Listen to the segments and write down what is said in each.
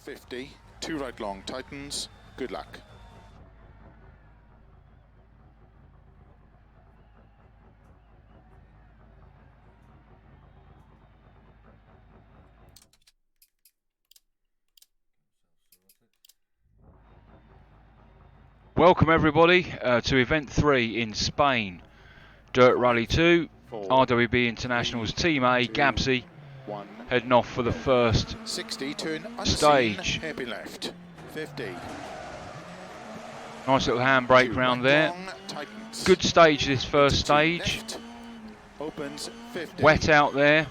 50, 2 right long tightens, good luck. Welcome everybody to event 3 in Spain. Dirt Rally 2, RWB International's Team A, Gabsy, heading off for the first 60, turn stage. Happy left, 50. Nice little handbrake round there. Good stage, this first stage. Opens 50. Wet out there.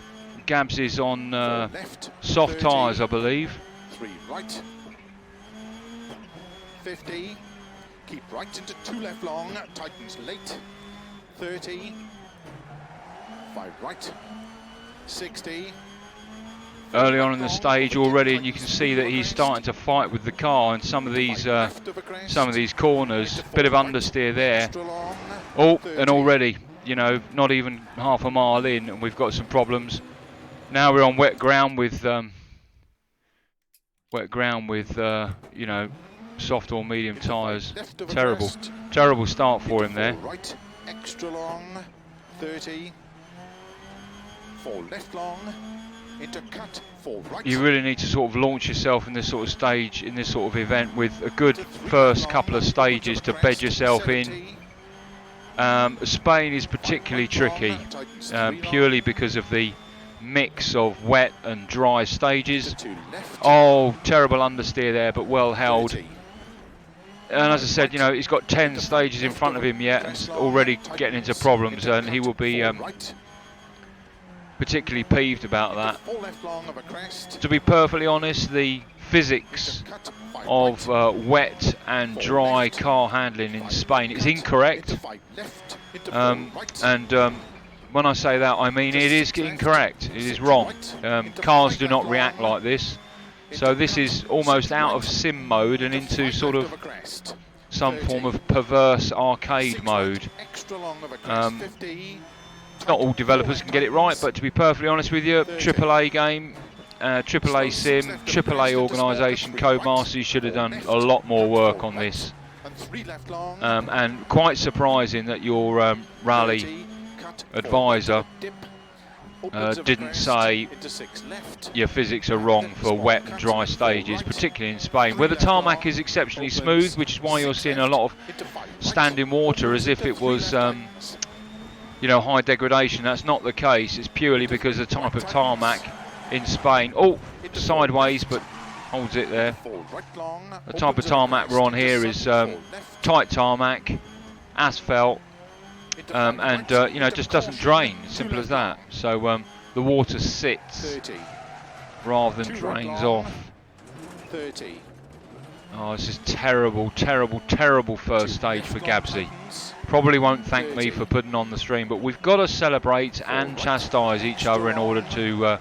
Gabsy's on soft tyres, I believe. 3 right, 50. Keep right into 2 left long, tightens late, 30, 5 right, 60. Early on in the stage already, and you can see that he's starting to fight with the car, and some of these corners, bit of understeer there. Oh, and already, you know, not even half a mile in, and we've got some problems. Now we're on wet ground with, you know, soft or medium tyres. Terrible start for him there. Right, extra long, 30. 4 left long, into cut, 4 right. You really need to sort of launch yourself in this sort of stage, in this sort of event, with a good first couple of stages to bed yourself in. Spain is particularly tricky, purely because of the mix of wet and dry stages. Oh, terrible understeer there, but well held. And as I said, you know, he's got 10 stages in front of him yet and already getting into problems, and he will be particularly peeved about that. To be perfectly honest, the physics of wet and dry car handling in Spain is incorrect. When I say that, I mean it is incorrect. It is wrong. Cars do not react like this. So this is almost out of sim mode and into sort of some form of perverse arcade mode. Not all developers can get it right, but to be perfectly honest with you, AAA game, AAA sim, AAA organisation, Codemasters should have done a lot more work on this. And quite surprising that your rally advisor didn't say your physics are wrong for wet and dry stages, particularly in Spain, where the tarmac is exceptionally smooth, which is why you're seeing a lot of standing water as if it was, you know, high degradation. That's not the case. It's purely because the type of tarmac in Spain. Oh, sideways, but holds it there. The type of tarmac we're on here is tight tarmac, asphalt. And you know, it just doesn't drain, simple as that. So the water sits rather than drains off. Oh, this is terrible first stage for Gabsy. Probably won't thank me for putting on the stream, but we've got to celebrate and chastise each other in order to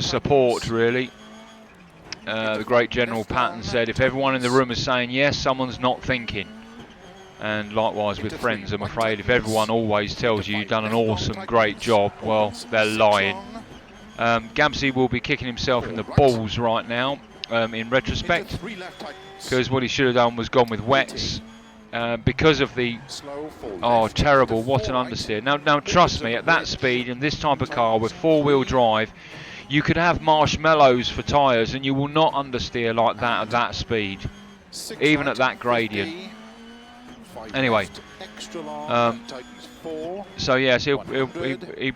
support, really. The great General Patton said, if everyone in the room is saying yes, someone's not thinking. And likewise with friends, I'm afraid if everyone always tells you you've done an awesome, great job, well, they're lying. Gabsy will be kicking himself in the balls right now, in retrospect, because what he should have done was gone with wets, because of the, oh, terrible, what an understeer. Now trust me, at that speed, in this type of car with 4-wheel drive, you could have marshmallows for tyres and you will not understeer like that at that speed, even at that gradient. Anyway, so yes, he you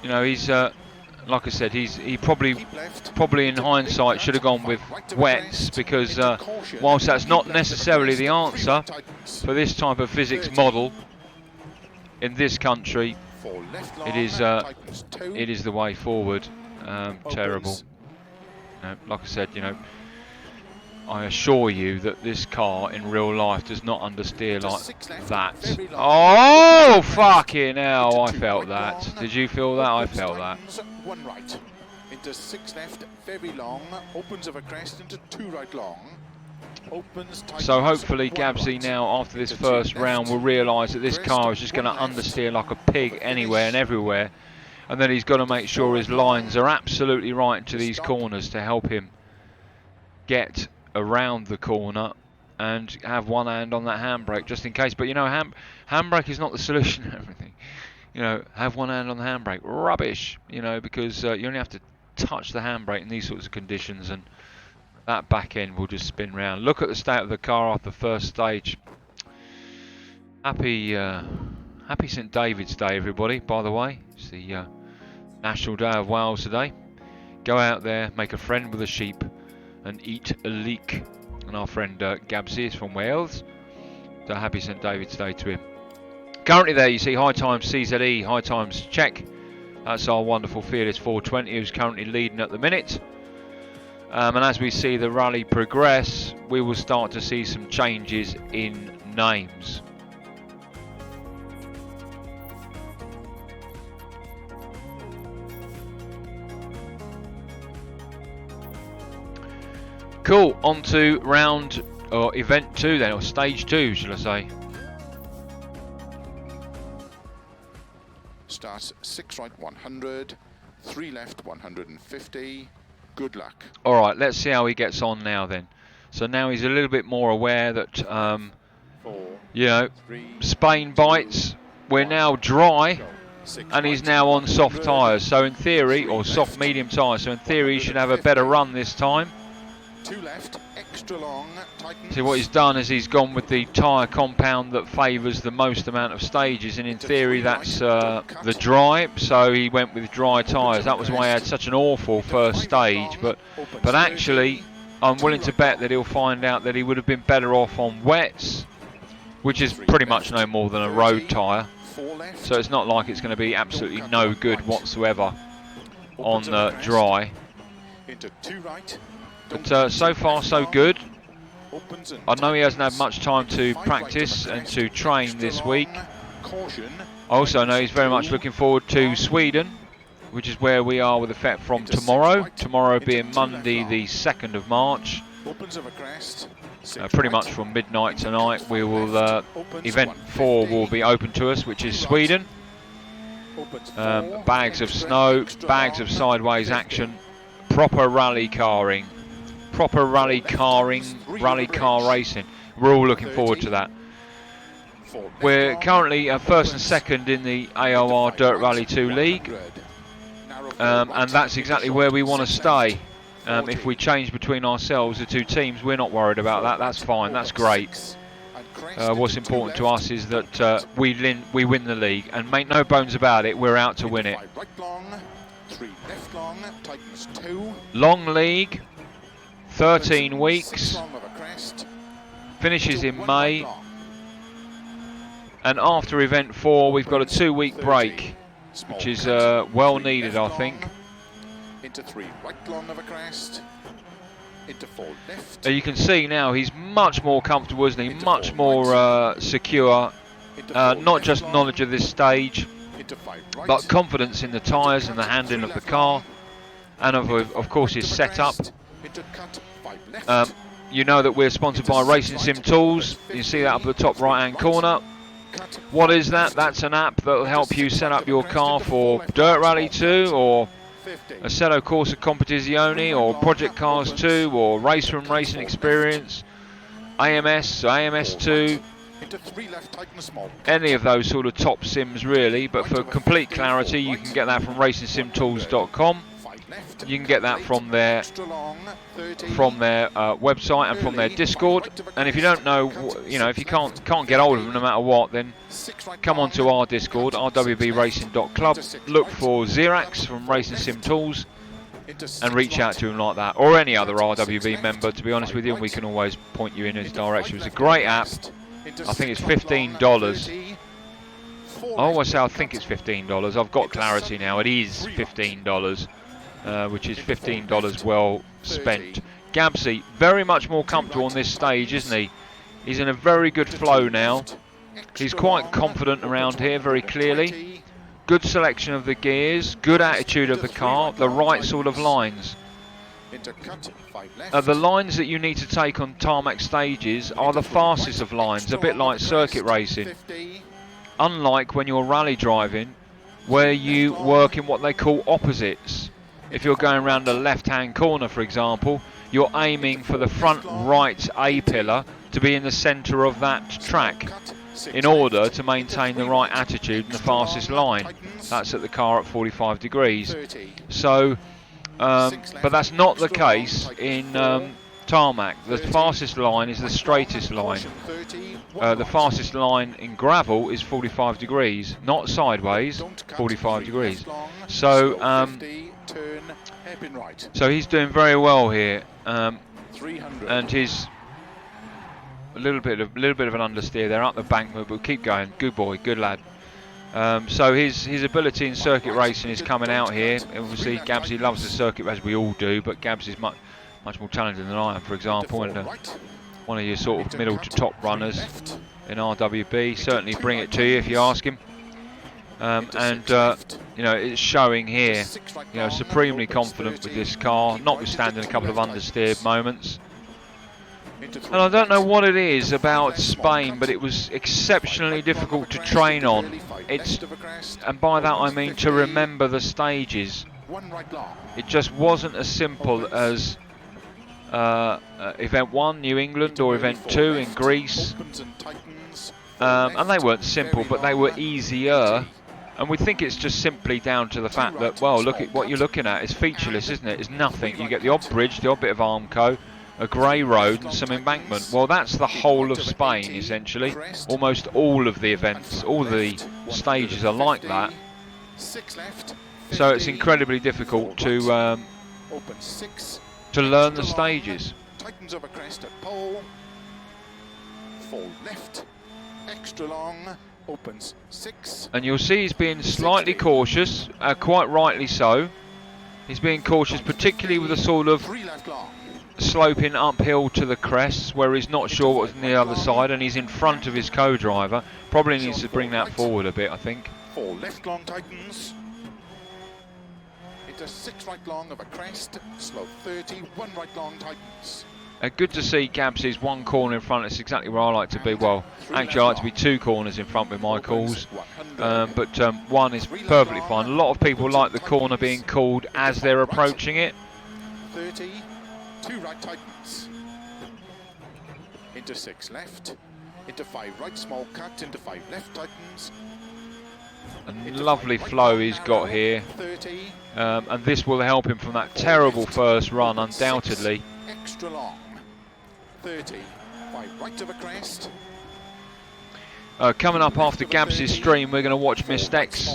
know, he's like I said, he probably in hindsight should have gone with wets, because whilst that's not necessarily the answer for this type of physics model in this country, it is the way forward. Terrible. Like I said, you know, I assure you that this car in real life does not understeer like that. Oh, fucking hell, I felt that. Did you feel that? I felt that. 1 right, into 6 left, very long, opens of a crest into 2 right long. So hopefully Gabsy now, after this first round, will realise that this car is just going to understeer like a pig anywhere and everywhere. and then he's got to make sure his lines are absolutely right into these corners to help him get around the corner and have one hand on that handbrake just in case. But you know, handbrake is not the solution to everything. You know, have one hand on the handbrake. Rubbish, you know, because you only have to touch the handbrake in these sorts of conditions and that back end will just spin round. Look at the state of the car after the first stage. Happy St David's Day, everybody, by the way. It's the National Day of Wales today. Go out there, make a friend with a sheep and eat a leek. And our friend Gabsy is from Wales, so happy St David's Day to him. Currently there you see High Times CZE, High Times Czech. That's our wonderful Fearless 420 who's currently leading at the minute. And as we see the rally progress, we will start to see some changes in names. Cool, on to round, or event 2 then, or stage 2 should I say. Starts 6 right 100, 3 left 150. Good luck. Alright, let's see how he gets on now then. So now he's a little bit more aware that, you know, Spain bites, we're now dry, and he's now on soft tyres. So in theory, or soft medium tyres, so in theory he should have a better run this time. 2 left, extra long, tightens. See what he's done is he's gone with the tyre compound that favours the most amount of stages, and in theory that's the dry, so he went with dry tyres. That was why he had such an awful first stage, but actually I'm willing to bet that he'll find out that he would have been better off on wets, which is pretty much no more than a road tyre, so it's not like it's going to be absolutely no good whatsoever on dry. Into 2 right. But so far so good. I know he hasn't had much time to practice and to train this week. I also know he's very much looking forward to Sweden, which is where we are with effect from tomorrow. Tomorrow being Monday the 2nd of March. Pretty much from midnight tonight we will, event 4 will be open to us, which is Sweden. Bags of snow, bags of sideways action, proper rally carring. Proper rally carring, rally car racing. We're all looking forward to that. We're currently first and second in the AOR Dirt Rally 2 League, and that's exactly where we want to stay. If we change between ourselves, the two teams, we're not worried about that. That's fine, that's great. What's important to us is that we win the league, and make no bones about it, we're out to win it. Long league. 13 weeks, finishes in May, and after event 4 we've got a 2-week break, which is well needed, I think. Into 3 right long of a crest, into 4 left. You can see now he's much more comfortable, isn't he? Much more secure, not just knowledge of this stage, but confidence in the tyres and the handling of the car, and of course his setup. You know that we're sponsored by Racing Sim Tools. You see that up at the top right hand corner. What is that? That's an app that will help you set up your car for Dirt Rally 2 or Assetto Corsa Competizione or Project Cars 2 or Race Room Racing Experience, AMS, AMS2, any of those sort of top sims really, but for complete clarity you can get that from racingsimtools.com. You can get that from their website and from their Discord. And if you don't know, you know, if you can't get hold of them no matter what, then come onto our Discord, rwbracing.club, look for Xerax from Racing Sim Tools and reach out to him like that, or any other RWB member, to be honest with you, and we can always point you in his direction. It's a great app. I think it's $15. I always say I think it's $15. I've got clarity now. It is $15. Which is $15 well spent. Gabsy, very much more comfortable on this stage, isn't he? He's in a very good flow now. He's quite confident around here, very clearly. Good selection of the gears, good attitude of the car, the right sort of lines. The lines that you need to take on tarmac stages are the fastest of lines, a bit like circuit racing. Unlike when you're rally driving, where you work in what they call opposites. If you're going around the left-hand corner, for example, you're aiming for the front right A pillar to be in the centre of that track in order to maintain the right attitude and the fastest line. That's at the car at 45 degrees. So, but that's not the case in tarmac. The fastest line is the straightest line. The fastest line in gravel is 45 degrees, not sideways, 45 degrees. So, so he's doing very well here, and he's a little bit of an understeer there up the bankment, but keep going. Good boy, good lad. So his ability in circuit racing is coming out here. Obviously, Gabsy loves the circuit as we all do, but Gabs is much more talented than I am, for example, and one of your sort of middle to top runners in RWB. Certainly bring it to you if you ask him. You know, it's showing here. You know, supremely confident with this car, notwithstanding a couple of understeered moments. And I don't know what it is about Spain, but it was exceptionally difficult to train on. And by that I mean to remember the stages. It just wasn't as simple as Event 1, New England, or Event 2 in Greece. And they weren't simple, but they were easier. And we think it's just simply down to the fact that, well, look at what you're looking at. It's featureless, isn't it? It's nothing. You get the odd bridge, the odd bit of Armco, a grey road and some embankment. Well, that's the whole of Spain, essentially. Almost all of the events, all the stages are like that. So it's incredibly difficult to learn the stages. Tightens over crest at pole. Fall left. Extra long. Opens 6. And you'll see he's being slightly cautious, quite rightly so. He's being cautious, particularly with the sort of sloping uphill to the crests where he's not sure what's on the other side, and he's in front of his co-driver. Probably needs to bring that forward a bit, I think. 4 left long tightens. Into 6 right long of a crest. Slow 30. 1 right long tightens. Good to see Gabsy's one corner in front. It's exactly where I like to be. Well, actually I like to be 2 corners in front with my calls, but one is perfectly fine. A lot of people like the corner being called as they're approaching it. 30, 2 right tightens. Into 6 left. Into 5 right small cut. Into 5 left tightens. A lovely flow he's got here, and this will help him from that terrible first run, undoubtedly. Extra long. 30, 5 right of a crest. Coming up after Gabsy's stream, we're going to watch Mist X.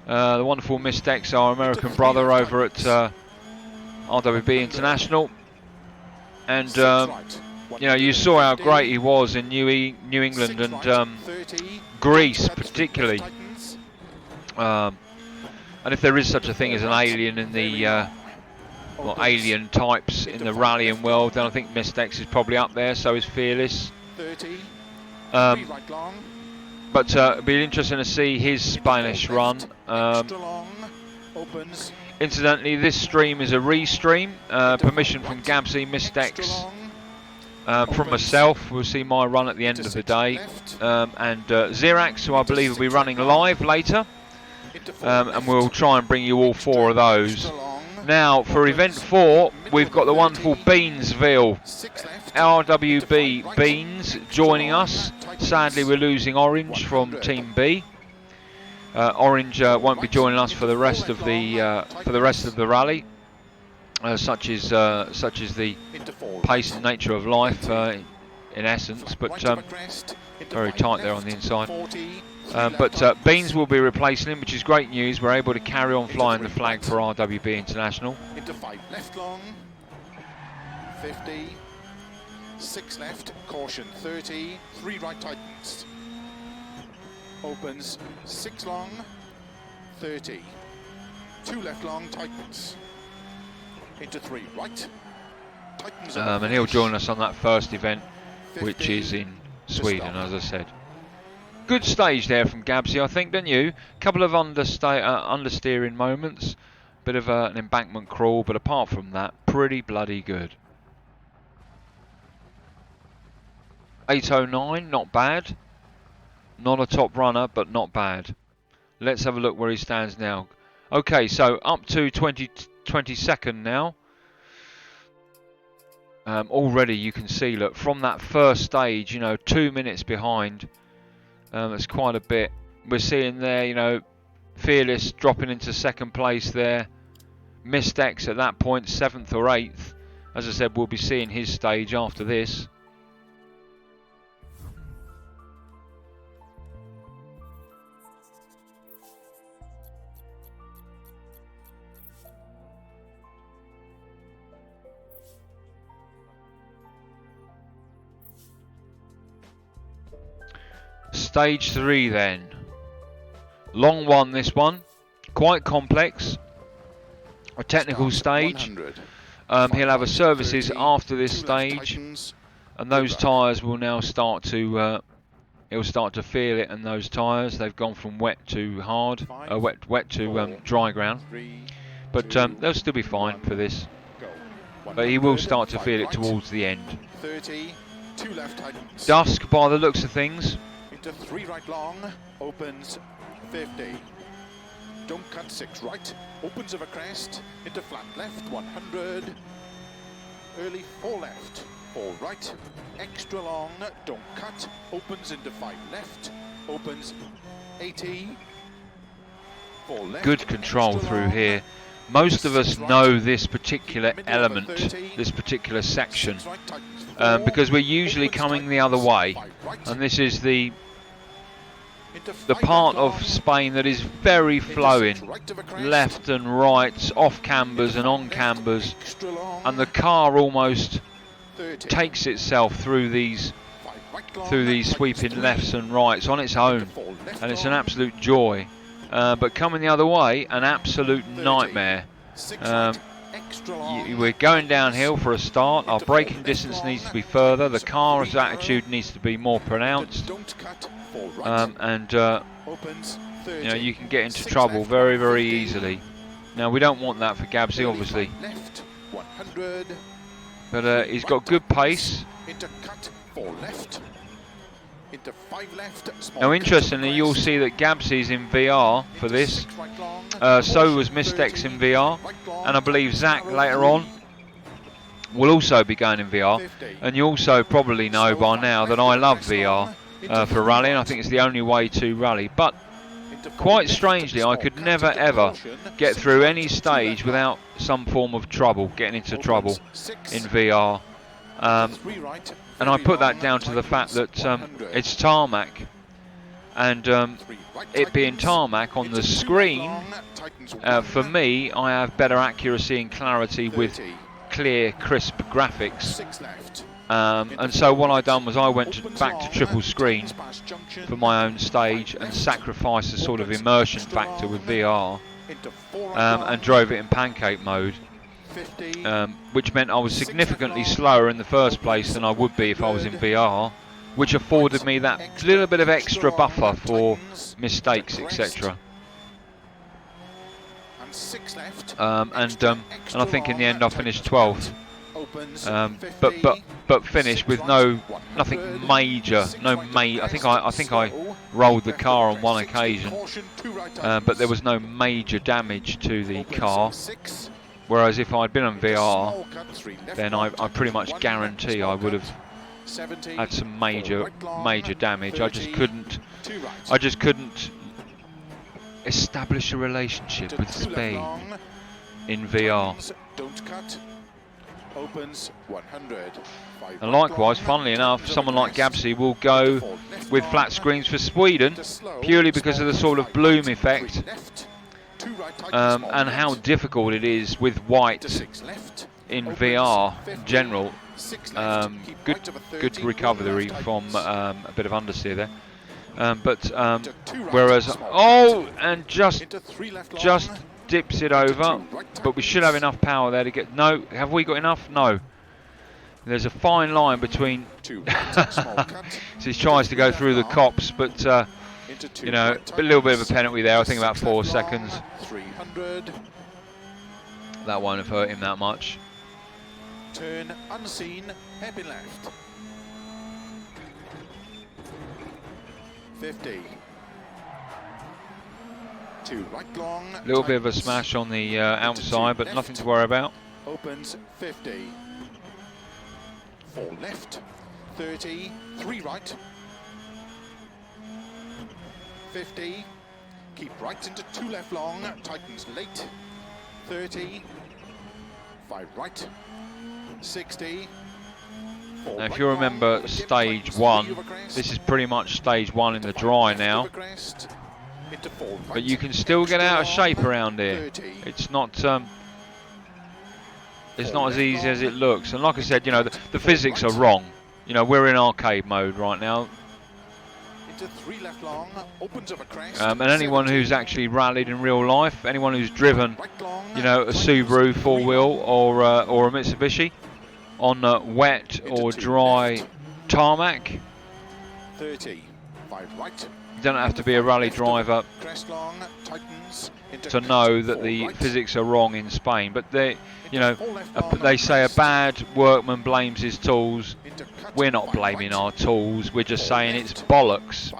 The wonderful Mist X, our American brother over at RWB International. And you know, you saw how great he was in New England and Greece, particularly. And if there is such a thing as an alien in the well, alien types in the rallying world, then I think Mist X is probably up there. So is Fearless. But it'll be interesting to see his Spanish run. Incidentally, this stream is a re-stream. Permission from Gabsy, Mist X, from myself. We'll see my run at the end of the day, and Xerax, who I believe will be running live later, and we'll try and bring you all 4 of those. Now, for Event 4, we've got the wonderful Beansville, RWB Beans joining us. Sadly, we're losing Orange from Team B. Orange won't be joining us for the rest of the rally, such is the pace and nature of life in essence. But very tight there on the inside. But Beans will be replacing him, which is great news. We're able to carry on flying the flag for RWB International. Into 5 left long, 50, 6 left, caution 30, 3 right tightens. Opens 6 long, 30, 2 left long tightens. Into 3 right, tightens. And he'll join us on that first event, which is in Sweden, as I said. Good stage there from Gabsy, I think, don't you? Couple of understeering moments, bit of an embankment crawl, but apart from that, pretty bloody good. 8:09, not bad. Not a top runner, but not bad. Let's have a look where he stands now. Okay, so up to 22nd now. Already you can see, look, from that first stage, you know, 2 minutes behind. That's quite a bit. We're seeing there, you know, Fearless dropping into second place there. Mistex at that point, 7th or 8th. As I said, we'll be seeing his stage after this. Stage 3 then. Long one, this one. Quite complex. A technical stage. He'll have a services after this stage, and those tyres will now start to he'll start to feel it. And those tyres, they've gone from wet to hard, wet to dry ground, but they'll still be fine for this. But he will start to feel it towards the end. Dusk, by the looks of things. Into 3 right long, opens 50. Don't cut 6 right, opens of a crest, into flat left, 100. Early 4 left, 4 right, extra long, don't cut, opens into 5 left, opens 80. 4 left, good control through here. Most of us know this particular element, this particular section, because we're usually coming the other way, and this is the part of Spain that is very flowing, left and right, off cambers and on cambers, and the car almost takes itself through these sweeping lefts and rights on its own, and it's an absolute joy. But coming the other way, an absolute nightmare. We're going downhill for a start. Our braking distance needs to be further. The car's attitude needs to be more pronounced. And you know, you can get into trouble very, very easily. Now, we don't want that for Gabsy, obviously. But he's got good pace. Now, interestingly, you'll see that Gabsy's in VR for this. So was Mistex in VR. And I believe Zach later on will also be going in VR. And you also probably know by now that I love VR for rallying. I think it's the only way to rally. But quite strangely, I could never ever get through any stage without some form of trouble, getting into trouble in VR. And I put that down to the fact that it's tarmac, and it being tarmac on the screen, for me, I have better accuracy and clarity with clear, crisp graphics. And so what I done was I went back to triple screen for my own stage and sacrificed the sort of immersion factor with VR, and drove it in pancake mode. Which meant I was significantly slower in the first place than I would be if I was in VR, which afforded me that little bit of extra buffer for mistakes, etc. And I think in the end I finished 12th, but finished with nothing major, I think I rolled the car on one occasion, but there was no major damage to the car. Whereas if I'd been on VR, then I pretty much guarantee I would have had some major damage. I just couldn't establish a relationship with Spain in VR. And likewise, funnily enough, someone like Gabsy will go with flat screens for Sweden purely because of the sort of bloom effect. And how difficult it is with white in VR in general. Good recovery from a bit of understeer there. Whereas and just dips it over, but we should have enough power there to get. No, have we got enough? No. There's a fine line between. So he tries to go through the cops, but you know, a little bit of a penalty there. I think about 4 seconds. That won't have hurt him that much. Turn unseen, hairpin left. 50. Two right long. A little bit of a smash on the outside, but nothing to worry about. Opens 50. 4 left. 30. 3 right. 50. Keep right into 2 left long. Tightens late. 30. 5 right. 60. Now, if you remember stage 1, this is pretty much stage 1 in the dry now. But you can still get out of shape around here. It's not as easy as it looks. And like I said, you know, the physics are wrong. You know, we're in arcade mode right now. And anyone who's actually rallied in real life, anyone who's driven, you know, a Subaru 4-wheel or a Mitsubishi on wet or dry tarmac, 30. 5 right. you don't have to be a rally driver to know that the physics are wrong in Spain. But they, you know, they say a bad workman blames his tools. We're not blaming our tools. We're just saying it's bollocks.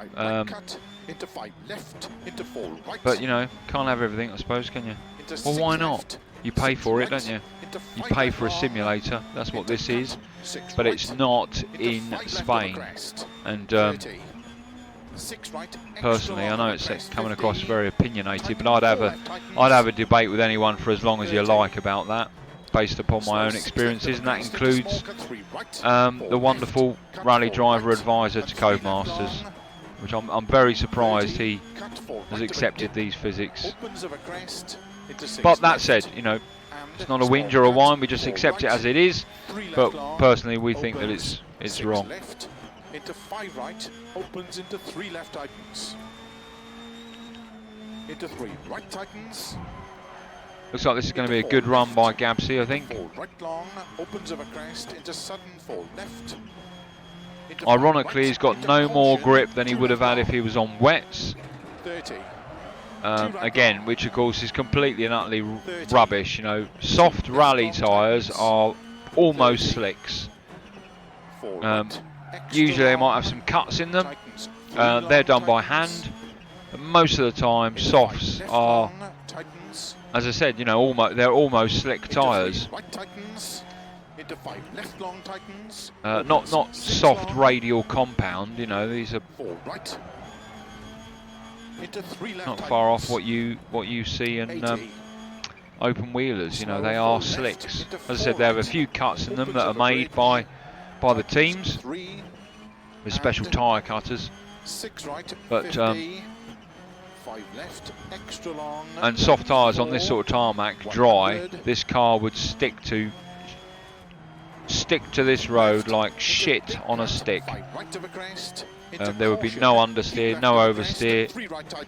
But you know, can't have everything, I suppose, can you? Well, why not? You pay for it, don't you? You pay for a simulator. That's what this is. But it's not in Spain. And personally, I know it's coming across very opinionated, but I'd have a debate with anyone for as long as you like about that, based upon my own experiences, and that includes the wonderful rally driver advisor to Codemasters, which I'm very surprised he has accepted these physics. But that said, you know, it's not a whinge or a whine, we just accept it as it is. But personally, we think that it's wrong. Into 5 right, opens into 3 left tightens. Into 3 right tightens. Looks like this is going to be a good run by Gabsy, I think. 4 right long, opens of a crest, into sudden 4 left. Ironically, he's got no more grip than he would have had if he was on wets. 30. Again, which of course is completely and utterly rubbish. You know, soft rally tyres are almost slicks. Usually they might have some cuts in them. They're done by hand. But most of the time, softs are, as I said, you know, they're almost slick tyres. Not soft radial compound. You know, these are not far off what you see in open wheelers. You know, they are slicks. As I said, they have a few cuts in them that are made by the teams with special tyre cutters, but and soft tyres on this sort of tarmac, dry, this car would stick to this road like shit on a stick. There would be no understeer, no oversteer.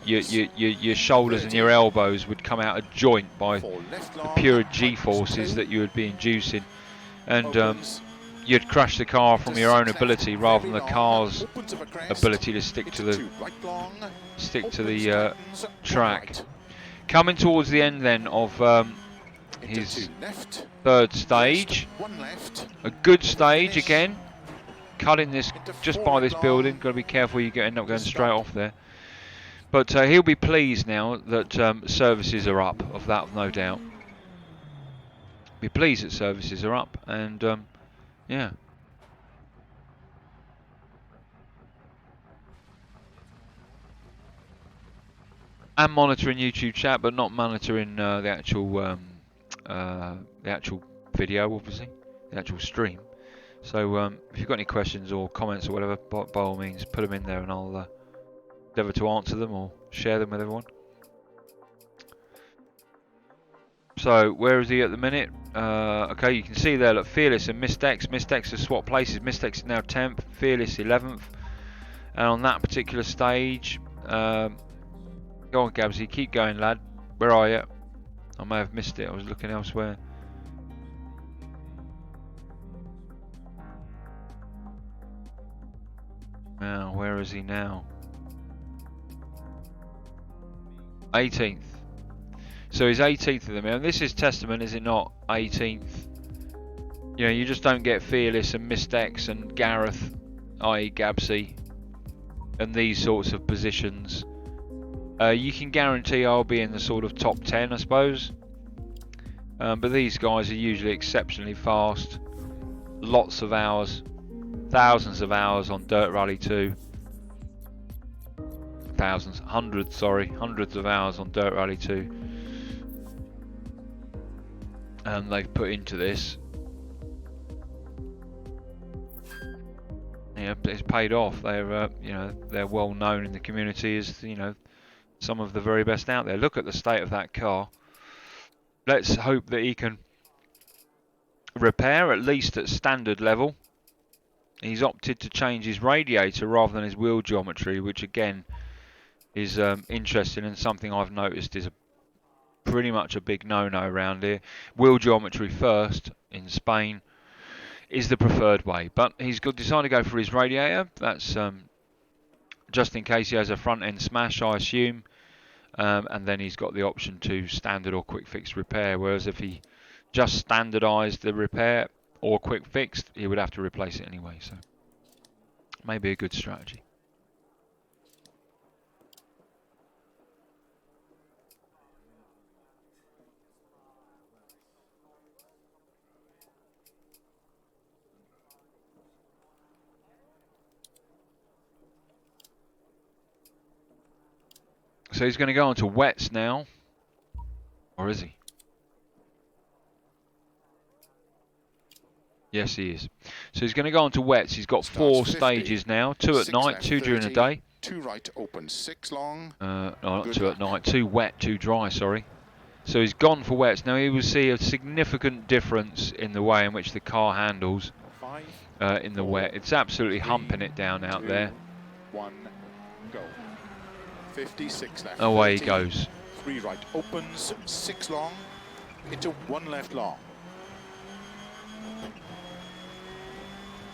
Your shoulders and your elbows would come out of joint by the pure G-forces that you would be inducing, and you'd crash the car from your own ability rather than the car's ability to stick to the track. Coming towards the end then of his third stage, a good stage again. Cutting this just by this building. Got to be careful you end up going straight off there. But he'll be pleased now that services are up. Of that, no doubt. Be pleased that services are up, and yeah. And monitoring YouTube chat, but not monitoring the actual video, obviously, the actual stream. So if you've got any questions or comments or whatever, by all means, put them in there, and I'll endeavour to answer them or share them with everyone. So where is he at the minute? Okay, you can see there, look, Fearless and Mistex. Mistex has swapped places. Mistex is now 10th, Fearless 11th. And on that particular stage, go on Gabsy, keep going lad. Where are you? I may have missed it, I was looking elsewhere. Now, where is he now? 18th. So he's 18th of the minute. This is testament, is it not? 18th. You know, you just don't get Fearless and Mistex and Gareth, i.e. Gabsy, and these sorts of positions You can guarantee I'll be in the sort of top 10, I suppose. But these guys are usually exceptionally fast. Lots of hours, thousands of hours on Dirt Rally 2. Hundreds of hours on Dirt Rally 2. And they've put into this. Yeah, it's paid off. They're, you know, they're well known in the community as, you know, some of the very best out there. Look at the state of that car. Let's hope that he can repair at least at standard level. He's opted to change his radiator rather than his wheel geometry, which again is interesting and something I've noticed is pretty much a big no-no around here. Wheel geometry first in Spain is the preferred way, but he's decided to go for his radiator. That's just in case he has a front end smash, I assume, and then he's got the option to standard or quick fix repair, whereas if he just standardized the repair or quick fixed, he would have to replace it anyway, so maybe a good strategy. So he's going to go on to wets now, or is he? Yes, he is. So he's going to go on to wets. He's got 4 stages now, 2 at night, 2 during the day. 2 right, open 6 long. No, not 2 at night, 2 wet, 2 dry, sorry. So he's gone for wets. Now he will see a significant difference in the way in which the car handles in the wet. It's absolutely humping it down out there. 1, go. 56 left. Away he goes. 3 right, opens 6 long, into 1 left long.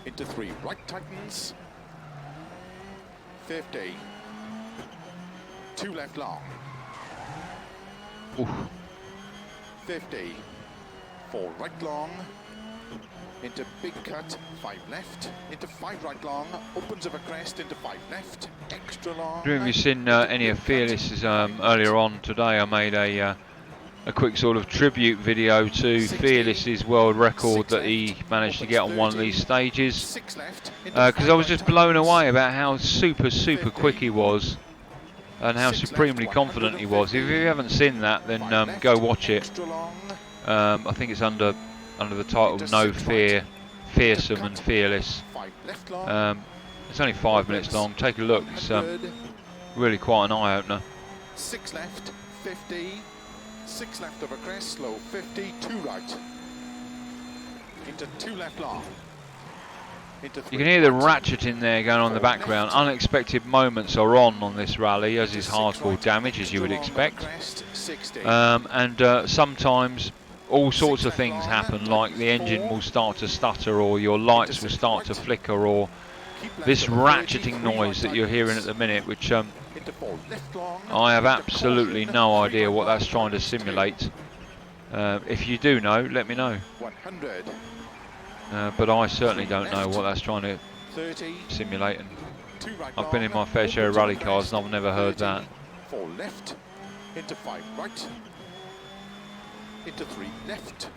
Into 3 right, tightens. 50. 2 left long. Oof. 50. 4 right long. Into big cut, 5 left. Into 5 right long. Opens of a crest into 5 left. Extra long. I don't know if you've seen any of Fearless's earlier on today. I made a quick sort of tribute video to Fearless's world record that he managed to get on one of these stages, because I was just blown away about how super quick he was and how supremely confident he was. If you haven't seen that, then go watch it. I think it's under the title No Fear, Fearsome and Fearless. It's only 5 minutes long. Take a look. It's really quite an eye-opener. 6 left, 50. 6 left of a crest, slow 50, 2 right. Into 2 left long. Into 3 you can hear the right. ratcheting there going on in the background. Unexpected moments are on this rally, as is hardcore damage, as you would expect. And sometimes all sorts of things happen, like the engine will start to stutter, or your lights will start to flicker, or this ratcheting noise that you're hearing at the minute, which I have absolutely no idea what that's trying to simulate. If you do know, let me know. 100. But I certainly don't know what that's trying to simulate. And I've been in my fair share of rally cars and I've never heard that. 4 left, into 5 right, into 3 left,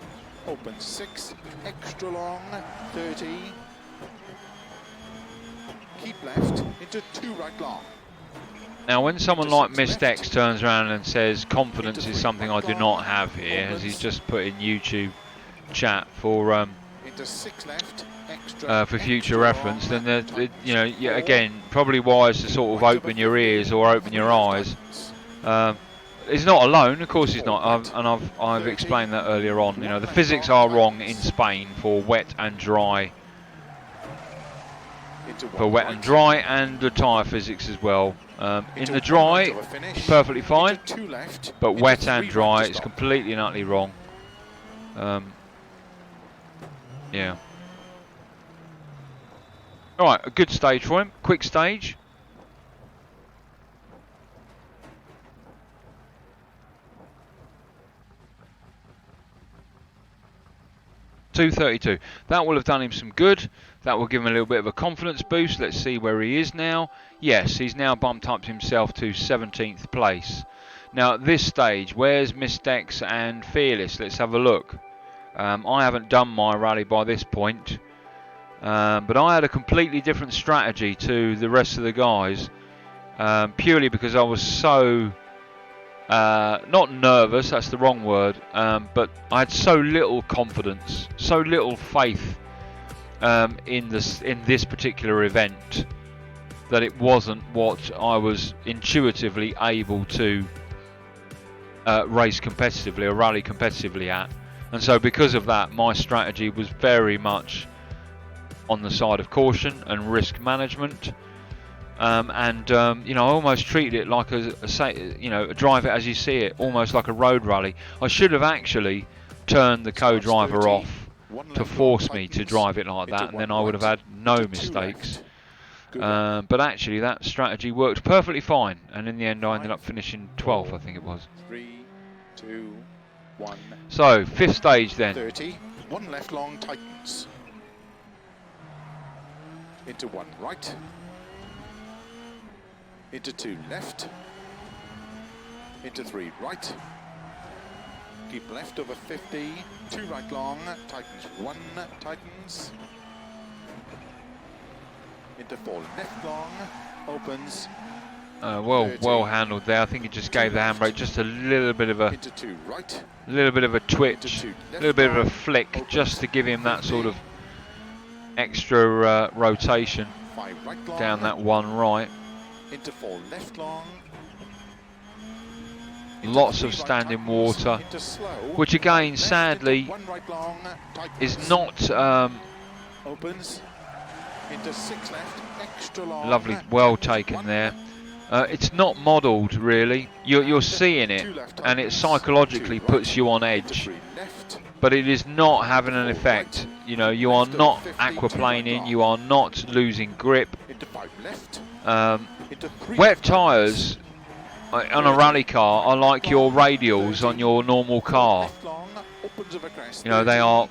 open 6, extra long, 30. Keep left, into 2 right long. Now when someone like Mist X turns around and says confidence is something I do not have here, as he's just put in YouTube chat for future reference, then you know, again, probably wise to sort of open your ears or open your eyes. He's not alone, of course he's not, I've explained that earlier on. You know, the physics are wrong in Spain for wet and dry. And the tyre physics as well. In the dry, it's perfectly fine, but wet and dry, it's completely and utterly wrong. Yeah. Alright, a good stage for him, quick stage. 2:32. That will have done him some good. That will give him a little bit of a confidence boost. Let's see where he is now. Yes, he's now bumped up himself to 17th place. Now at this stage, where's Mistex and Fearless? Let's have a look. I haven't done my rally by this point, but I had a completely different strategy to the rest of the guys, purely because I was so not nervous, that's the wrong word, but I had so little confidence, so little faith in this particular event, that it wasn't what I was intuitively able to race competitively or rally competitively at. And so because of that, my strategy was very much on the side of caution and risk management. You know, I almost treated it like drive it as you see it, almost like a road rally. I should have actually turned the co-driver off to force me to drive it like that, and then I would have had no mistakes. But actually that strategy worked perfectly fine, and in the end I ended up finishing 12th, I think it was. 3, 2, 1. So, 5th stage then. 30, 1 left long tightens. Into 1 right. Into 2 left. Into 3 right. Keep left over 50. 2 right long. Tightens 1. Tightens. Into 4 left long. Opens. Well handled there. I think he just gave the handbrake just a little bit of a into 2 right. Little bit of a twitch, a little bit of a flick, just to give him that sort of extra rotation 5 right long, down that 1 right. Into 4 left long. Lots of standing water, which again, sadly, is not opens into 6 left, extra long. Lovely, well taken there. It's not modelled really. You're seeing it, and it psychologically puts you on edge, but it is not having an effect. You know, you are not aquaplaning, you are not losing grip. Wet tyres on a rally car are like your radials on your normal car. You know, they are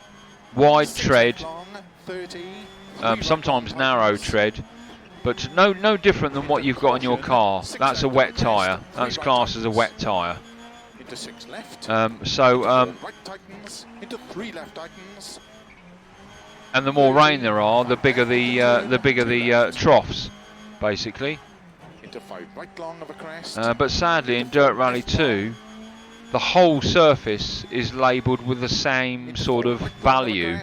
wide tread, sometimes narrow tread, but no different than what you've got on your car. That's a wet tyre. That's classed as a wet tyre. And the more rain there are, the bigger the troughs, basically. But sadly, in Dirt Rally 2, the whole surface is labelled with the same sort of value.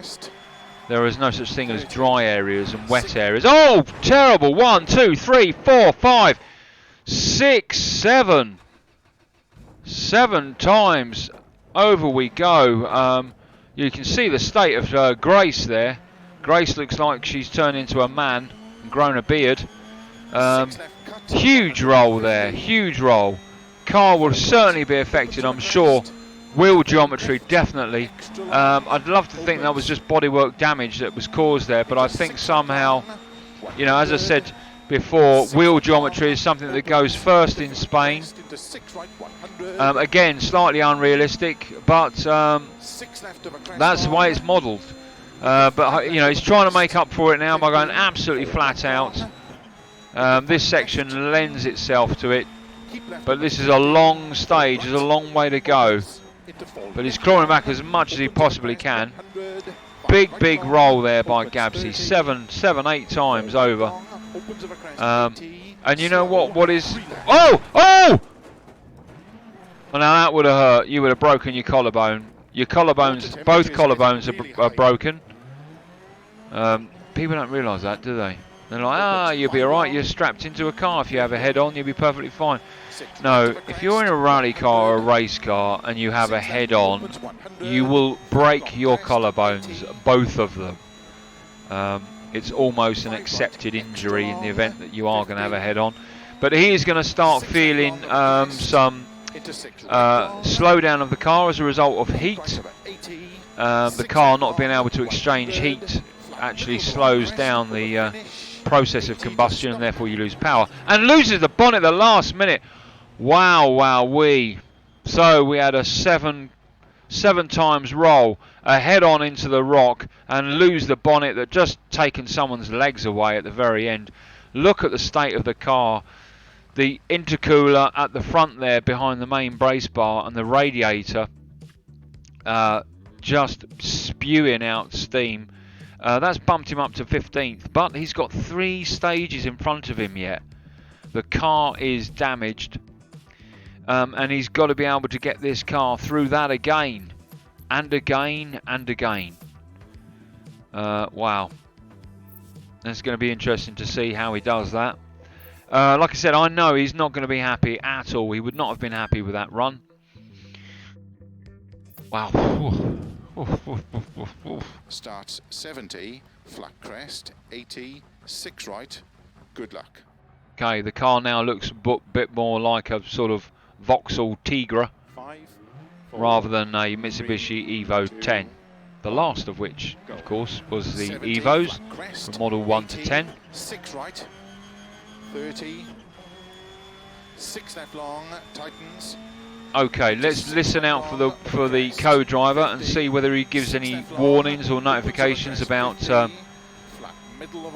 There is no such thing as dry areas and wet areas. Oh, terrible! 1, 2, 3, 4, 5, 6, 7. 7 times over we go. You can see the state of Grace there. Grace looks like she's turned into a man and grown a beard. Huge roll there, huge roll. Car will certainly be affected, I'm sure. Wheel geometry, definitely. I'd love to think that was just bodywork damage that was caused there, but I think somehow, you know, as I said before, wheel geometry is something that goes first in Spain. Again, slightly unrealistic, but that's the way it's modelled. But you know, he's trying to make up for it now by going absolutely flat out. This section lends itself to it, but this is a long stage, there's a long way to go. But he's clawing back as much as he possibly can. Big roll there by Gabsy, 8 times over. And you know what is... Oh! Well, now that would have hurt. You would have broken your collarbone. Your collarbones, both collarbones are broken. People don't realise that, do they? They're like, you'll be alright, you're strapped into a car. If you have a head-on, you'll be perfectly fine. No, if you're in a rally car or a race car and you have a head-on, you will break your collarbones, both of them. It's almost an accepted injury in the event that you are going to have a head-on. But he is going to start feeling some slowdown of the car as a result of heat. The car not being able to exchange heat actually slows down the process of combustion, and therefore you lose power. And loses the bonnet at the last minute. Wow, wowee. So we had a 7 7 times roll, head on into the rock and lose the bonnet that just taken someone's legs away at the very end. Look at the state of the car. The intercooler at the front there behind the main brace bar and the radiator just spewing out steam. That's bumped him up to 15th, but he's got 3 stages in front of him yet. The car is damaged, and he's got to be able to get this car through that again and again and again. Wow, it's going to be interesting to see how he does that. Like I said, I know he's not going to be happy at all. He would not have been happy with that run. Wow. Starts 70, flat crest, 80, 6 right, good luck. Okay, the car now looks a bit more like a sort of Vauxhall Tigra 5, 4, rather than a Mitsubishi Evo 2, 10. The last of which, of course, was the 70, Evos flat crest, from Model 1 to 80, 10. 6 right, 30, 6 left long, tightens. Okay, let's listen out for the co-driver and see whether he gives any warnings or notifications about the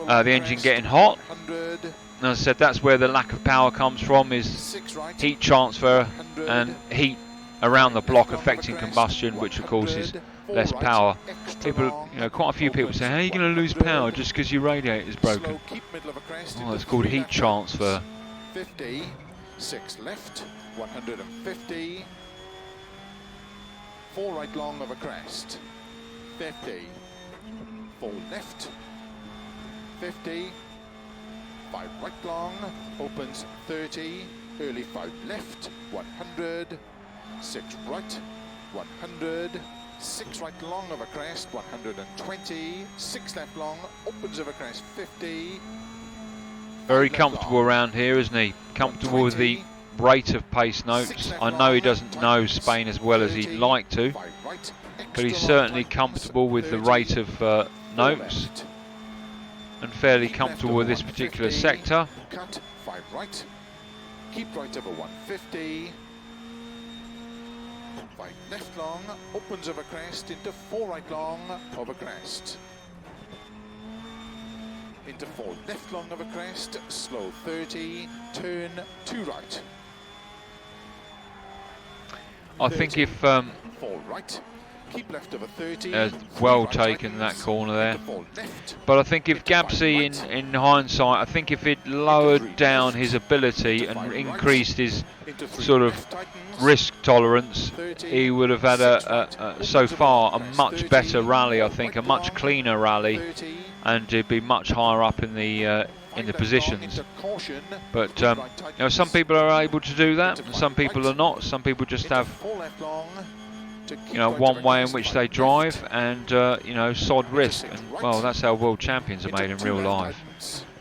engine getting hot. And as I said, that's where the lack of power comes from, is heat transfer and heat around the block affecting combustion, which of course is less power. People, you know, quite a few people say, how are you going to lose power just because your radiator is broken? Oh, it's called heat transfer. 50, 6 left, 150, 4 right long of a crest, 50, 4 left, 50, 5 right long, opens 30, early 5 left, 100, 6 right, 100, 6 right long of a crest, 120, 6 left long, opens of a crest, 50. Very comfortable around here, isn't he? Comfortable with the rate of pace notes. I know he doesn't know Spain as well as he'd like to, but he's certainly comfortable with the rate of notes and fairly comfortable with this particular sector. Cut 5 right, keep right over 150, 5 left long, opens over crest into 4 right long over crest. Into 4 left long of a crest, slow 30, turn 2 right. I think if 4 right, keep left over 30. well taken that corner there. But I think if Gabsy, in hindsight, I think if it lowered down his ability and increased his sort of risk tolerance, he would have had so far a much better rally. I think a much cleaner rally, and he'd be much higher up in the positions. But you know, some people are able to do that, and some people are not. Some people just have, you know, one way in which they drive, and you know, sod risk. And well, that's how world champions are made in real life.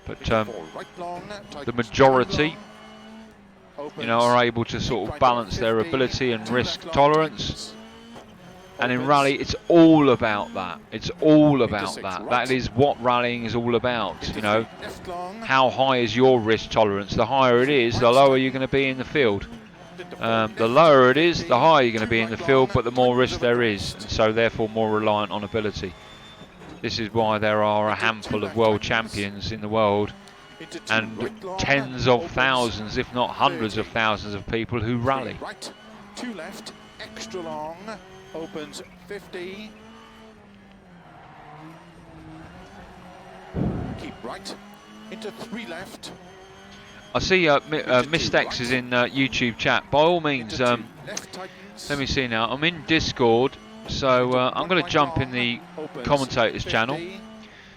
But the majority, you know, are able to sort of balance their ability and risk tolerance. And in rally, it's all about that. It's all about that. That is what rallying is all about. You know, how high is your risk tolerance? The higher it is, the lower you're going to be in the field. The lower it is, the higher you're going to be in the field, but the more risk there is, and so therefore more reliant on ability. This is why there are a handful of world champions in the world, and tens of thousands, if not hundreds of thousands of people who rally. 2 left, extra long, opens 50. Keep right, into 3 left. I see Mist X is in YouTube chat. By all means, let me see now. I'm in Discord, so I'm going to jump in the commentators channel.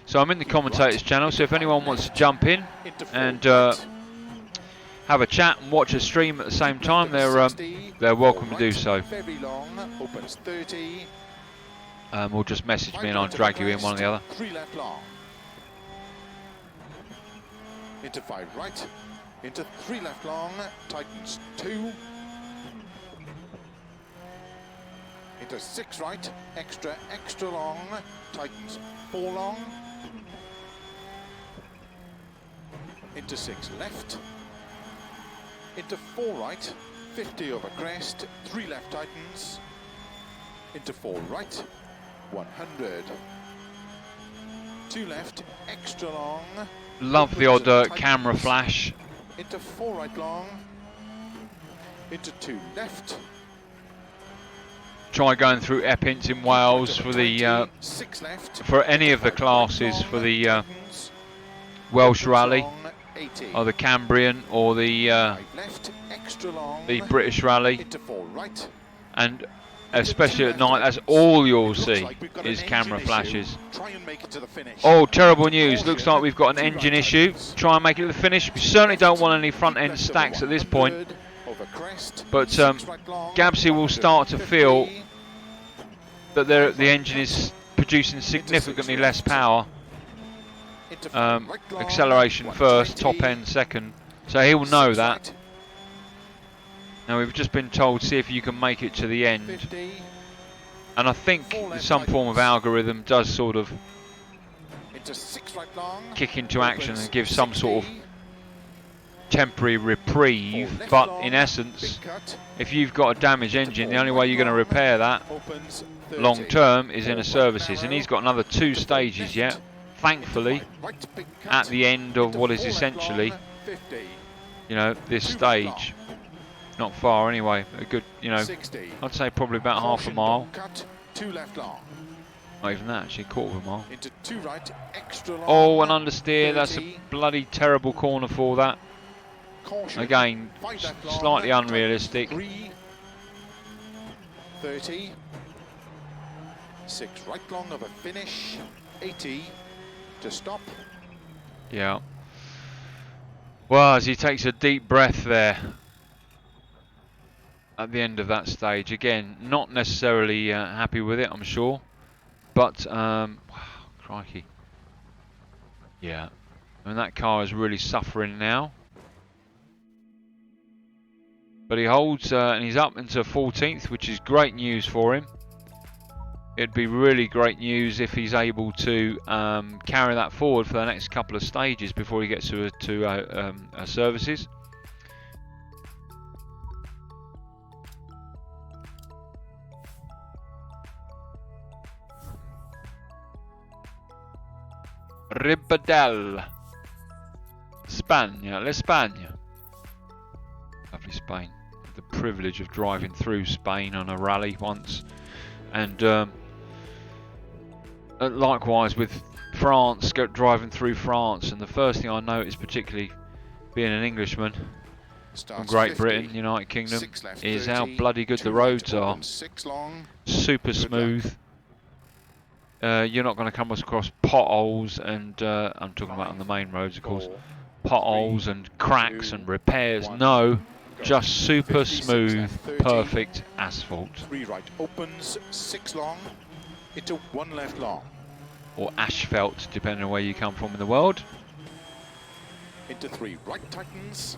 So I'm in the commentators channel, so if anyone wants to jump in and have a chat and watch a stream at the same time, they're welcome to do so. Or just message me and I'll drag you in, one or the other. 3 left long. Into 5 right. Into 3 left long, tightens 2. Into 6 right, extra long, tightens 4 long. Into 6 left. Into 4 right, 50 over crest, 3 left tightens. into 4 right, 100. 2 left, extra long. Love the Opens odd and camera tightens. flash. Into 4 right long, into 2 left. Try going through Epins in Wales for the 6 left, for any of the 5 classes right for long, the tightens. Welsh Opens Rally long, 80. or the Cambrian or 5 left, extra long. the British Rally, Into 4 right. and Into especially 2 at left night, that's tightens. all you'll It looks see like we've got is an camera engine flashes. issue. Try and make it to the finish. Oh, terrible Into news. Looks caution, like we've got an 2 engine right issue. tightens. Try and make it to the finish. We certainly don't want any front end stacks at this point. But Gabsy will start to feel that the engine is producing significantly less power. Acceleration first, top end second. So he'll know that. Now we've just been told, see if you can make it to the end. And I think some form of algorithm does sort of kick into action and give some sort of temporary reprieve, but in essence, if you've got a damaged engine, the only way you're going to repair that long term is in a services, and he's got another 2 stages yet, thankfully, at the end of what is essentially, you know, this stage. Not far anyway, a good, you know, I'd say probably about half a mile. Not even that, actually, quarter of a mile. Oh, an understeer, that's a bloody terrible corner for that. Again, slightly unrealistic. 30. 6 right long of a finish. 80 to stop. Yeah. Well, as he takes a deep breath there at the end of that stage. Again, not necessarily happy with it, I'm sure. But, wow, crikey. Yeah. I mean, that car is really suffering now. But he holds, and he's up into 14th, which is great news for him. It'd be really great news if he's able to carry that forward for the next couple of stages before he gets to services. Ribadell, España, l'Espagne. Lovely Spain. The privilege of driving through Spain on a rally once, and likewise with France, driving through France. And the first thing I noticed, particularly being an Englishman from Great Britain, United Kingdom, is how bloody good the roads are. Super smooth. You're not going to come across potholes, and I'm talking about on the main roads, of course, potholes and cracks and repairs. No, just super smooth, perfect asphalt. 3 right opens, 6 long, into 1 left long. Or asphalt, depending on where you come from in the world. Into 3 right tightens,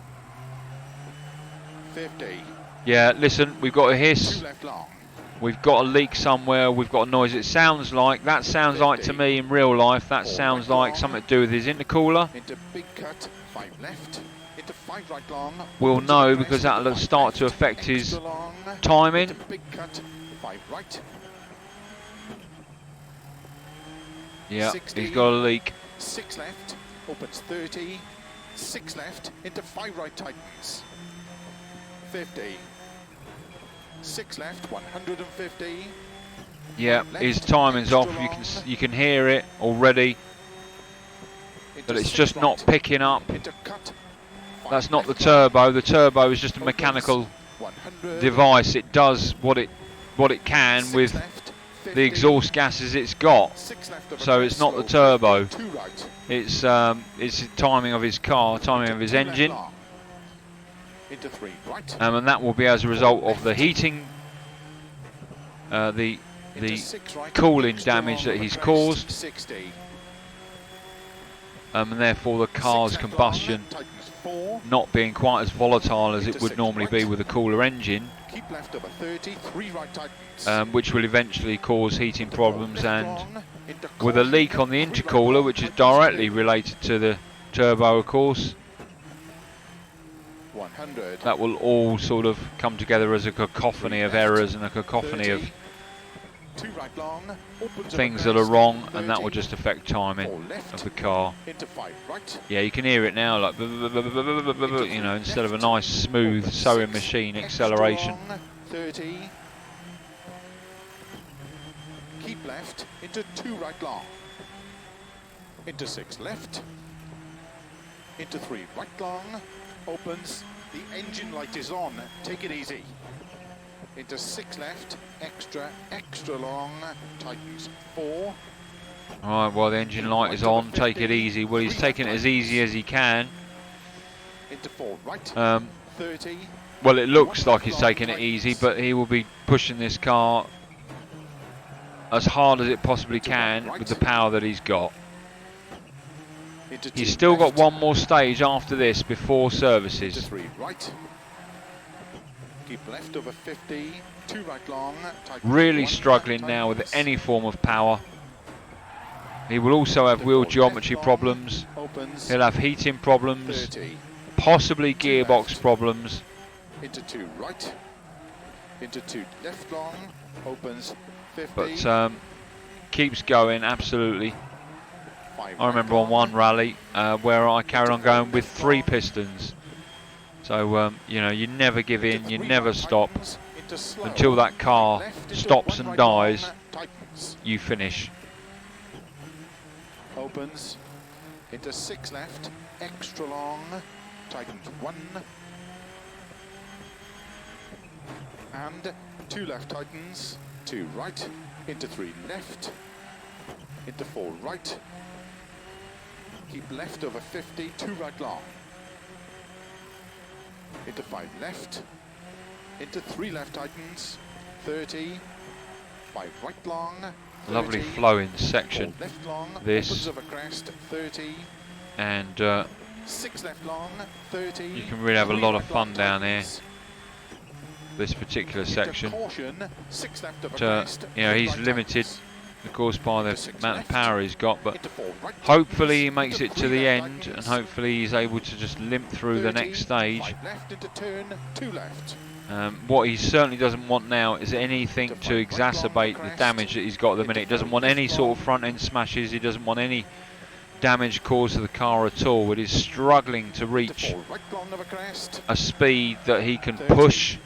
50. Yeah, listen, we've got a 2 hiss. left long. We've got a leak somewhere, we've got a noise. It sounds like, that sounds like to me in real life, that sounds like something to do with his intercooler. Into big cut, 5 left, into 5 right long. We'll know because that'll start to affect his timing. Into big cut, 5 right. Yeah, 60, he's got a leak. 6 left, opens 30, 6 left, into 5 right tightens, 50. 6 left, 150. Yeah, his timing's off. You can hear it already, but it's just not picking up. That's not the turbo. The turbo is just a mechanical device. It does what it can with the exhaust gases it's got. So it's not the turbo. It's the timing of his car, timing of his engine. And that will be as a result of the heating, the cooling damage that he's caused, and therefore the car's combustion not being quite as volatile as it would normally be with a cooler engine, which will eventually cause heating problems, and with a leak on the intercooler, which is directly related to the turbo, of course. That will all sort of come together as a cacophony of errors and a cacophony of 2 right long, opens things of that a are crest, wrong, and 30, that will just affect timing 4 left, of the car. into 5 right, Yeah, you can hear it now, like you know, instead of a nice smooth open sewing 6, machine extra acceleration. long, 30, keep left, into 2 right long, into 6 left, into 3 right long, opens, the engine light is on, take it easy. Into 6 left, extra long, tightens 4. Alright, well the engine light is on, take it easy. Well, he's taking it as easy as he can. Into 4 right, 30. Well, it looks like he's taking it easy, but he will be pushing this car as hard as it possibly can with the power that he's got. He's still got one more stage after this before services. Into 3 right. Keep left over 50, 2 right long. Really struggling now with any form of power. He will also have wheel geometry problems. He'll have heating problems, 30, possibly gearbox problems. into 2 right, into 2 left long, opens 50. But keeps going, absolutely. 5 I remember on one rally where I carried on going with 3 pistons. So, you know, you never give in, you never stop. Until that car stops and dies, you finish. Opens into 6 left, extra long, tightens 1. And 2 left tightens, 2 right, into 3 left, into 4 right. Keep left over 50, 2 right long. Into 5 left, into 3 left tightens, 30, 5 right long, 30, Lovely flowing section, 4 left long, this, opens of a crest, 30, and 6 left long, 30. you can really have a lot of fun down here, tightens, this particular into section. caution, 6 left of a But, crest, you know, 3 he's right limited, tightens, of course, by the into 6 amount of left, power he's got, but into 4 right hopefully he tightens, makes into it to 3 the left end, and tightens, hopefully he's able to just limp through the 30, next stage. 5 left into turn, 2 left. What he certainly doesn't want now is anything to exacerbate the damage that he's got at the minute. He doesn't want any sort of front end smashes, he doesn't want any damage caused to the car at all. It is struggling to reach a speed that he can push,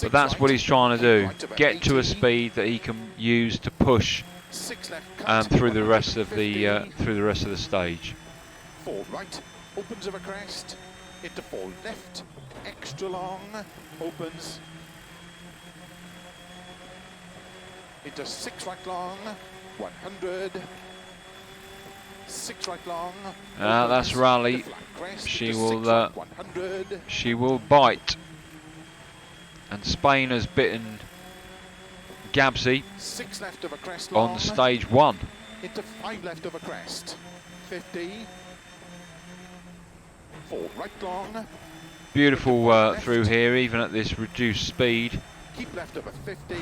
but that's what he's trying to do. Get to a speed that he can use to push through the rest of the stage. 4 right, opens of a crest, into 4 left, extra long, opens, into 6 right long, 100, 6 right long. That's Raleigh. She will bite, and Spain has bitten Gabsy 6 left of a crest on long, stage 1. into 5 left of a crest, 50, 4 right long, Beautiful through here, even at this reduced speed. keep left over 50,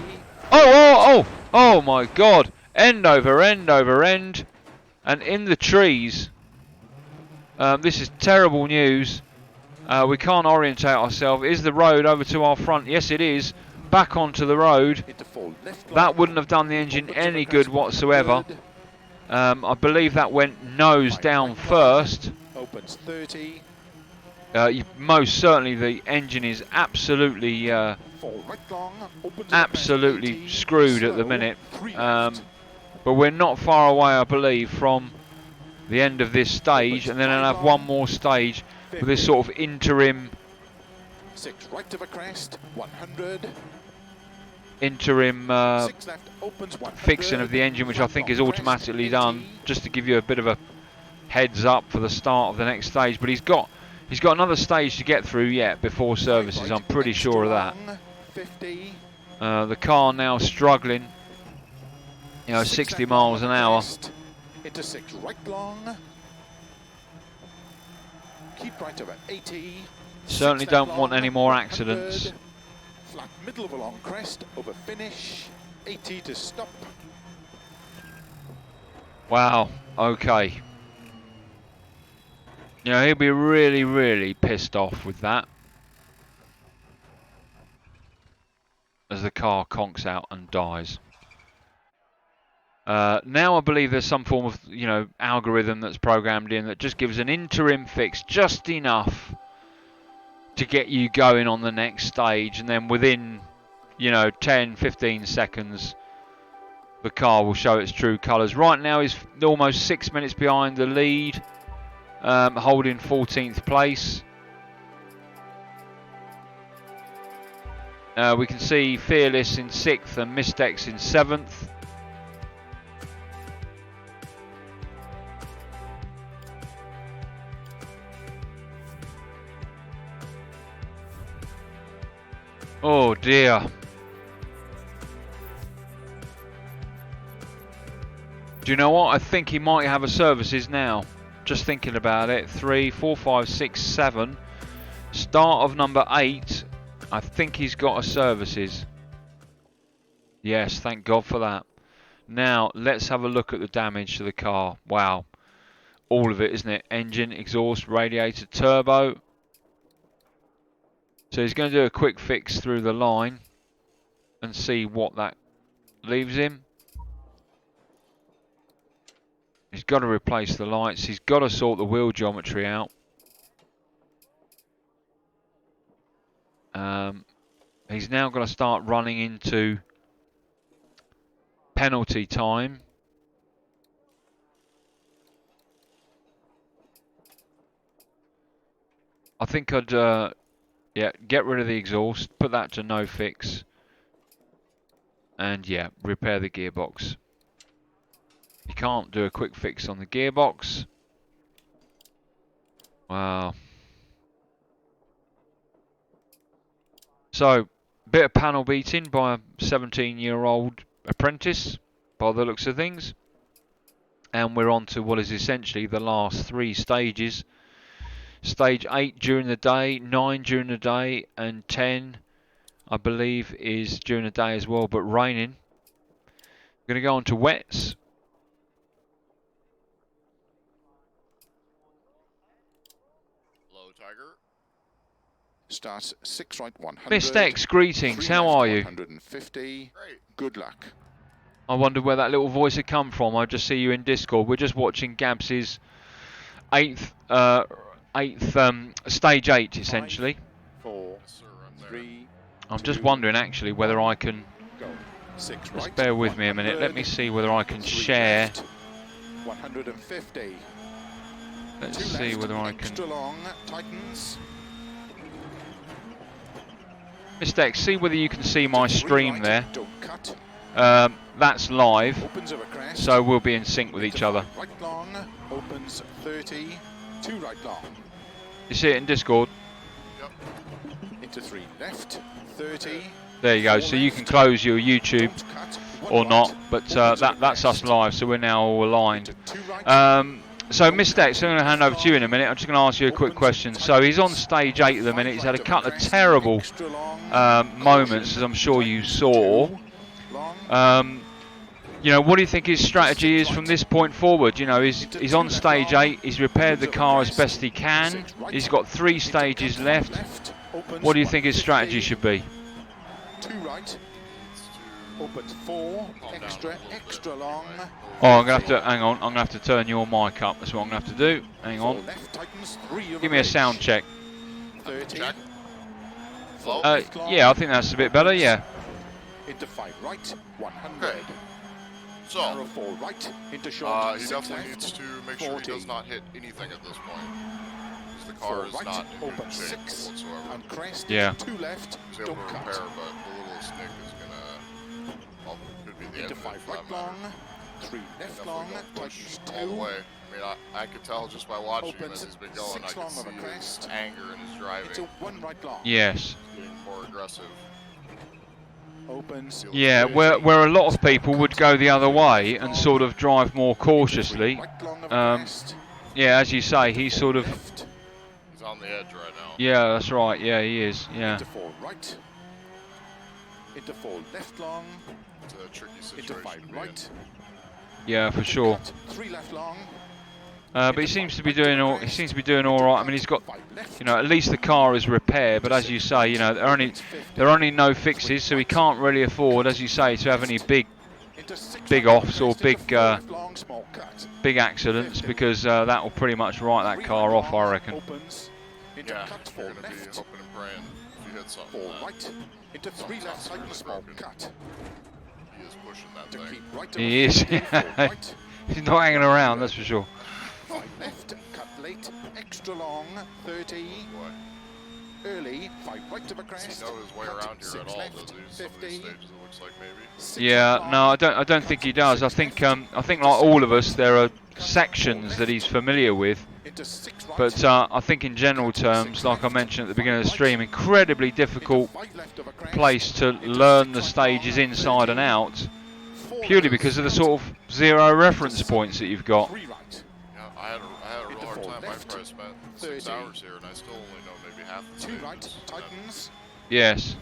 Oh my God! End over end over end, and in the trees. This is terrible news. We can't orientate ourselves. Is the road over to our front? Yes, it is. Back onto the road. into 4 left long, That wouldn't have done the engine any good whatsoever. I believe that went nose down first. opens 30, Most certainly the engine is absolutely 4 right long, opens absolutely 80, screwed at the slow, minute. 3 left, But we're not far away, I believe, from the end of this stage, and then I'll have one more stage with this sort of interim 6 right of a crest, 100, 6 left opens 100, fixing of the engine, which I think is automatically done, just to give you a bit of a heads up for the start of the next stage. But he's got another stage to get through yet before services, I'm pretty sure of that. 50, The car now struggling, you know, 60 miles an hour. into 6 right long, keep right over 80, Certainly 6 don't left want long, any more 100, accidents. flat middle of a long crest, over finish, 80 to stop. Wow, okay. You know, he'll be really, really pissed off with that, as the car conks out and dies. Now I believe there's some form of, you know, algorithm that's programmed in that just gives an interim fix, just enough to get you going on the next stage, and then within, you know, 10-15 seconds the car will show its true colours. Right now he's almost 6 minutes behind the lead, holding 14th place. We can see Fearless in 6th and Mistex in 7th. Oh dear. Do you know what? I think he might have a services now. Just thinking about it. 3, 4, 5, 6, 7. Start of number 8. I think he's got a services. Yes, thank God for that. Now, let's have a look at the damage to the car. Wow. All of it, isn't it? Engine, exhaust, radiator, turbo. So he's going to do a quick fix through the line and see what that leaves him. He's got to replace the lights. He's got to sort the wheel geometry out. He's now going to start running into penalty time. I think I'd yeah, get rid of the exhaust, put that to no fix, and yeah, repair the gearbox. You can't do a quick fix on the gearbox. Wow. So, bit of panel beating by a 17-year-old apprentice, by the looks of things. And we're on to what is essentially the last 3 stages. Stage 8 during the day, 9 during the day, and 10, I believe, is during the day as well, but raining. We're going to go on to wets. Hello, Tiger. Starts 6 right, 100. Mistex, greetings, how are you? 150. Good luck. I wondered where that little voice had come from. I just see you in Discord. We're just watching Gabs's 8th stage 8 essentially. 5, 4, 3. I'm just wondering actually whether I can. Just right, bear with me a minute. Let me see whether I can share. Left, 150. Let's see whether I can. Extra long, tightens. Mistex, see whether you can see my stream right, there. Don't cut. That's live, Opens of a crest. so we'll be in sync with each other. Right long, opens 30, 2 right long. You see it in Discord? Yep. Into 3 left, 30. There you go. So you can close your YouTube or not, but that's us live, so we're now all aligned. So Mistex, I'm going to hand over to you in a minute. I'm just going to ask you a quick question. So he's on stage 8 at the minute. He's had a couple of terrible moments, as I'm sure you saw. You know, what do you think his strategy is from this point forward? You know, he's on stage 8. He's repaired the car as best he can. He's got 3 stages left. What do you think his strategy should be? 2 right. Opens 4, extra long. Oh, I'm gonna have to hang on. I'm gonna have to turn your mic up. That's what I'm gonna have to do. Hang on. Give me a sound check. 30. Yeah, I think that's a bit better. Yeah. Into 5 right, 100. Okay. So, 4 right, into short. he definitely needs to make sure he does not hit anything at this point. Because the car is not in good shape whatsoever. And crest, yeah. 2 left, He's able to repair, but the little stick is gonna, well, could be the into end 5 right long, 3 left long, push all the way. I mean, I could tell just by watching him as he's been going, I can see his anger in his driving. Into 1 right long. Yes. He's getting more aggressive. Opens. Yeah, where a lot of people would go the other way and sort of drive more cautiously. Yeah, as you say, he's sort of. He's on the edge right now. Yeah, that's right. Yeah, he is. Yeah. Into 4 right. Into 4 left long. It's a tricky Into situation. 5 right. Yeah, for sure. 3 left long. But he seems to be doing all. He seems to be doing all right. I mean, he's got, you know, at least the car is repaired. But as you say, you know, there are only no fixes, so he can't really afford, as you say, to have any big big offs or big long, small cut. big accidents, because that will pretty much write that car off, I reckon. Opens into Yeah, cut you're 4 going to be left. hoping and praying if you hit something. 4 right. Into 3 left, tighten small cut. He is pushing that To thing. keep right He is. 4 right. He's not hanging around, that's for sure. 5 left, cut late, extra long, 30. Boy, Early, 5 right of a does crest. he know his way cut around here 6 at all, left, does he? Some of 50. these stages it looks like maybe. 6 Yeah, long, no, I don't think he does. I think like all of us, there are sections that he's familiar with. into 6 right. But I think in general terms, like I mentioned at the beginning of the stream, incredibly difficult into 5 left of a crest. place to learn the stages inside and out, purely because of the sort of 0 reference points that you've got. 3 right. Yeah, I had a real hard time. I left, probably spent 6 30. hours here, and I still only know maybe half the 2 stages. right, tightens. Yes.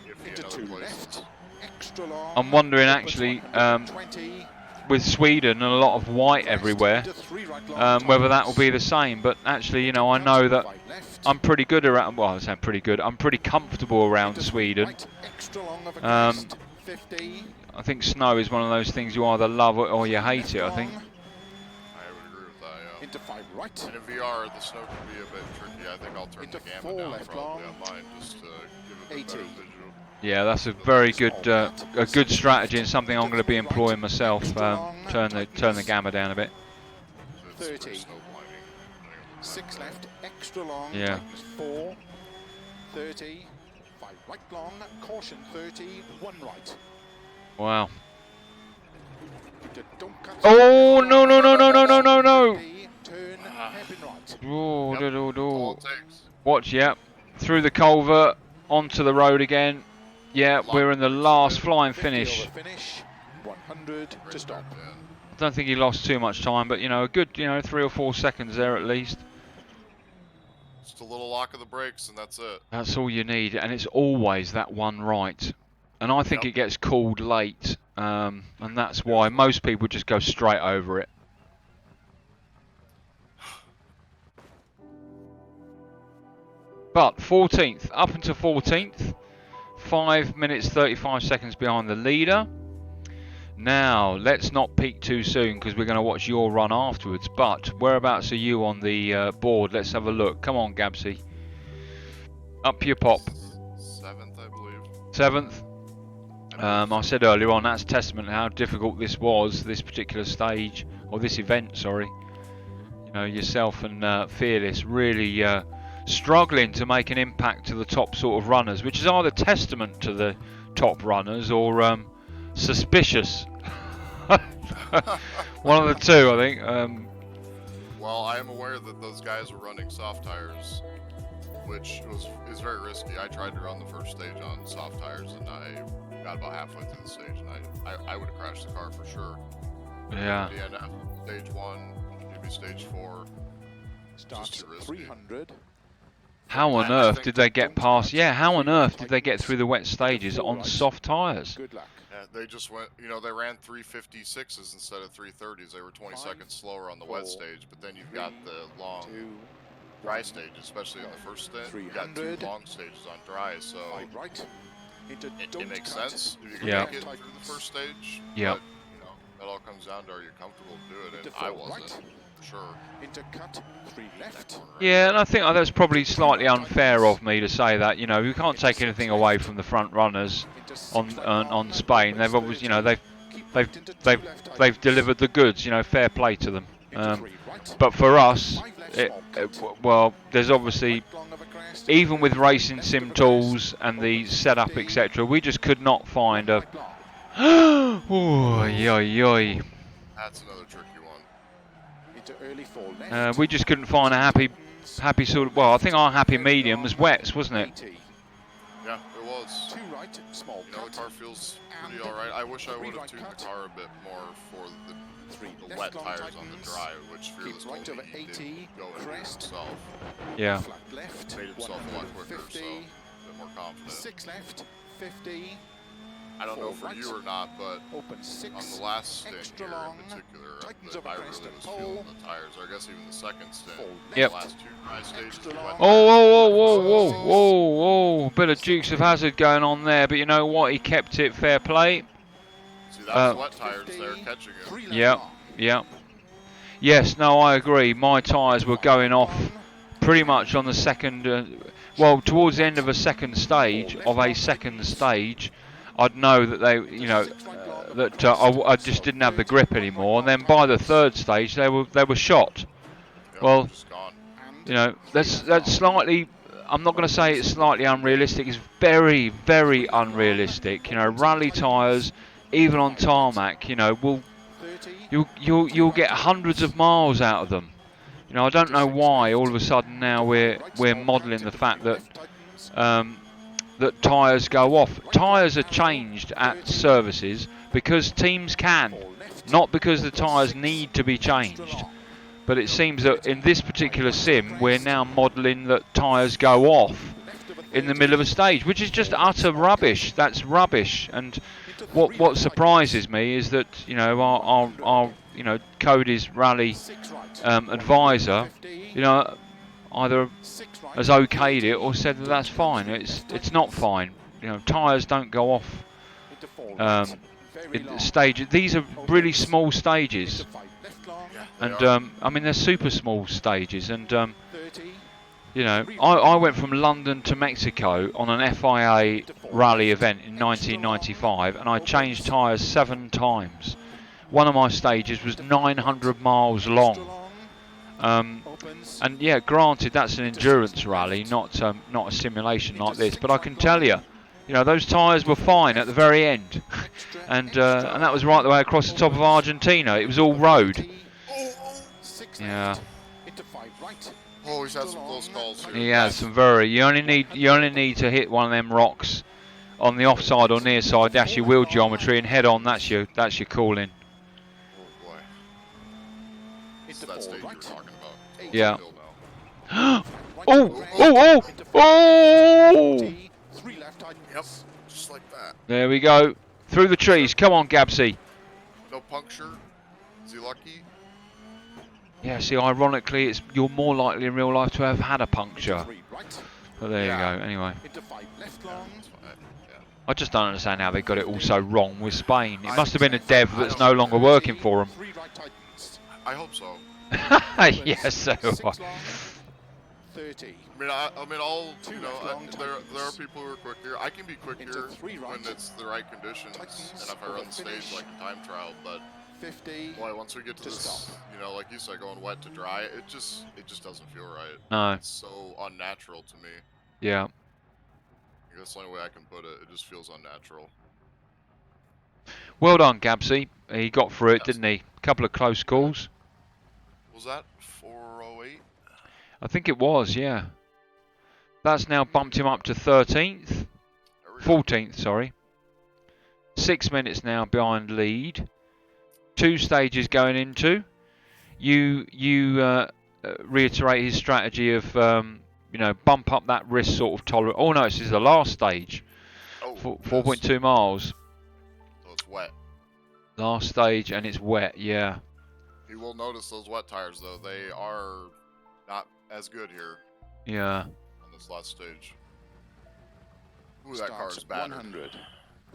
Iffy Into in 2 other places. left. Extra long. I'm wondering opens actually, 120. with Sweden and a lot of white everywhere, Into 3 right long, whether that will tightens. be the same. But actually, you know, I know that 5 left. I'm pretty good around, well, I say pretty good, I'm pretty comfortable around Into 3 Sweden. right, extra long of a Um, crest. 50. I think snow is one of those things you either love it or you hate it, I think. I would agree with that, yeah. Into 5 right. And in VR, the snow can be a bit tricky. I think I'll turn Into the gamma 4 down left probably long. on mine just to give it a 80. better visual. Yeah, that's a very good strategy and something I'm going to be employing myself. Turn the gamma down a bit. So it's 30. snow blinding. 6 left, extra long, Yeah. tightens 4, 30, 5 right long, caution 30, 1 right. Wow. Don't cut. Oh no no no no no no no no! 50, turn, hairpin right. Oh, Yep. do, do, That's all do. it takes. Watch, yeah. Through the culvert, onto the road again. Yeah, we're in the last flying 50 finish. over finish, 100 to stop. Yeah. I don't think he lost too much time, but you know, a good 3 or 4 seconds there at least. Just a little lock of the brakes, and that's it. That's all you need, and it's always that one right. And I think Yep. it gets called late, and that's why most people just go straight over it. But 14th, up into 14th, 5 minutes 35 seconds behind the leader. Now, let's not peak too soon because we're going to watch your run afterwards. But whereabouts are you on the board? Let's have a look. Come on, Gabsy. Up your pop. 7th, I believe. 7th. I said earlier on, that's testament to how difficult this was, this particular stage, or this event, sorry. You know, yourself and Fearless really struggling to make an impact to the top sort of runners, which is either testament to the top runners or suspicious. One of the two, I think. Well, I am aware that those guys were running soft tires, which is very risky. I tried to run the first stage on soft tires, and I got about halfway through the stage, and I would have crashed the car for sure. Yeah. DNF, stage 1, maybe stage 4. Starts too at risky. 300. How on I earth think did they get past? Yeah, how on earth did they get through the wet stages on soft tyres? Good luck. Yeah, they just went, they ran 356s instead of 330s. They were 20 seconds slower on the wet 4, stage, but then you've got the long 2, dry stage, especially in the first stint. You've got 2 300. long stages on dry, so 5 right. Into it don't makes cut. sense. You can Yeah. make it through the first stage. Yeah. But, that all comes down to are you comfortable to do it, Into and I 4 wasn't, right. for sure. Into cut, 3 left. Yeah, and I think that's probably slightly unfair of me to say that. You know, we can't take anything away from the front runners Into 6 on right on, long, on Spain. They've always, Keep right into 2 they've left they've tightens. delivered the goods. You know, fair play to them. Into 3 right. But for us, 5 left, small cut. well, there's obviously, Right long of a crest. even with racing Left sim of a tools crest. and the Opens setup, 50. etc., we just could not find a. Right long. Oh, yoy. That's another tricky one. Into early 4 left. We just couldn't find a happy sort of. Well, I think our happy medium was wets, wasn't it? 80. Yeah, it was. 2 right, small The cut. car feels pretty And alright. I wish I 3 would have right tuned cut. the car a bit more for the 3 the left wet long tires on the tightens. dry, which Fearless Keep right told over me he 80, did go and do crest. himself. Yeah. Flat left. Made himself a lot quicker, so 150. a bit more confident. 6 left, 50. I don't know for 4 you right. or not, but Open 6. on the last stint extra here long, in particular, tightens that over I crest really and was pole. feeling the tires, or I guess even the second stint. 4 Yep. The last 2 dry stages, Extra the long. wet Oh, bit of Dukes of Hazzard going on there, but you know what? He kept it fair play. See, that's wet tires there catching him. Yeah, yeah. Yes, no, I agree. My tyres were going off pretty much on the second, well, towards the end of a second stage, I'd know that they, you know, I just didn't have the grip anymore. And then by the third stage, they were shot. Yep, Well, just gone. you know, that's slightly. I'm not going to say it's slightly unrealistic. It's very, very unrealistic. You know, rally tyres, even on tarmac, you know, you'll get hundreds of miles out of them. You know, I don't know why all of a sudden now we're modelling the fact that that tyres go off. Tyres are changed at services because teams can, not because the tyres need to be changed. But it seems that in this particular sim, we're now modelling that tyres go off in the middle of a stage, which is just utter rubbish. That's rubbish. And what surprises me is that, you know, our you know, Cody's rally advisor, you know, either has okayed it or said that that's fine. It's not fine. You know, tyres don't go off in stages. These are really small stages. And I mean, they're super small stages, and you know, I went from London to Mexico on an FIA rally event in 1995, and I changed tyres 7 times. One of my stages was 900 miles long, and yeah, granted that's an endurance rally, not a simulation like this. But I can tell you, you know, those tyres were fine at the very end, and that was right the way across the top of Argentina. It was all road. Yeah. Oh, he's had some close calls here. He has some very. You only need to hit one of them rocks on the offside or near side. That's your wheel geometry, and head on. That's your calling. Oh boy. It's that stage you were talking about. Yeah. Oh! Yep, just like that. There we go. Through the trees. Come on, Gabsy. No puncture. Is he lucky? Yeah, see, ironically, you're more likely in real life to have had a puncture. But there you go, anyway. I just don't understand how they got it all so wrong with Spain. It must have been a dev that's no longer working for them. I hope so. Yes, so I mean, I'll, you know, there are people who are quicker. I can be quicker when it's the right conditions, and if I run the stage like a time trial, but boy, once we get to this, you know, like you said, going wet to dry, it just doesn't feel right. No. It's so unnatural to me. Yeah. That's the only way I can put it. It just feels unnatural. Well done, Gabsy. He got through it, didn't he? A couple of close calls. Was that 4:08? I think it was, yeah. That's now bumped him up to 13th. 14th, sorry. 6 minutes now behind lead. 2 stages going into. You reiterate his strategy of you know, bump up that wrist sort of tolerance. Oh no, this is the last stage. Oh, 4.2 miles. So it's wet. Last stage and it's wet, yeah. You will notice those wet tires though. They are not as good here. Yeah. On this last stage. Ooh, that car is battered. 100.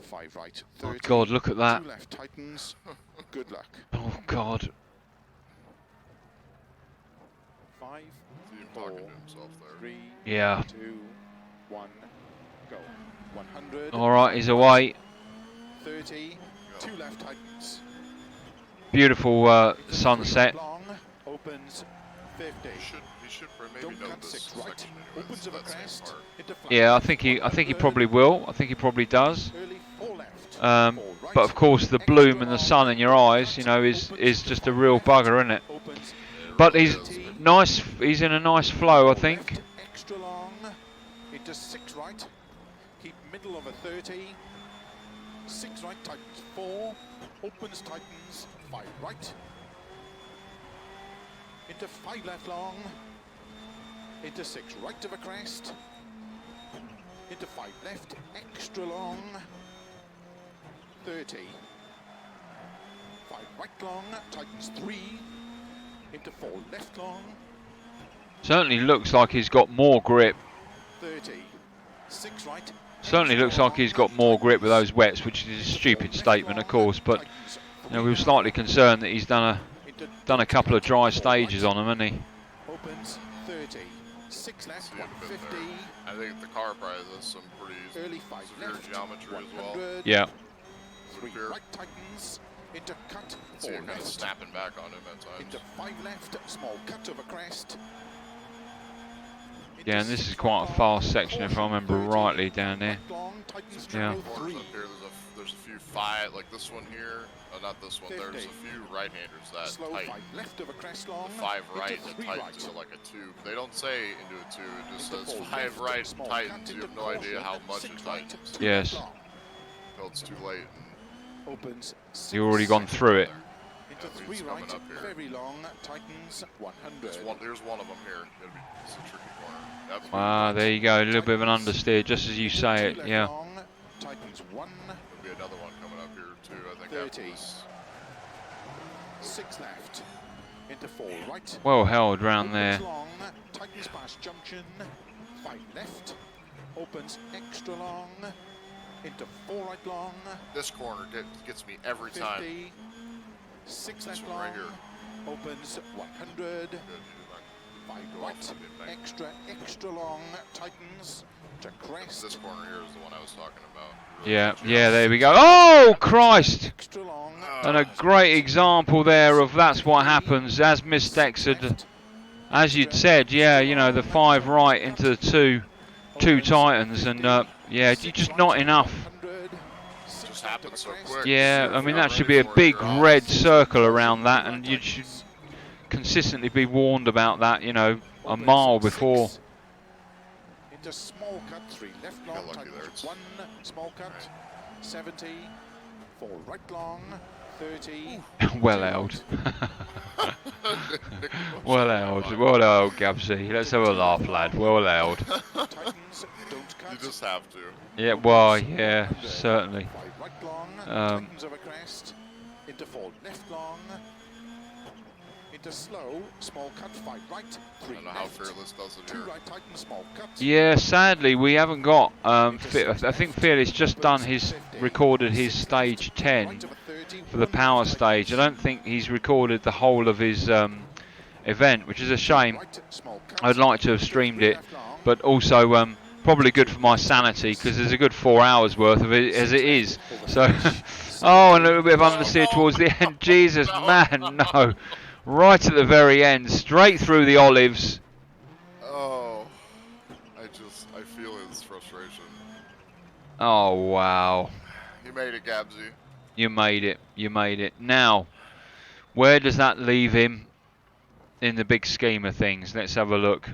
5 right. 30. Oh God, look at that. 2 left tightens. Good luck. Oh God. 5, See him talking to himself there. 3, Yeah. 2, 1, go. 100. All right, he's away. 30. 2 left tightens. Beautiful sunset. Long, opens 50. He should maybe Don't know cut this 6 right. section anyways, Opens of a that same crest. part. Into flat. Yeah, I think he probably will. I think he probably does. Early 4 left. 4 right. But of course, the bloom and the sun in your eyes, you know, is just a real bugger, isn't it? Opens But he's nice. He's in a nice flow, I think. extra long into 6 right. Keep middle of a 30. 6 right tightens 4. Opens tightens 5 right. Into 5 left long. Into 6 right of a crest. Into 5 left extra long. 30. 5 right long tightens 3. Into 4 left long. Certainly looks like he's got more grip. 30. 6 right. Certainly looks like he's got more grip with those wets, which is a stupid statement, of course. But you know, we were slightly concerned that he's done a couple of dry stages on him, hasn't he? Opens 30. 6 left, See, I've been 150. there. I think the car probably has some pretty Early 5 severe left, geometry as well. 100. Yeah. 3 Appear. right tightens. Into cut. See 4 it kind of left. snapping back on him at times. Into 5 left. Small cut over crest. Yeah, and this is quite a fast section if I remember rightly down there. Yeah. Corners up here, there's a few like this one here. Not this one. There's a few right-handers that Slow tighten. 5 left over crest long. The 5 right Into that 3 tightens right. into like a tube. They don't say into a tube. It just Into says 4 5 left, right small tightens. cut You have into no idea caution, how much 6 it right, tightens. 2 Yes. long. Until it's too late. And Opens. You've already gone through it. Into Yeah, 3 he's right. coming up here. Very long. Tightens 100. here's one of them here. It's a tricky corner. Yep. Ah, there you go. A little bit of an understeer, just as you say it. Yeah. Tightens 1. There'll be another one coming up here too. I think 30. after this. 6 left. Into 4 right. Well held round there. Opens long. Tightens past junction. 5 left. Opens extra long. Into 4 right long. This corner gets me every time. 50. 6 This left one long. right here. Opens 100. Good. 5 Go off right. the big bank. Extra long. Tightens to crest. This corner here is the one I was talking about. Yeah, yeah, there we go. Oh, Christ! Extra long. And a great example there of that's what happens as mistakes had, as you'd said, yeah, you know, the 5 right into the two Titans, and yeah, you're just not enough. It just happens so quick. Yeah, You're I mean, not that should ready be a for it, big you're off. red circle around that, and you should consistently be warned about that, you know, a mile before. Into small cut 3 left long. lucky there, Tightens it's- 1 small cut. 70. 4 right long. 30. Well held. Well held. Well held, Gabsy. Let's have a laugh, lad. Well held. Tightens, don't cut. You just have to. Yeah, well, yeah, certainly. 5 right long. Tightens over crest. Into 4 left long. Into slow. Small cut 5 right. 3 I don't know how left. Fearless does it 2 here. right tightens small cut. Yeah, sadly, we haven't got. I think Fearless just recorded his stage 10 Right over 30. for the power stage. I don't think he's recorded the whole of his event, which is a shame. Right, small cut. I'd like to have streamed Three it, left long. but also probably good for my sanity because there's a good 4 hours worth of it as it is. So, oh, and a little bit of understeer towards the end. Jesus, man, no. Right at the very end, straight through the olives. Oh, I feel his frustration. Oh, wow. You made it, Gabsy. You made it. You made it. Now, where does that leave him in the big scheme of things? Let's have a look.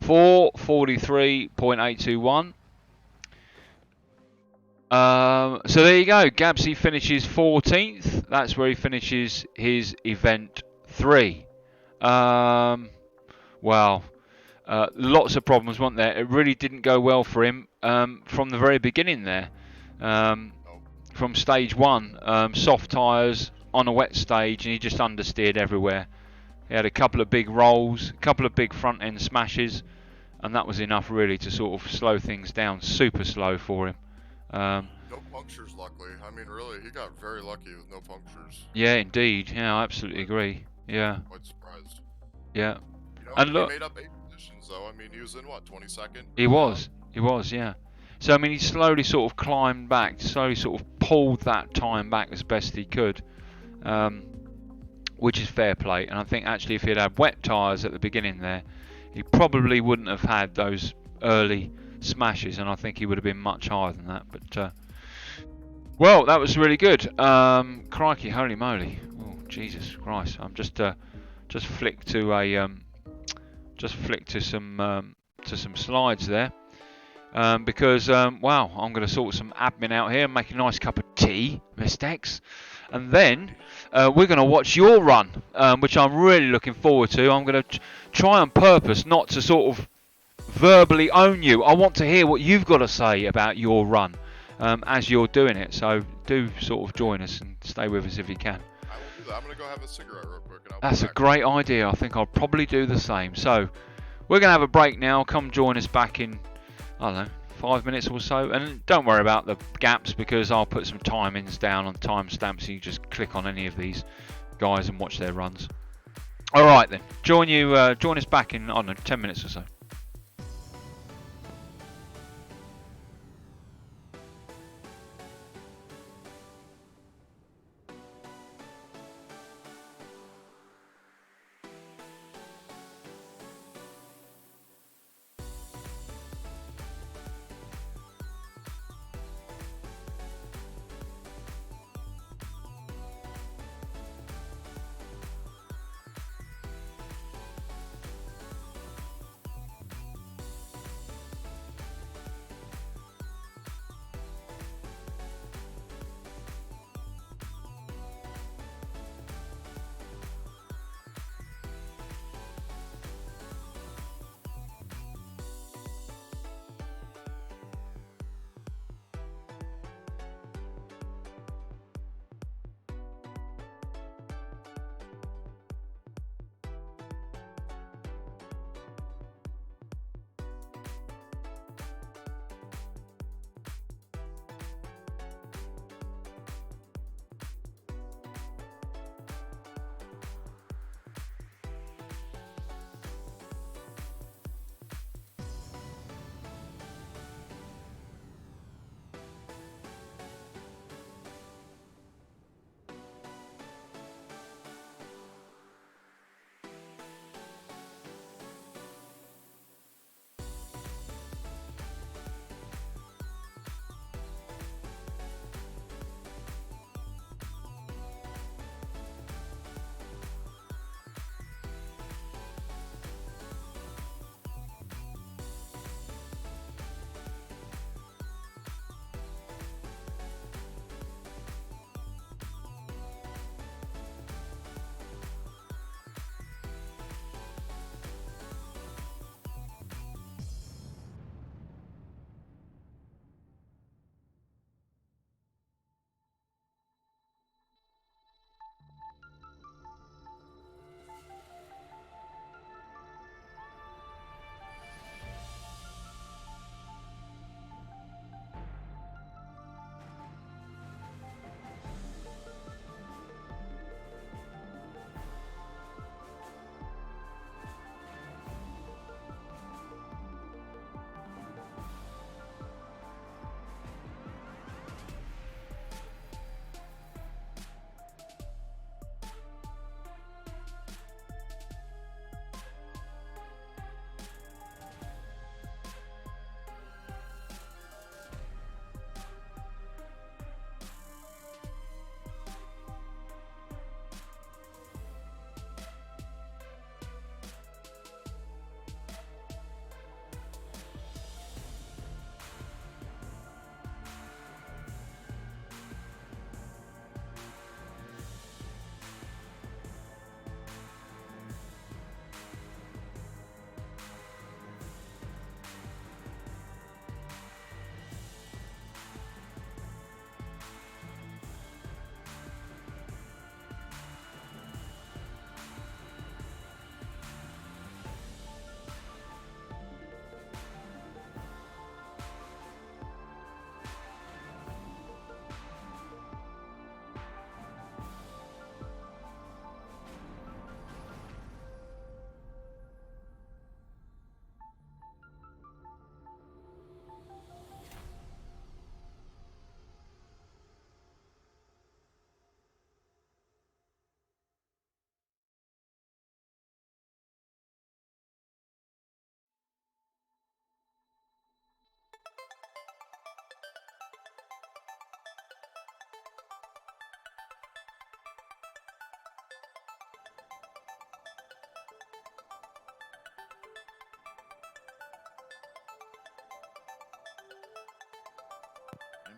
4:43.821. So there you go. Gabsy finishes 14th. That's where he finishes his event 3. Wow. Lots of problems, weren't there? It really didn't go well for him from the very beginning there. From stage 1, soft tyres on a wet stage, and he just understeered everywhere. He had a couple of big rolls, a couple of big front end smashes, and that was enough really to sort of slow things down. Super slow for him. No punctures, luckily. I mean, really, he got very lucky with no punctures. Yeah, indeed. Yeah, I absolutely agree. Yeah. Quite surprised. Yeah. You know, And he look, made up 8 positions, though. I mean, he was in, what, 22nd? he was, yeah. So, I mean, he slowly sort of climbed back, slowly sort of pulled that time back as best he could, which is fair play. And I think actually if he'd had wet tyres at the beginning there, he probably wouldn't have had those early smashes, and I think he would have been much higher than that. But, well, that was really good. Crikey, holy moly. Oh, Jesus Christ. I'm just flicked to a, some slides there. Because, wow, I'm going to sort some admin out here and make a nice cup of tea, Mr. X. And then we're going to watch your run, which I'm really looking forward to. I'm going to try on purpose not to sort of verbally own you. I want to hear what you've got to say about your run as you're doing it. So do sort of join us and stay with us if you can. I will do that. I'm going to go have a cigarette real quick. And I'll That's be a back. great idea. I think I'll probably do the same. So We're going to have a break now. Come join us back in, I don't know, 5 minutes or so. And don't worry about the gaps, because I'll put some timings down on timestamps, so you just click on any of these guys and watch their runs. All right then, join us back in, I don't know, 10 minutes or so.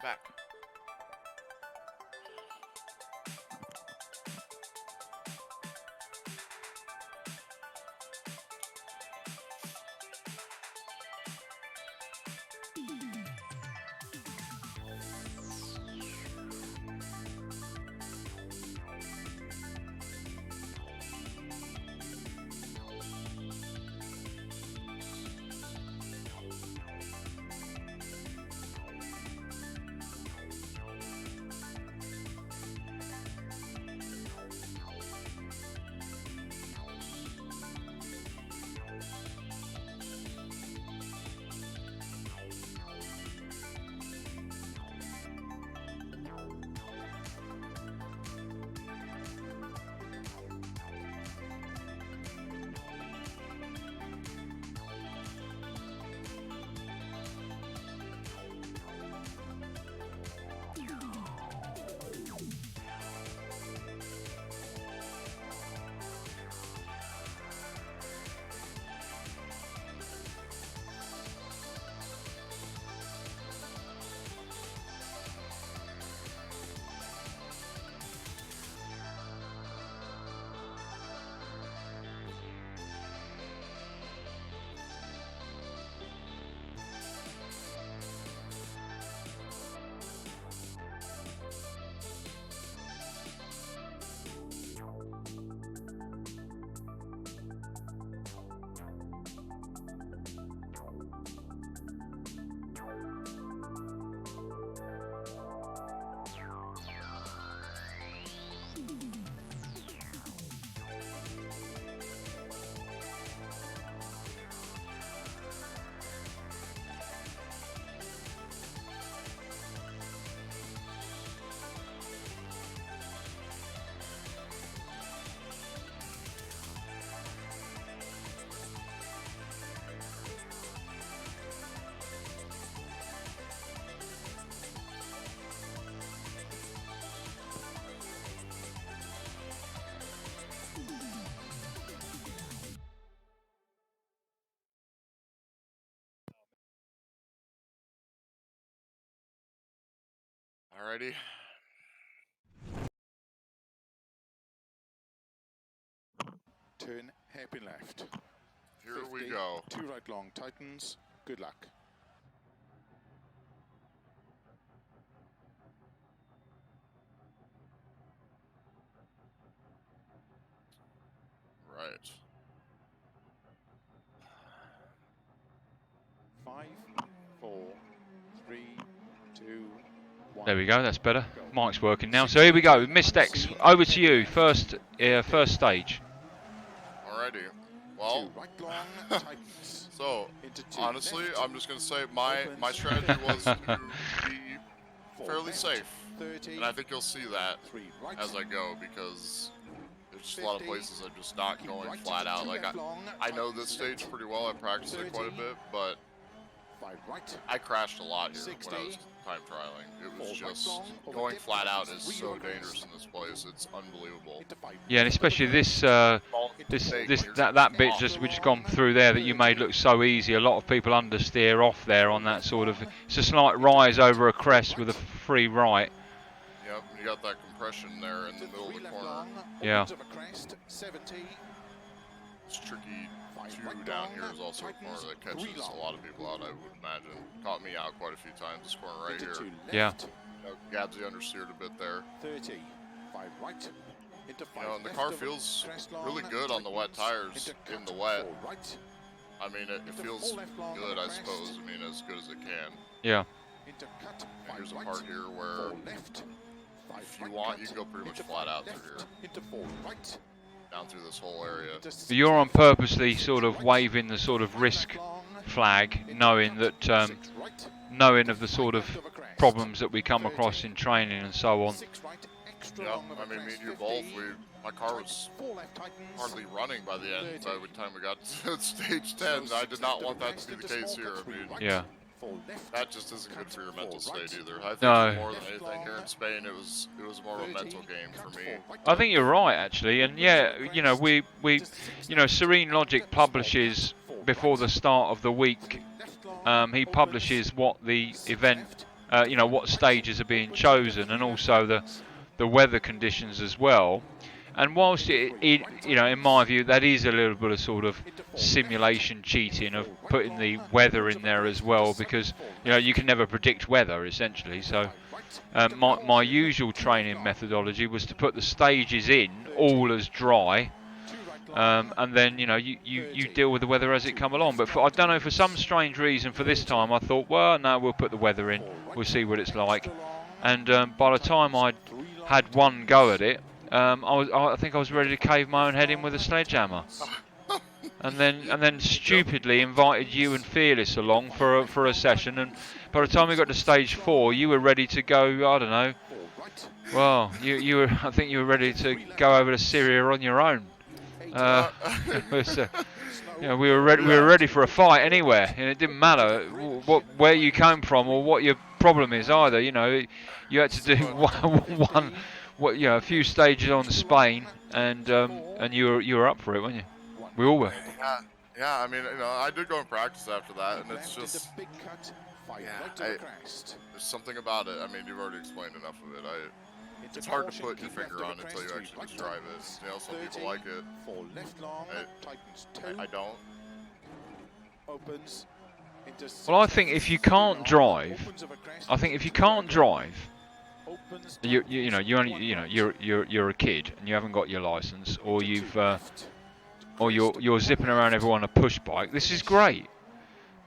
Back. Alrighty. Turn hairpin left. Here 50, we go. 2 right long tightens. Good luck. Right. 5, 4, 3, 2, 1. There we go, that's better. Mic's working now. So here we go, Missed X, over to you, first stage. Alrighty. Well, Right long, tightens. so Into 2 honestly, left. I'm just gonna say my Opens. strategy was to be 4 fairly left, safe, 30. and I think you'll see that 3 right. as I go because there's just a lot of 50. places I'm just not Keep going right, flat out. 2 Like left long, I know this tightens stage left. pretty well. I practiced it quite a 30. bit, but 5 right. I crashed a lot here 60. when I was time trialing. It was 4 right just long, over going dip, flat out tightens, is 3 so over crest. dangerous in this place. It's unbelievable. Into 5 Yeah, and left especially over this crest. that bit just we just gone through there that you made look so easy. A lot of people understeer off there on that sort of. It's a slight rise over a crest with a free right. Yep, you got that compression there in the middle of the corner. Yeah. Opens over crest, 70. It's tricky. 5 Two right down long, here is also a corner that catches 3 long. a lot of people out, I would imagine. Caught me out quite a few times, this corner right Into here. 2 Yeah. left. You know, Gabsy understeered a bit there. 30. 5 right. Into 5 You know, and the left car over feels crest long, really good on the wet tightens. tires Into in the cut, wet. 4 right. I mean, it Into feels 4 left long good, over I crest. suppose. I mean, as good as it can. Yeah. Into cut, And 5 here's a right. part here where 4 left. 5 if you right want, cut. you can go pretty much Into flat 5 out left. through here. Into 4 right. Down through this whole area. Into But you're on 6 purposely left. sort of 6 right. waving the sort of 5 risk left long. flag, Into knowing cut, that 6 right. knowing of the 5 sort left of over crest. problems that we come across in training and so on. 6 right, extra Yep, long over I mean, me crest, and you 50. both, my car was 4 left tightens. hardly running by the end. By 30. the time we got to stage 10, I did not want that to be the case here. I mean, Yeah. 4 left. that just isn't good for your mental state either. I think No. more than anything here in Spain, it was more of a mental game for me. I think you're right, actually, and yeah, you know, we you know, Serene Logic publishes before the start of the week. He publishes what the event, you know, what stages are being chosen, and also the weather conditions as well. And whilst it, you know, in my view, that is a little bit of sort of simulation cheating of putting the weather in there as well, because you know you can never predict weather essentially. So my usual training methodology was to put the stages in all as dry, and then you know you deal with the weather as it come along. But I don't know, for some strange reason for this time I thought, well, no, we'll put the weather in, we'll see what it's like. And by the time I had one go at it, I think I was ready to cave my own head in with a sledgehammer. And then stupidly invited you and Fearless along for a session, and by the time we got to stage 4, you were ready to go. I don't know. Well, you were. I think you were ready to go over to Syria on your own. It was, you know, we were ready for a fight anywhere, and it didn't matter where you came from or what your problem is either. You know, you had to do a few stages on Spain, and you were up for it, weren't you? We all were. Yeah. I mean, you know, I did go and practice after that, and it's just, there's something about it. I mean, you've already explained enough of it. It's hard to put your finger on until you actually just drive it. You know, some people like it. I don't. Well, I think if you can't drive, you know, you're a kid and you haven't got your license, or you're zipping around everyone on a push bike. This is great,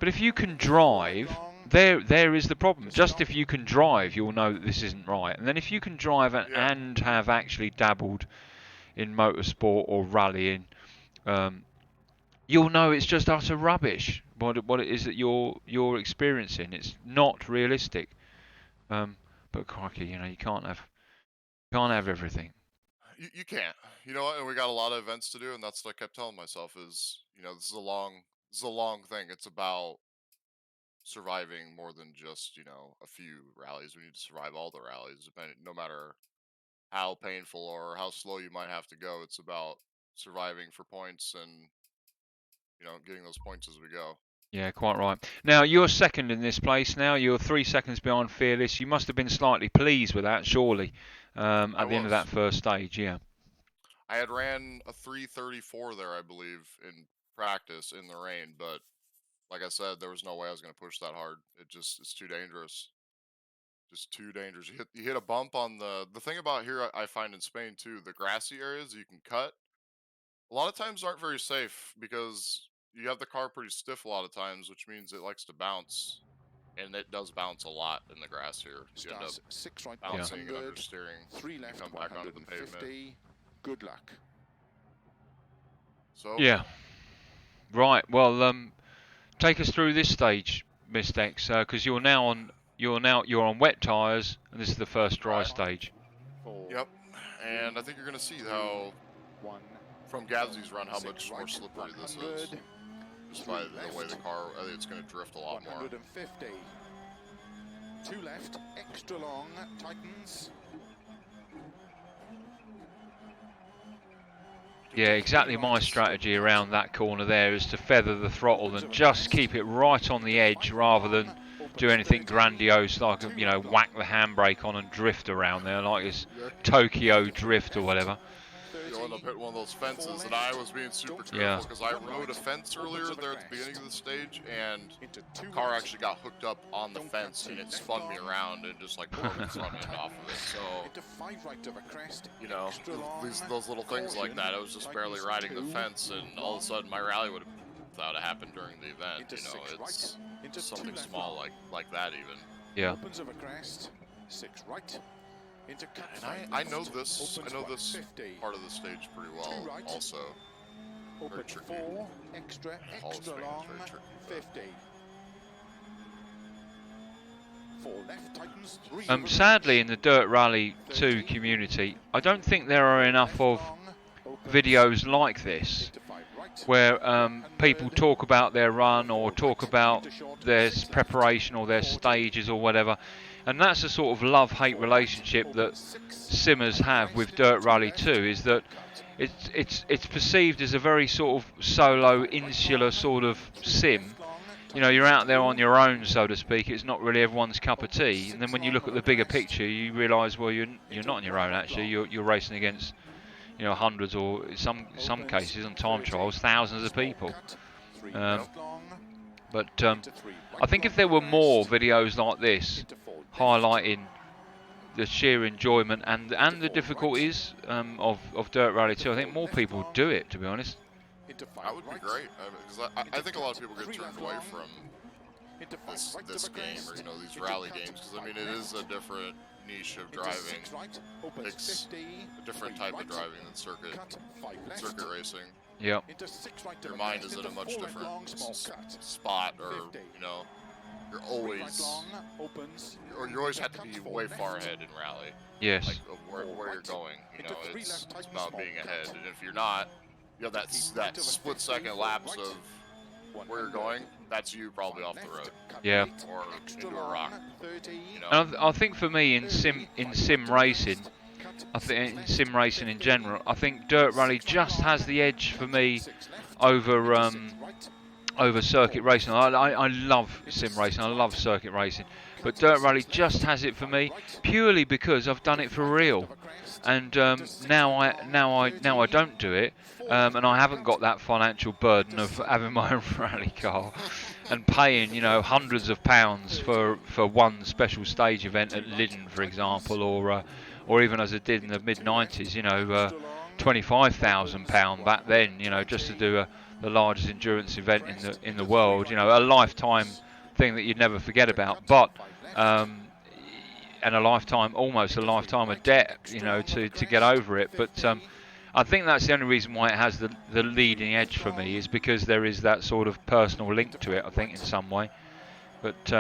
but if you can drive, there is the problem. Just if you can drive, you'll know that this isn't right. And then if you can drive and have actually dabbled in motorsport or rallying, you'll know it's just utter rubbish. What it is that you're experiencing, it's not realistic. But crikey, you know, you can't have everything. You can't. You know what? And we got a lot of events to do, and that's what I kept telling myself is, you know, this is a long thing. It's about surviving more than just, you know, a few rallies. We need to survive all the rallies, no matter how painful or how slow you might have to go. It's about surviving for points and, you know, getting those points as we go. Yeah, quite right. Now, you're second in this place now. You're 3 seconds behind Fearless. You must have been slightly pleased with that, surely, at the end of that first stage, yeah. I had ran a 3:34 there, I believe, in practice in the rain, but like I said, there was no way I was going to push that hard. It's too dangerous. Just too dangerous. You hit a bump on the thing about here I find in Spain too, the grassy areas you can cut a lot of times aren't very safe because you have the car pretty stiff a lot of times, which means it likes to bounce, and it does bounce a lot in the grass here. You end up Stars 6 right, bouncing and 100, understeering. 3 You left, come back onto the pavement. 150. Good luck. So Yeah. Right. Well, take us through this stage, Mr. X, because you're on wet tyres, and this is the first dry stage. 4, yep, and I think you're gonna see how 1, from Gavsey's run how 6 much more right, slippery this 100, is. Just by 3 the way the left, car, I think it's gonna drift a lot more. 150. 2 left, extra long, tightens. Yeah, exactly my strategy around that corner there is to feather the throttle and just keep it right on the edge rather than do anything grandiose like, you know, whack the handbrake on and drift around there like it's Tokyo Drift or whatever. You'll end up hitting one of those fences, and I was being super careful because I rode a fence earlier there at the beginning of the stage, and the car actually got hooked up on the fence, and it spun me around and just like broke the front end off of it. So, you know, those little things like that. I was just barely riding the fence, and all of a sudden my rally would have happened during the event. You know, it's just something small like that even. Yeah. Opens of a crest, 6 right. Into cut And I know this part of the stage pretty well also. Open 4, extra long, 50. 4 left, tightens 3. Sadly, in the Dirt Rally 2 community, I don't think there are enough of videos like this where people talk about their run or talk about their preparation or their stages or whatever. And that's the sort of love-hate relationship that simmers have with Dirt Rally 2, is that it's perceived as a very sort of solo, insular sort of sim. You know, you're out there on your own, so to speak. It's not really everyone's cup of tea. And then when you look at the bigger picture, you realise, well, you're not on your own actually. You're racing against, you know, hundreds or some cases on time trials, thousands of people. But I think if there were more videos like this highlighting the sheer enjoyment and the difficulties of Dirt Rally 2, I think more people would do it, to be honest. That would be great, because I think a lot of people get turned away from this game, or, you know, these rally games, because I mean it is a different niche of driving. It's a different type of driving than circuit racing. Yeah. Your mind is in a much different spot, or, you know, you're always have to be way far ahead in rally. Yes. Like of where you're going. You know, it's about being ahead, and if you're not, you have that split-second lapse of where you're going. That's you probably off the road. Yeah. Or into a rock. You know? And I think for me in sim racing, I think in sim racing in general, I think Dirt Rally just has the edge for me over over circuit racing. I love sim racing, I love circuit racing, but Dirt Rally just has it for me purely because I've done it for real, and now I don't do it, and I haven't got that financial burden of having my own rally car and paying, you know, hundreds of pounds for one special stage event at Lyddon, for example, or even as I did in the mid-90s, you know, £25,000 back then, you know, just to do the largest endurance event in the world, you know, a lifetime thing that you'd never forget about, but and almost a lifetime of debt, you know, to get over it. But I think that's the only reason why it has the leading edge for me, is because there is that sort of personal link to it, I think, in some way. But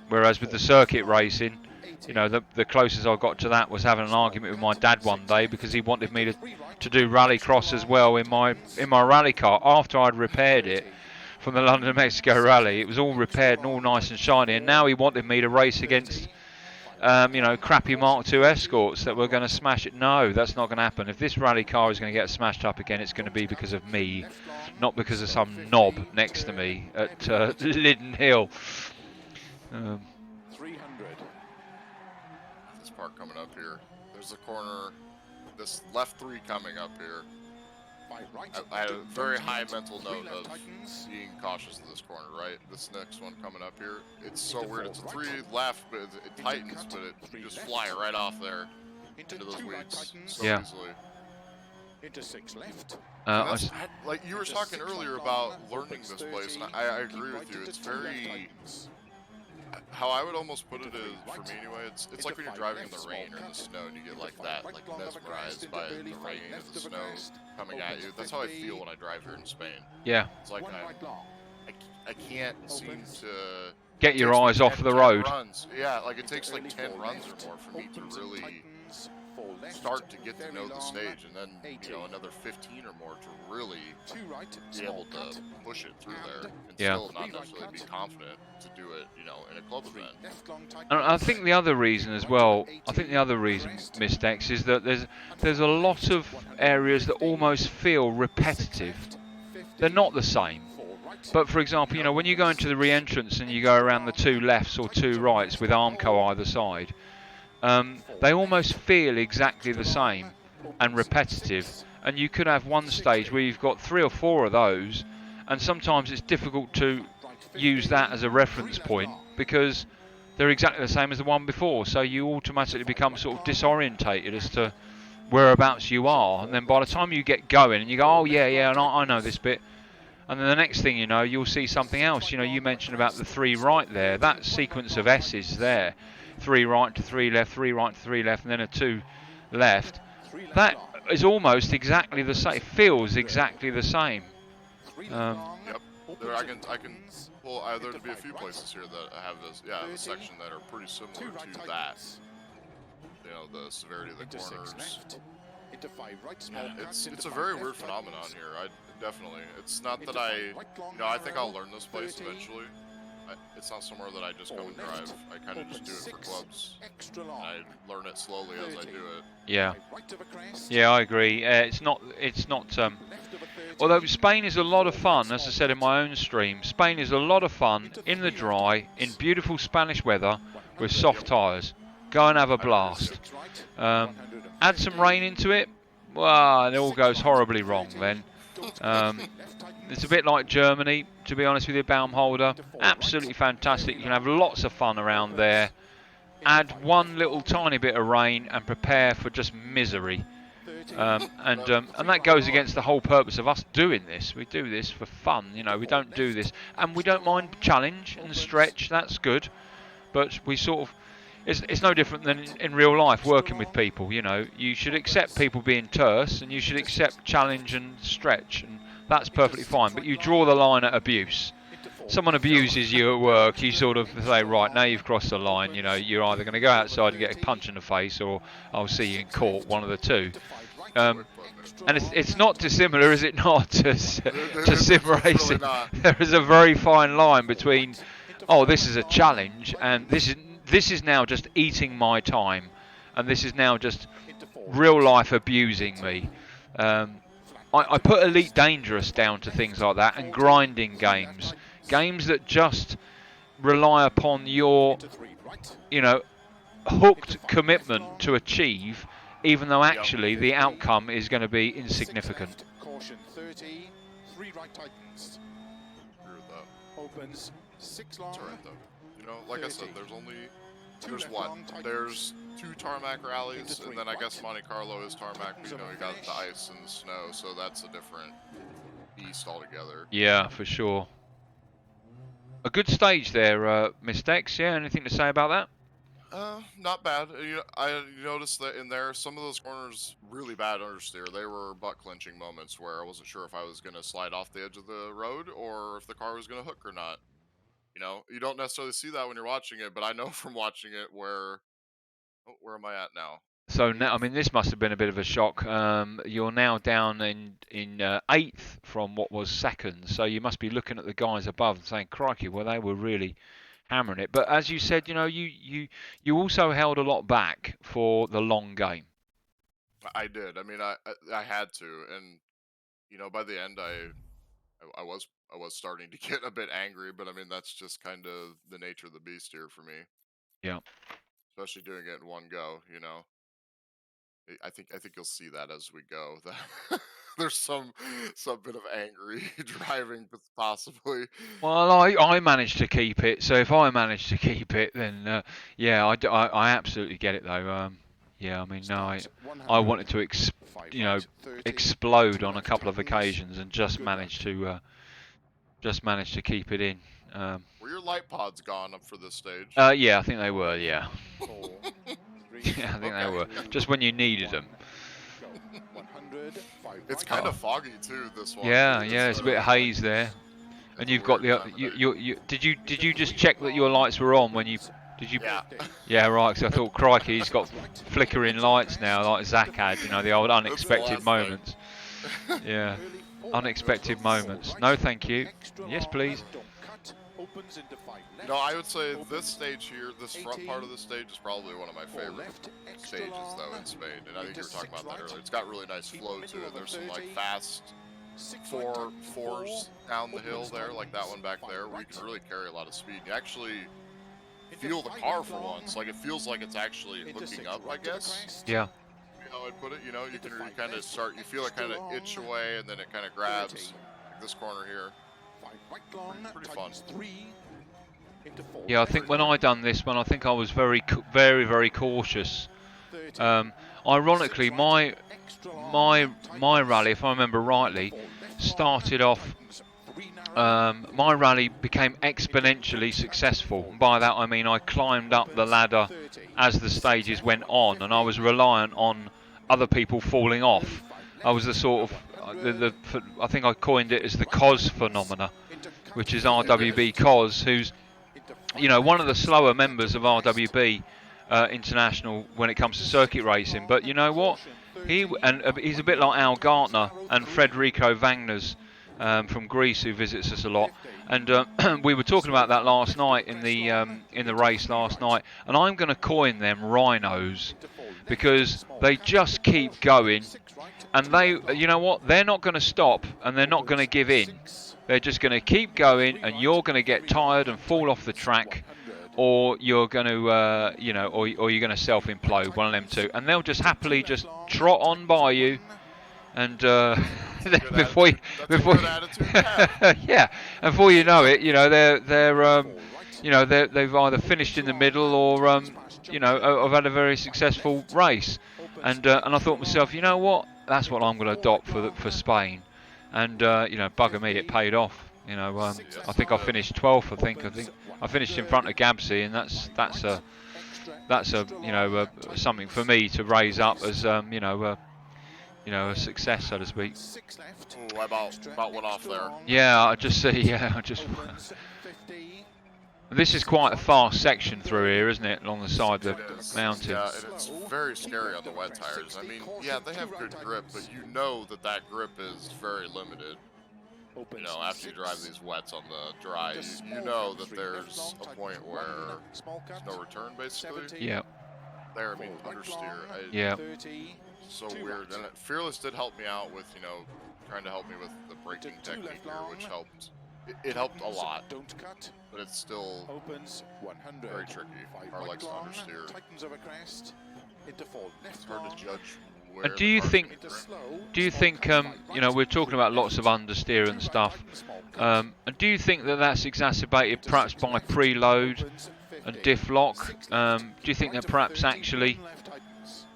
whereas with the circuit racing, you know, the closest I got to that was having an argument with my dad one day because he wanted me to do rallycross as well in my rally car after I'd repaired it from the London Mexico Rally. It was all repaired and all nice and shiny, and now he wanted me to race against you know, crappy Mark II escorts that were going to smash it. No, that's not going to happen. If this rally car is going to get smashed up again, it's going to be because of me, not because of some knob next to me at Liddon Hill. 300. This part coming up here. There's a corner. This left 3 coming up here. I had a very high mental note of being cautious of this corner, right? This next one coming up here, it's so weird. It's a 3 left, but it tightens, but you just fly right off there into those weeds so easily. Into 6 left. Like you were talking earlier about learning this place, and I agree with you. It's very... How I would almost put it is, for me anyway, it's like when you're driving in the rain or in the snow and you get like that, like mesmerized by the rain and the snow coming at you. That's how I feel when I drive here in Spain. Yeah. It's like I can't seem to get your eyes off the road. Runs. Yeah, like it takes like 10 runs or more for me to really start to get to know the stage, and then, you know, another 15 or more to really be able to push it through there and still not necessarily be confident to do it, you know, in a club event. And I think the other reason as well, Missed X, is that there's a lot of areas that almost feel repetitive. They're not the same. But for example, you know, when you go into the re-entrance and you go around the 2 lefts or 2 rights with Armco either side, they almost feel exactly the same and repetitive. And you could have one stage where you've got 3 or 4 of those, and sometimes it's difficult to use that as a reference point because they're exactly the same as the one before. So you automatically become sort of disorientated as to whereabouts you are. And then by the time you get going and you go, oh yeah, and I know this bit. And then the next thing you know, you'll see something else. You know, you mentioned about the 3 right there. That sequence of S's there. 3 right to 3 left, 3 right to 3 left, and then a 2 left. That is almost exactly the same. It feels exactly the same. Yep. There, I can pull. There'd be a few places here that have this, the section that are pretty similar to that. You know, the severity of the corners. It's a very weird phenomenon here. Definitely. It's not that I think I'll learn this place eventually. It's not somewhere that I just come and drive. I kind of just do it for clubs. And I learn it slowly as I do it. Yeah. Yeah, I agree. It's not. Although Spain is a lot of fun, as I said in my own stream. Spain is a lot of fun in the dry, in beautiful Spanish weather, with soft tyres. Go and have a blast. Add some rain into it. Well, it all goes horribly wrong then. It's a bit like Germany, to be honest with you, Baumholder. Absolutely fantastic. You can have lots of fun around there. Add one little tiny bit of rain and prepare for just misery. And that goes against the whole purpose of us doing this. We do this for fun, you know. We don't do this, and we don't mind challenge and stretch. That's good, but we sort of. It's no different than in real life, working with people, you know. You should accept people being terse, and you should accept challenge and stretch, and that's perfectly fine. But you draw the line at abuse. Someone abuses you at work, you sort of say, right, now you've crossed the line, you know, you're either going to go outside and get a punch in the face, or I'll see you in court, one of the two. And it's not dissimilar, is it not, to sim racing? There is a very fine line between, oh, this is a challenge, and this is now just eating my time, and this is now just real life abusing me. I put Elite Dangerous down to things like that, and grinding games that just rely upon your, you know, hooked commitment to achieve, even though actually the outcome is going to be insignificant. Caution 30, 3 right tightens. Opens 6 long. It's alright though. You know, like I said, there's 2 tarmac rallies, and then I guess Monte Carlo is tarmac, but you know, you got the ice and the snow, so that's a different beast altogether. Yeah, for sure. A good stage there, Missed X. Yeah, anything to say about that? Not bad. I noticed that in there, some of those corners really bad understeer. They were butt clenching moments where I wasn't sure if I was going to slide off the edge of the road or if the car was going to hook or not. You know, you don't necessarily see that when you're watching it, but I know from watching it where am I at now? So now, I mean, this must have been a bit of a shock. You're now down in 8th from what was 2nd, so you must be looking at the guys above and saying, crikey, well, they were really hammering it. But as you said, you know, you also held a lot back for the long game. I did. I mean, I had to, and you know, by the end, I was starting to get a bit angry. But I mean, that's just kind of the nature of the beast here for me. Yeah. Especially doing it in one go. You know, I think you'll see that as we go. That there's some bit of angry driving, possibly. Well, I managed to keep it, so if I managed to keep it, then yeah, I absolutely get it though. Yeah, I mean, no, I wanted to explode on a couple of occasions and just managed to keep it in. Were your light pods gone up for this stage? Yeah, I think they were. Yeah, yeah, I think they were. Just when you needed them. It's kind of foggy too. This one. Yeah, yeah, there's a bit of haze there. And you've got the did you just check that your lights were on when you did you? Yeah. Yeah, right. So I thought, crikey, he's got flickering lights now, like Zach had. You know, the old unexpected moments. Yeah, unexpected moments. No, thank you. Yes, please. You know, I would say this stage here, this front part of the stage, is probably one of my favorite stages, though, in Spain. And I think you were talking about that earlier. It's got really nice flow to it. There's some like fast fours down the hill there, like that one back there, where you can really carry a lot of speed. You actually feel the car for once. Like, it feels like it's actually hooking up, I guess. Yeah. You know how I'd put it? You know, you can kind of start, you feel it kind of itch away, and then it kind of grabs, like this corner here. Pretty fun. Yeah, I think when I done this one, I think I was very cautious. Ironically, my rally, if I remember rightly, started off. My rally became exponentially successful. And by that I mean I climbed up the ladder as the stages went on, and I was reliant on other people falling off. I was the sort of I think I coined it as the COS phenomena, which is RWB COS, who's, you know, one of the slower members of RWB International when it comes to circuit racing. But you know what? He's a bit like Al Gartner and Federico Wagner's from Greece, who visits us a lot. And we were talking about that last night in the race last night. And I'm going to coin them rhinos, because they just keep going. And they, you know what? They're not going to stop, and they're not going to give in. They're just going to keep going, and you're going to get tired and fall off the track, or you're going to, you know, or you're going to self-implode, one of them two. And they'll just happily just trot on by you, and before you, yeah, and before you know it, you know, they've either finished in the middle or, you know, have had a very successful race. And I thought to myself, you know what? That's what I'm going to adopt for Spain. And you know, bugger me, it paid off. You know, I think I finished 12th. I think I finished in front of Gabsy, and that's a you know, something for me to raise up as you know, a success, so to speak. Ooh, I about went off there. Yeah, I just see. Yeah, I just. This is quite a fast section through here, isn't it, along the side of the mountain? Yeah, and it's very scary on the wet tires. I mean, yeah, they have good grip, but you know that grip is very limited. You know, after you drive these wets on the dry, you know that there's a point where there's no return, basically. Yeah. There, I mean, understeer. Yeah. So weird. And Fearless did help me out with, you know, trying to help me with the braking technique here, which helped. It helped a lot, but it's still very tricky. Car likes to understeer. It's hard to judge. And do you think, you know, we're talking about lots of understeer and stuff, and do you think that that's exacerbated perhaps by preload and diff lock? Do you think that perhaps actually,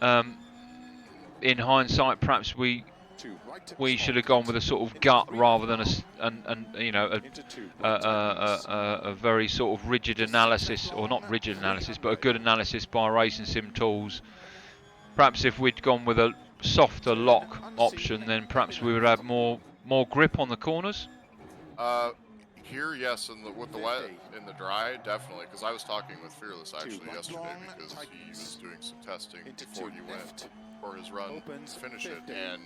in hindsight, perhaps we should have gone with a sort of gut rather than a very sort of rigid analysis, or not rigid analysis, but a good analysis by Racing Sim Tools? Perhaps if we'd gone with a softer lock option, then perhaps we would have more grip on the corners. Here, yes, with the wet in the dry, definitely. Because I was talking with Fearless actually yesterday, because he was doing some testing before he went for his run to finish it, and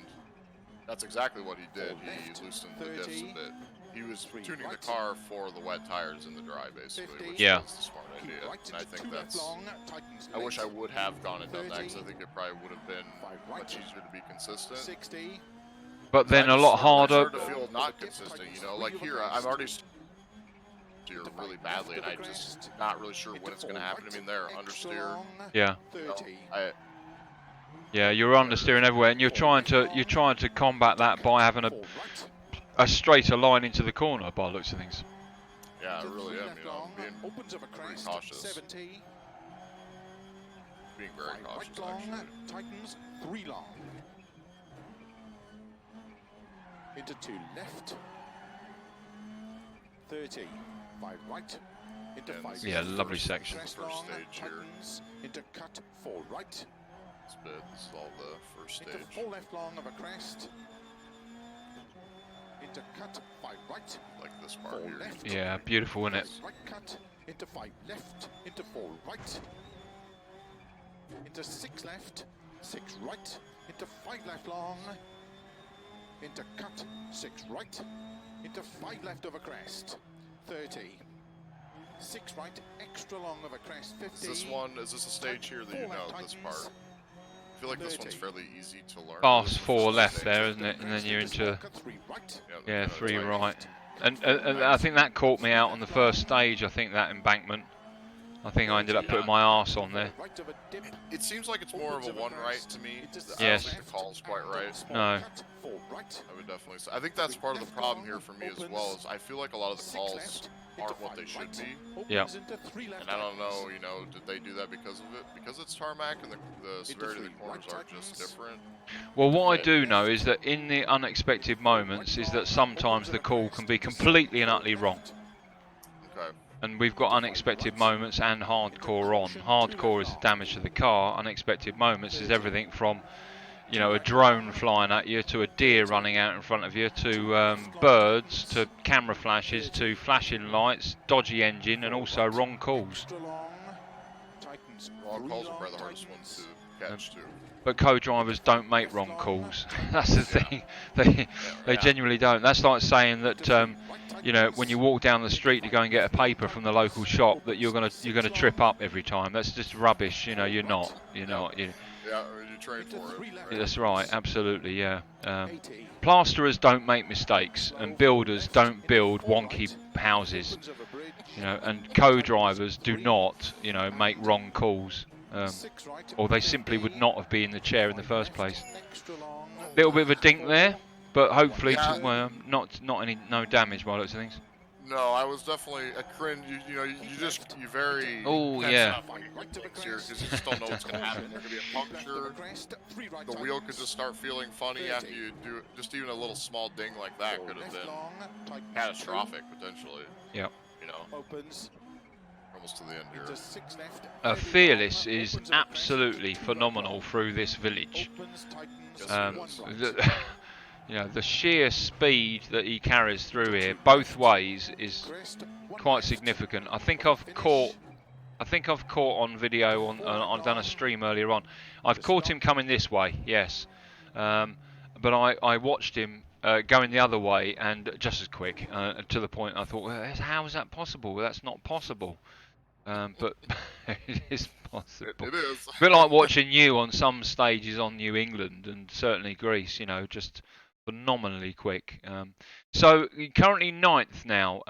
that's exactly what he did. He loosened the diffs a bit. he was tuning the car for the wet tires in the dry, basically, which Yeah. was the smart idea. And I think that's. I wish I would have gone and done that because I think it probably would have been much easier to be consistent. 60. But then a lot harder. I'm starting to feel not consistent, you know. Like here, I'm already steer really badly, and I just not really sure when it's going to happen. I mean, they're understeer. Yeah. You know, Yeah, you're understeering everywhere, and you're trying to combat that by having a straighter line into the corner, by the looks of things. Yeah, I really am. You know, being pretty cautious. Being very cautious, actually. Tightens 3 long. Into 2 left. 30. 5 right. Into 5. Yeah, lovely section. First stage here. Into cut 4 right. This is all the first stage. Into 4 left long of a crest. Into cut 5 right. Like this part here. Left. Yeah, beautiful, isn't it? Right cut. Into 5 left. Into 4 right. Into 6 left. 6 right. Into 5 left long. Into cut 6 right. Into 5 left of a crest. 30. 6 right. Extra long of a crest. 50. Is this a stage here that you know this part? I feel like this one's fairly easy to learn. Fast 4 left there, isn't it? And then you're into 3 right. And I think that caught me out on the first stage. I think that embankment. I think I ended up putting my arse on there. It seems like it's more of a 1 right to me. Yes. I don't think the call's quite right. No. I would definitely say. I think that's part of the problem here for me as well. Is I feel like a lot of the calls aren't what they should be. Yeah. And I don't know, you know, did they do that because of it? Because it's tarmac and the severity of the corners are just different. Well, what I do know is that in the unexpected moments is that sometimes the call can be completely and utterly wrong. Okay. And we've got unexpected moments and hardcore on. Hardcore is the damage to the car. Unexpected moments is everything from, you know, a drone flying at you, to a deer running out in front of you, to birds, to camera flashes, to flashing lights, dodgy engine, and also wrong calls. Wrong calls are probably the hardest ones to catch too. But co-drivers don't make wrong calls. That's the thing. They genuinely don't. That's like saying that you know, when you walk down the street to go and get a paper from the local shop, that you're gonna trip up every time. That's just rubbish. You know, you're not. You're not. Yeah, you train for it. Right? That's right. Absolutely. Yeah. Plasterers don't make mistakes, and builders don't build wonky houses. You know, and co-drivers do not, you know, make wrong calls. Or they simply would not have been in the chair in the first place. Little bit of a dink there, but hopefully no damage by the looks of things. No, I was definitely a cringe. You know, you very. Oh yeah. Because you just don't know what's going to happen. There could be a puncture. The wheel could just start feeling funny after you do it. Just even a little small ding like that could have been catastrophic potentially. Yep. You know. Opens. Almost to the end here. Fearless is absolutely phenomenal through this village. You know, the sheer speed that he carries through here, both ways, is quite significant. I think I've caught on video I've done a stream earlier on. I've caught him coming this way, yes, but I watched him going the other way and just as quick, to the point I thought, well, how is that possible? Well, that's not possible. But it is possible. It is. A bit like watching you on some stages on New England and certainly Greece, you know, just phenomenally quick. So you're currently 9th now,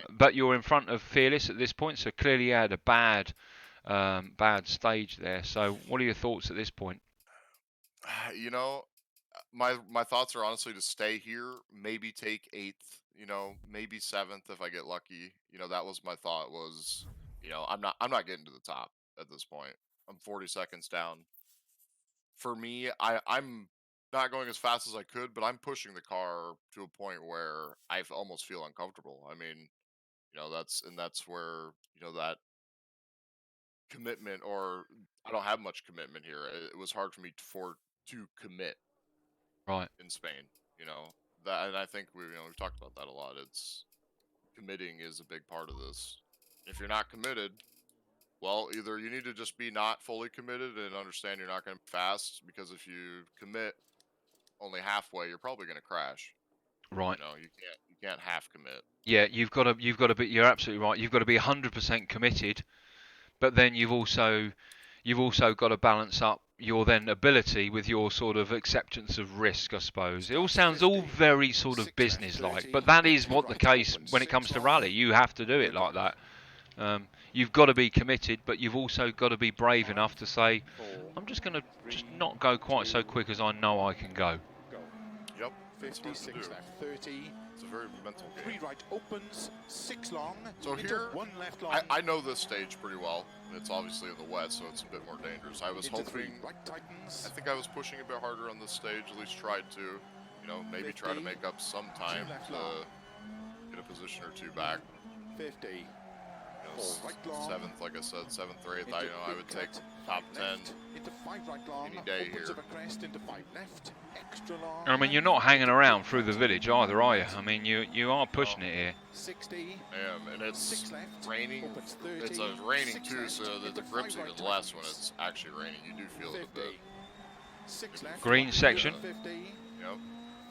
but you're in front of Fearless at this point, so clearly you had a bad stage there. So what are your thoughts at this point? You know, my thoughts are honestly to stay here, maybe take 8th, you know, maybe 7th if I get lucky. You know, that was my thought was, you know, I'm not getting to the top at this point. I'm 40 seconds down. For me, I'm not going as fast as I could, but I'm pushing the car to a point where I almost feel uncomfortable. I mean, you know, that's where, you know, that commitment, or I don't have much commitment here. It was hard for me to commit. Right. In Spain, you know, that, and I think we've talked about that a lot. It's committing is a big part of this. If you're not committed, well, either you need to just be not fully committed and understand you're not going to be fast, because if you commit only halfway, you're probably going to crash. Right. You know, you You can't half commit. Yeah, you've got to be. You're absolutely right. You've got to be 100% committed, but then you've also got to balance up your then ability with your sort of acceptance of risk, I suppose. It all sounds all very sort of business-like, but that is what the case when it comes to rally. You have to do it like that. You've got to be committed, but you've also got to be brave enough to say, I'm just going to not go quite so quick as I know I can go. Yep. 56 left, 30. It's a very mental game. 3 right opens, 6 long. So here, 1 left long. I know this stage pretty well. It's obviously in the wet, so it's a bit more dangerous. I was hoping, right tightens. I think I was pushing a bit harder on this stage, at least tried to, you know, maybe try to make up some time to get a position or two back. 50. You know, 7th, like I said, 7th or 8th, I would take top 10 into 5 right long. any day here. Of a crest into 5 left. Extra long. I mean, you're not hanging around through the village either, are you? I mean, you are pushing it here. 60. I am, and it's raining. 30, it's raining too, so the grip's even less when it's actually raining. You do feel 50, it a bit. 6 left. Green section. 50. Yep.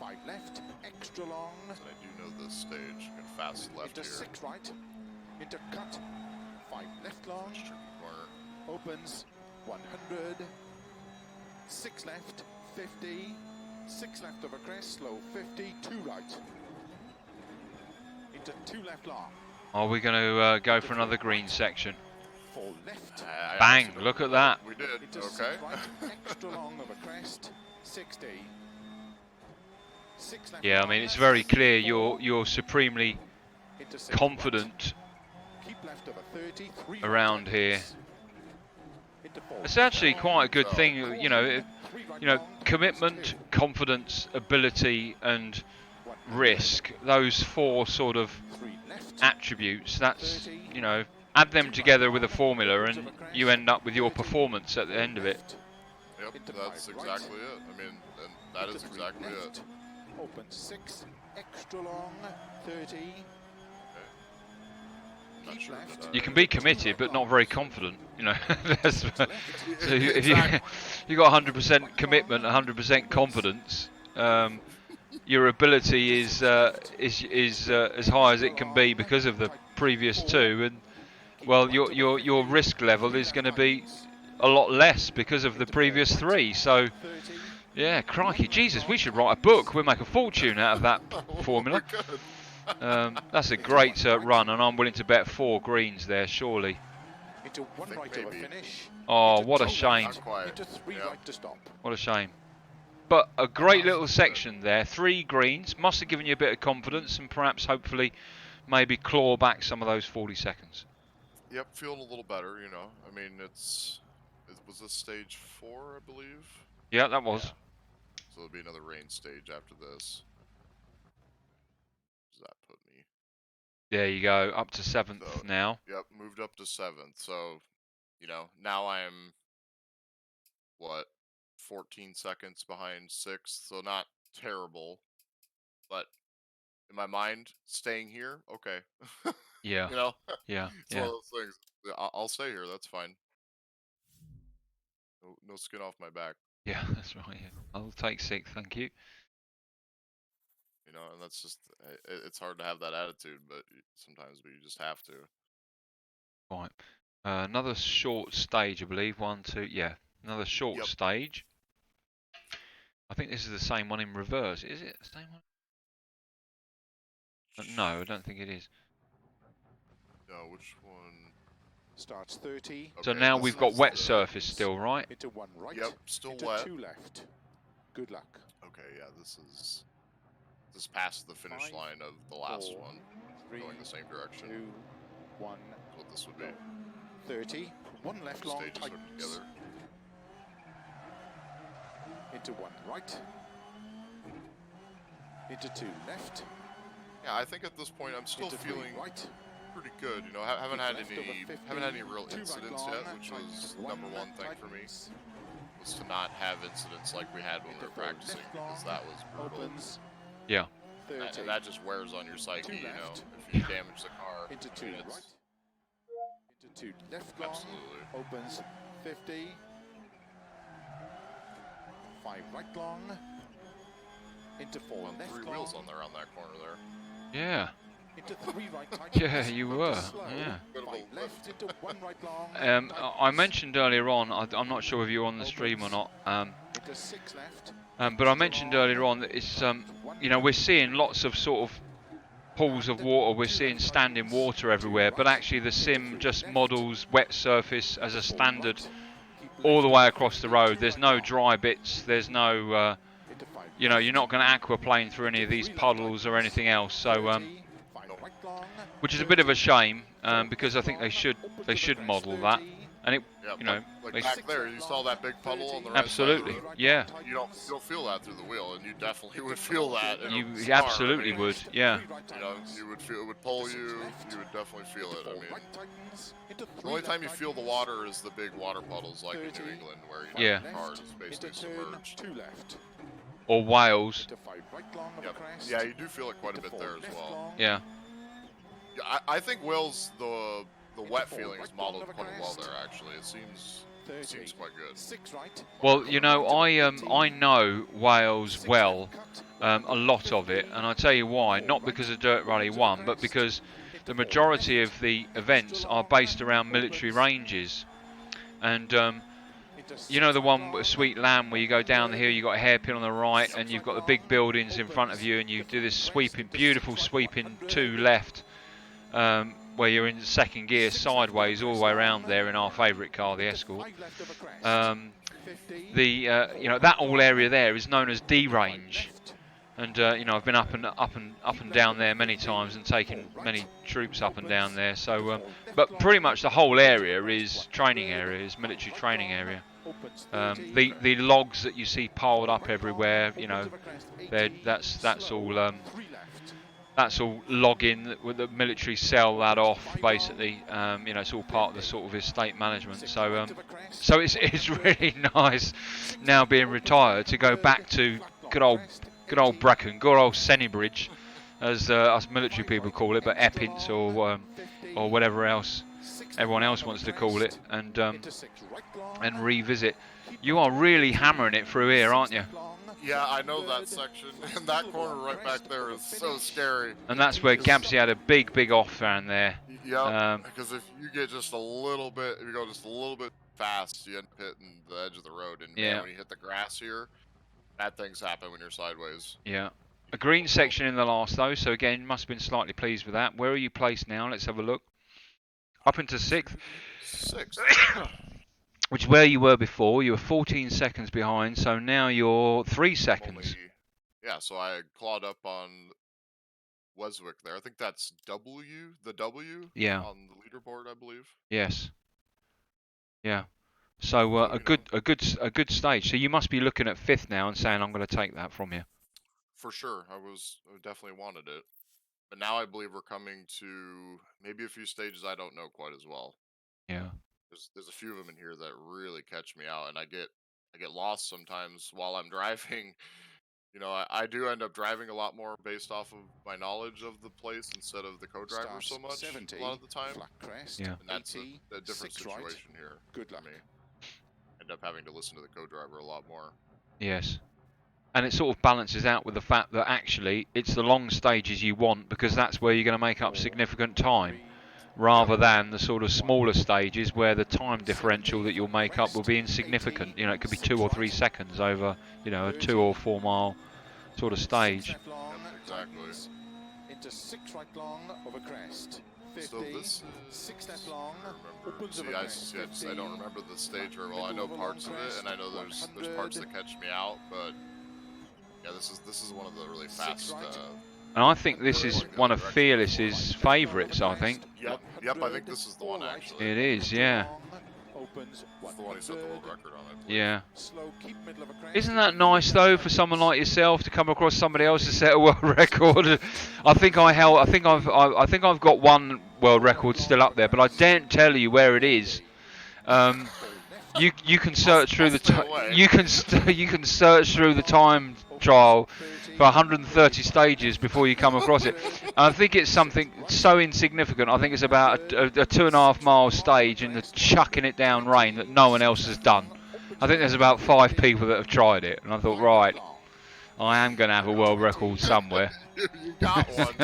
5 left. Extra long. And I do know this stage. Good fast left Into here. 6 right. Into cut. 5 left long. Tricky corner. Opens 100. 6 left. 50. 6 left of a crest. Slow 50. 2 right. Into 2 left long. Are we going to go for another green section? 4 left. Bang! Look at that. We did. Into Okay. 6 right. Extra long of a crest. 60. 6 left. Yeah, I mean, it's very clear you're supremely Into 6 confident right. Keep left of a 30. 3 around right. here. Into 4 It's actually quite a good thing, you know. 3 right You know, long. commitment, confidence, ability, and risk. Those 4 sort of 3 left. attributes. That's, you know, add them together with a formula, and you end up with your performance at the end of it. Yep, that's exactly it. I mean, and that is exactly it. Open 6, extra long, 30. I'm not sure You can be committed, but not very confident. You know, so if you got 100% commitment, 100% confidence, your ability is as high as it can be because of the previous 2, and well, your risk level is going to be a lot less because of the previous 3. So, yeah, crikey, Jesus, we should write a book. We'll make a fortune out of that formula. That's a great run, and I'm willing to bet 4 greens there, surely. Into 1 right of a finish. Oh, what a shame. Into 3 right to stop. What a shame. But a great little section there. 3 greens. Must have given you a bit of confidence, and perhaps, hopefully, maybe claw back some of those 40 seconds. Yep, feeling a little better, you know. I mean, was this stage 4, I believe? Yeah, that was. Yeah. So there'll be another rain stage after this. Does that put me? There you go, up to 7th So, now. Yep, moved up to 7th. So, you know, now I'm, what, 14 seconds behind 6th. So not terrible. But in my mind, staying here, okay. Yeah. You know? Yeah. It's one of those things. I'll stay here, that's fine. No skin off my back. Yeah, that's right. Yeah. I'll take 6th, thank you. You know, and that's just, it's hard to have that attitude, but sometimes you just have to. Right. Another short stage, I believe. 1, 2, yeah. Another short stage. I think this is the same one in reverse. Is it the same one? No, I don't think it is. No, which one? Starts 30. So Okay, now this we've got is wet the- surface still, right? Into 1 right. Yep, still into wet. 2 left. Good luck. Okay, yeah, this is past the finish 5, line of the last 4, one, 3, going the same direction. 2, 1. That's what this would be. 30. 1 left long Stages tightens. hooked together. Into 1 right. Into 2 left. Yeah, I think at this point I'm still Into 3 feeling right. pretty good. You know, haven't had Left of a 50, any real 2 right incidents long, yet, which was number 1 thing for me. tightens. Was to not have incidents like we had when we were practicing, because that was brutal. Opens. Yeah. 30. And that just wears on your psyche, 2 you know. left. If you damage the car, Into I 2 mean, right. it's Into 2 left long. absolutely. Opens 50. 5 right long. Into 4 On left 3 long. wheels on there on that corner there. Yeah. Into 3 right tight. Yeah, you were. Slow. Yeah. 5 left into 1 right long. I mentioned earlier on, I'm not sure if you were on the stream or not, Into 6 left. but I mentioned earlier on that it's, you know, we're seeing lots of sort of pools of water, we're seeing standing water everywhere, but actually the sim just models wet surface as a standard all the way across the road. There's no dry bits, there's no, you know, you're not going to aquaplane through any of these puddles or anything else. So, which is a bit of a shame, because I think they should model that. And it, Yeah, you know, like they, back there, you saw that big puddle on the right absolutely, side of the road? yeah. You don't feel that through the wheel, and you definitely would feel that. In You a car. absolutely I mean, would, yeah. You know, you would feel it would pull you. You would definitely feel it. I mean, the only time you feel the water is the big water puddles, like in New England, where you know, Yeah. the car is basically submerged. Or Wales, Yep. Yeah, you do feel it quite a bit there as well. yeah. Yeah, I think Will's the wet feeling is modeled quite well there. Actually, it seems quite good. Well, you know, I know Wales well, a lot of it, and I'll tell you why. Not because of Dirt Rally 1, but because the majority of the events are based around military ranges. And you know the one with Sweet Lamb where you go down the hill, you've got a hairpin on the right, and you've got the big buildings in front of you, and you do this sweeping, beautiful sweeping 2 left, where you're in second gear sideways all the way around there in our favourite car, the Escort. You know, that whole area there is known as D range, and you know, I've been up and down there many times and taken many troops up and down there. So, but pretty much the whole area is training area, is military training area. The logs that you see piled up everywhere, you know, that's all logging with the military sell that off basically. You know, it's all part of the sort of estate management. So so it's really nice now being retired to go back to good old Brecon, good old Sennybridge, as us military people call it, but Epints or whatever else everyone else wants to call it, and revisit. You are really hammering it through here, aren't you? Yeah, I know that section, and that corner right back there is so scary. And that's where Gabsy had a big off down there. Yeah, because if you get just a little bit, if you go just a little bit fast, you end up hitting the edge of the road, and yeah, when you hit the grass here, bad things happen when you're sideways. Yeah. A green section in the last though, so again, must have been slightly pleased with that. Where are you placed now? Let's have a look. Up into 6th. 6th. Which is where you were before. You were 14 seconds behind, so now you're 3 seconds. Yeah, so I clawed up on Weswick there. I think that's the W yeah, on the leaderboard, I believe. Yes. Yeah. So a good stage. So you must be looking at 5th now and saying, I'm going to take that from you. For sure. I definitely wanted it. But now I believe we're coming to maybe a few stages I don't know quite as well. Yeah. There's a few of them in here that really catch me out, and I get lost sometimes while I'm driving. You know, I do end up driving a lot more based off of my knowledge of the place instead of the co-driver so much 70, a lot of the time. Crest, yeah. And that's a different situation here. Good luck. For me. End up having to listen to the co-driver a lot more. Yes. And it sort of balances out with the fact that actually it's the long stages you want, because that's where you're going to make up significant time, rather than the sort of smaller stages where the time differential that you'll make up will be insignificant. You know, it could be 2 or 3 seconds over, you know, a 2 or 4 mile sort of stage. Yep, exactly. Into 6 right long over crest. 50, so this is 6 left long. I don't remember the stage very well. I know parts of it, and I know there's parts that catch me out, but yeah, this is one of the really fast. And I think this is one of Fearless's favourites, I think. Yep, I think this is the one actually. It is, yeah. It's the one who set the world record on it. Yeah. Isn't that nice though for someone like yourself to come across somebody else to set a world record? I think I've got one world record still up there, but I daren't tell you where it is. You can search through the you can search through the time trial for 130 stages before you come across it. And I think it's something so insignificant. I think it's about a 2.5 mile stage in the chucking it down rain that no one else has done. I think there's about 5 people that have tried it, and I thought, right, I am going to have a world record somewhere. You got one.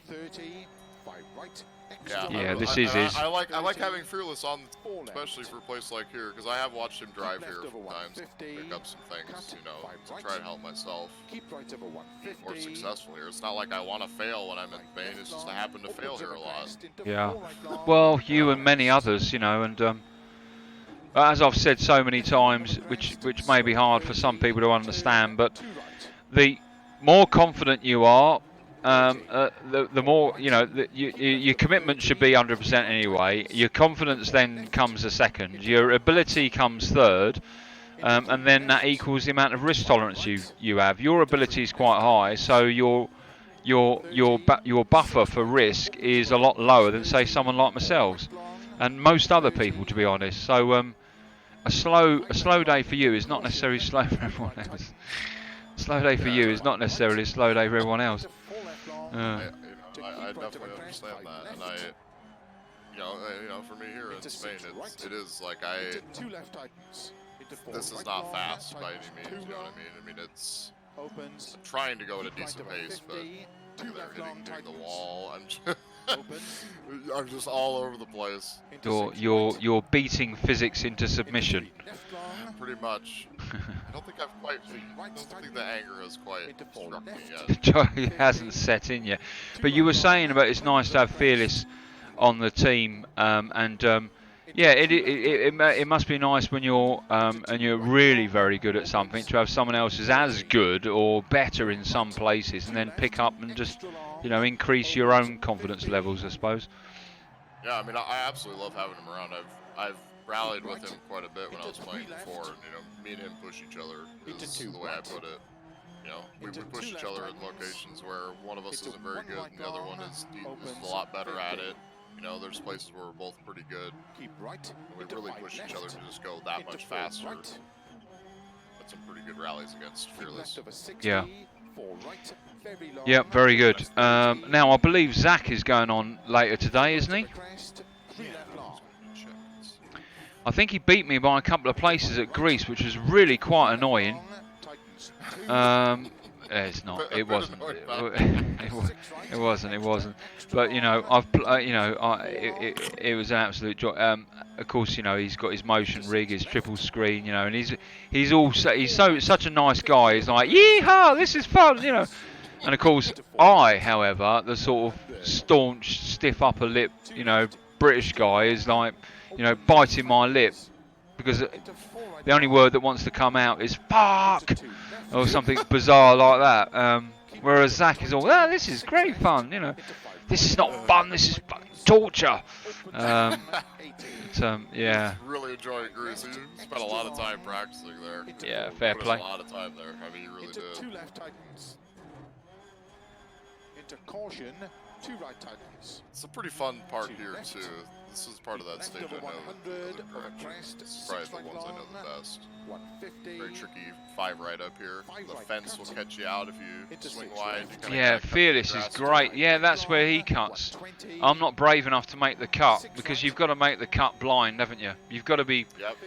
30, 5 right, extra Yeah, right. this is his. I like having Fearless on, especially for a place like here, because I have watched him drive here a few times, pick up some things, you know, to try and help myself Keep right over 150. be more successful here. It's not like I want to fail when I'm in Spain. It's just I happen to fail here a lot. Yeah. Well, you and many others, you know, and as I've said so many times, which may be hard for some people to understand, but the more confident you are, the more, you know, your commitment should be 100% anyway. Your confidence then comes a second. Your ability comes third, and then that equals the amount of risk tolerance you have. Your ability is quite high, so your buffer for risk is a lot lower than, say, someone like myself and most other people, to be honest. So a slow day for you is not necessarily slow for everyone else. A slow day for you is not necessarily a slow day for everyone else. I definitely understand that, and you know, for me here in Spain, it is like this is not fast by any means. You know what I mean? I mean, it's I'm trying to go at a decent pace, but they're hitting the wall. I'm just all over the place. You're beating physics into submission. Pretty much. I don't think the anger has quite struck me yet. It hasn't set in yet. But you were saying about it's nice to have Fearless on the team, yeah, it must be nice when you're and you're really very good at something to have someone else who's as good or better in some places, and then pick up and just, you know, increase your own confidence levels, I suppose. Yeah, I mean, I absolutely love having him around. I've rallied with him quite a bit when I was playing before. And, you know, me and him push each other is the way I put it. You know, we push each other in locations where one of us isn't very good and the other one is a lot better at it. You know, there's places where we're both pretty good. And we really push each other to just go that much faster. Had some pretty good rallies against Fearless. Yeah. Yep, very good. Now, I believe Zach is going on later today, isn't he? I think he beat me by a couple of places at Greece, which was really quite annoying. It's not. It wasn't. It wasn't. But you know, it was an absolute joy. Of course, you know, he's got his motion rig, his triple screen, you know, and he's such a nice guy. He's like, yeehaw, this is fun, you know. And of course, however, the sort of staunch, stiff upper lip, you know, British guy is like, you know, biting my lip because the only word that wants to come out is fuck or something bizarre like that. Whereas Zach is all, this is great fun, you know. This is not fun, this is torture. Yeah. Really enjoying Greece. You spent a lot of time practicing there. Yeah, fair play. A lot of time there. I mean, you really did. Two left tightens. Into caution, 2 right tightens. It's a pretty fun part here too. This is part of that stage I know. It's probably the ones I know the best. 150. Very tricky 5 right up here. The fence will catch you out if you swing wide. You yeah, Fearless is great. Yeah, that's where he cuts. I'm not brave enough to make the cut because you've got to make the cut blind, haven't you? You've got to be. Yep.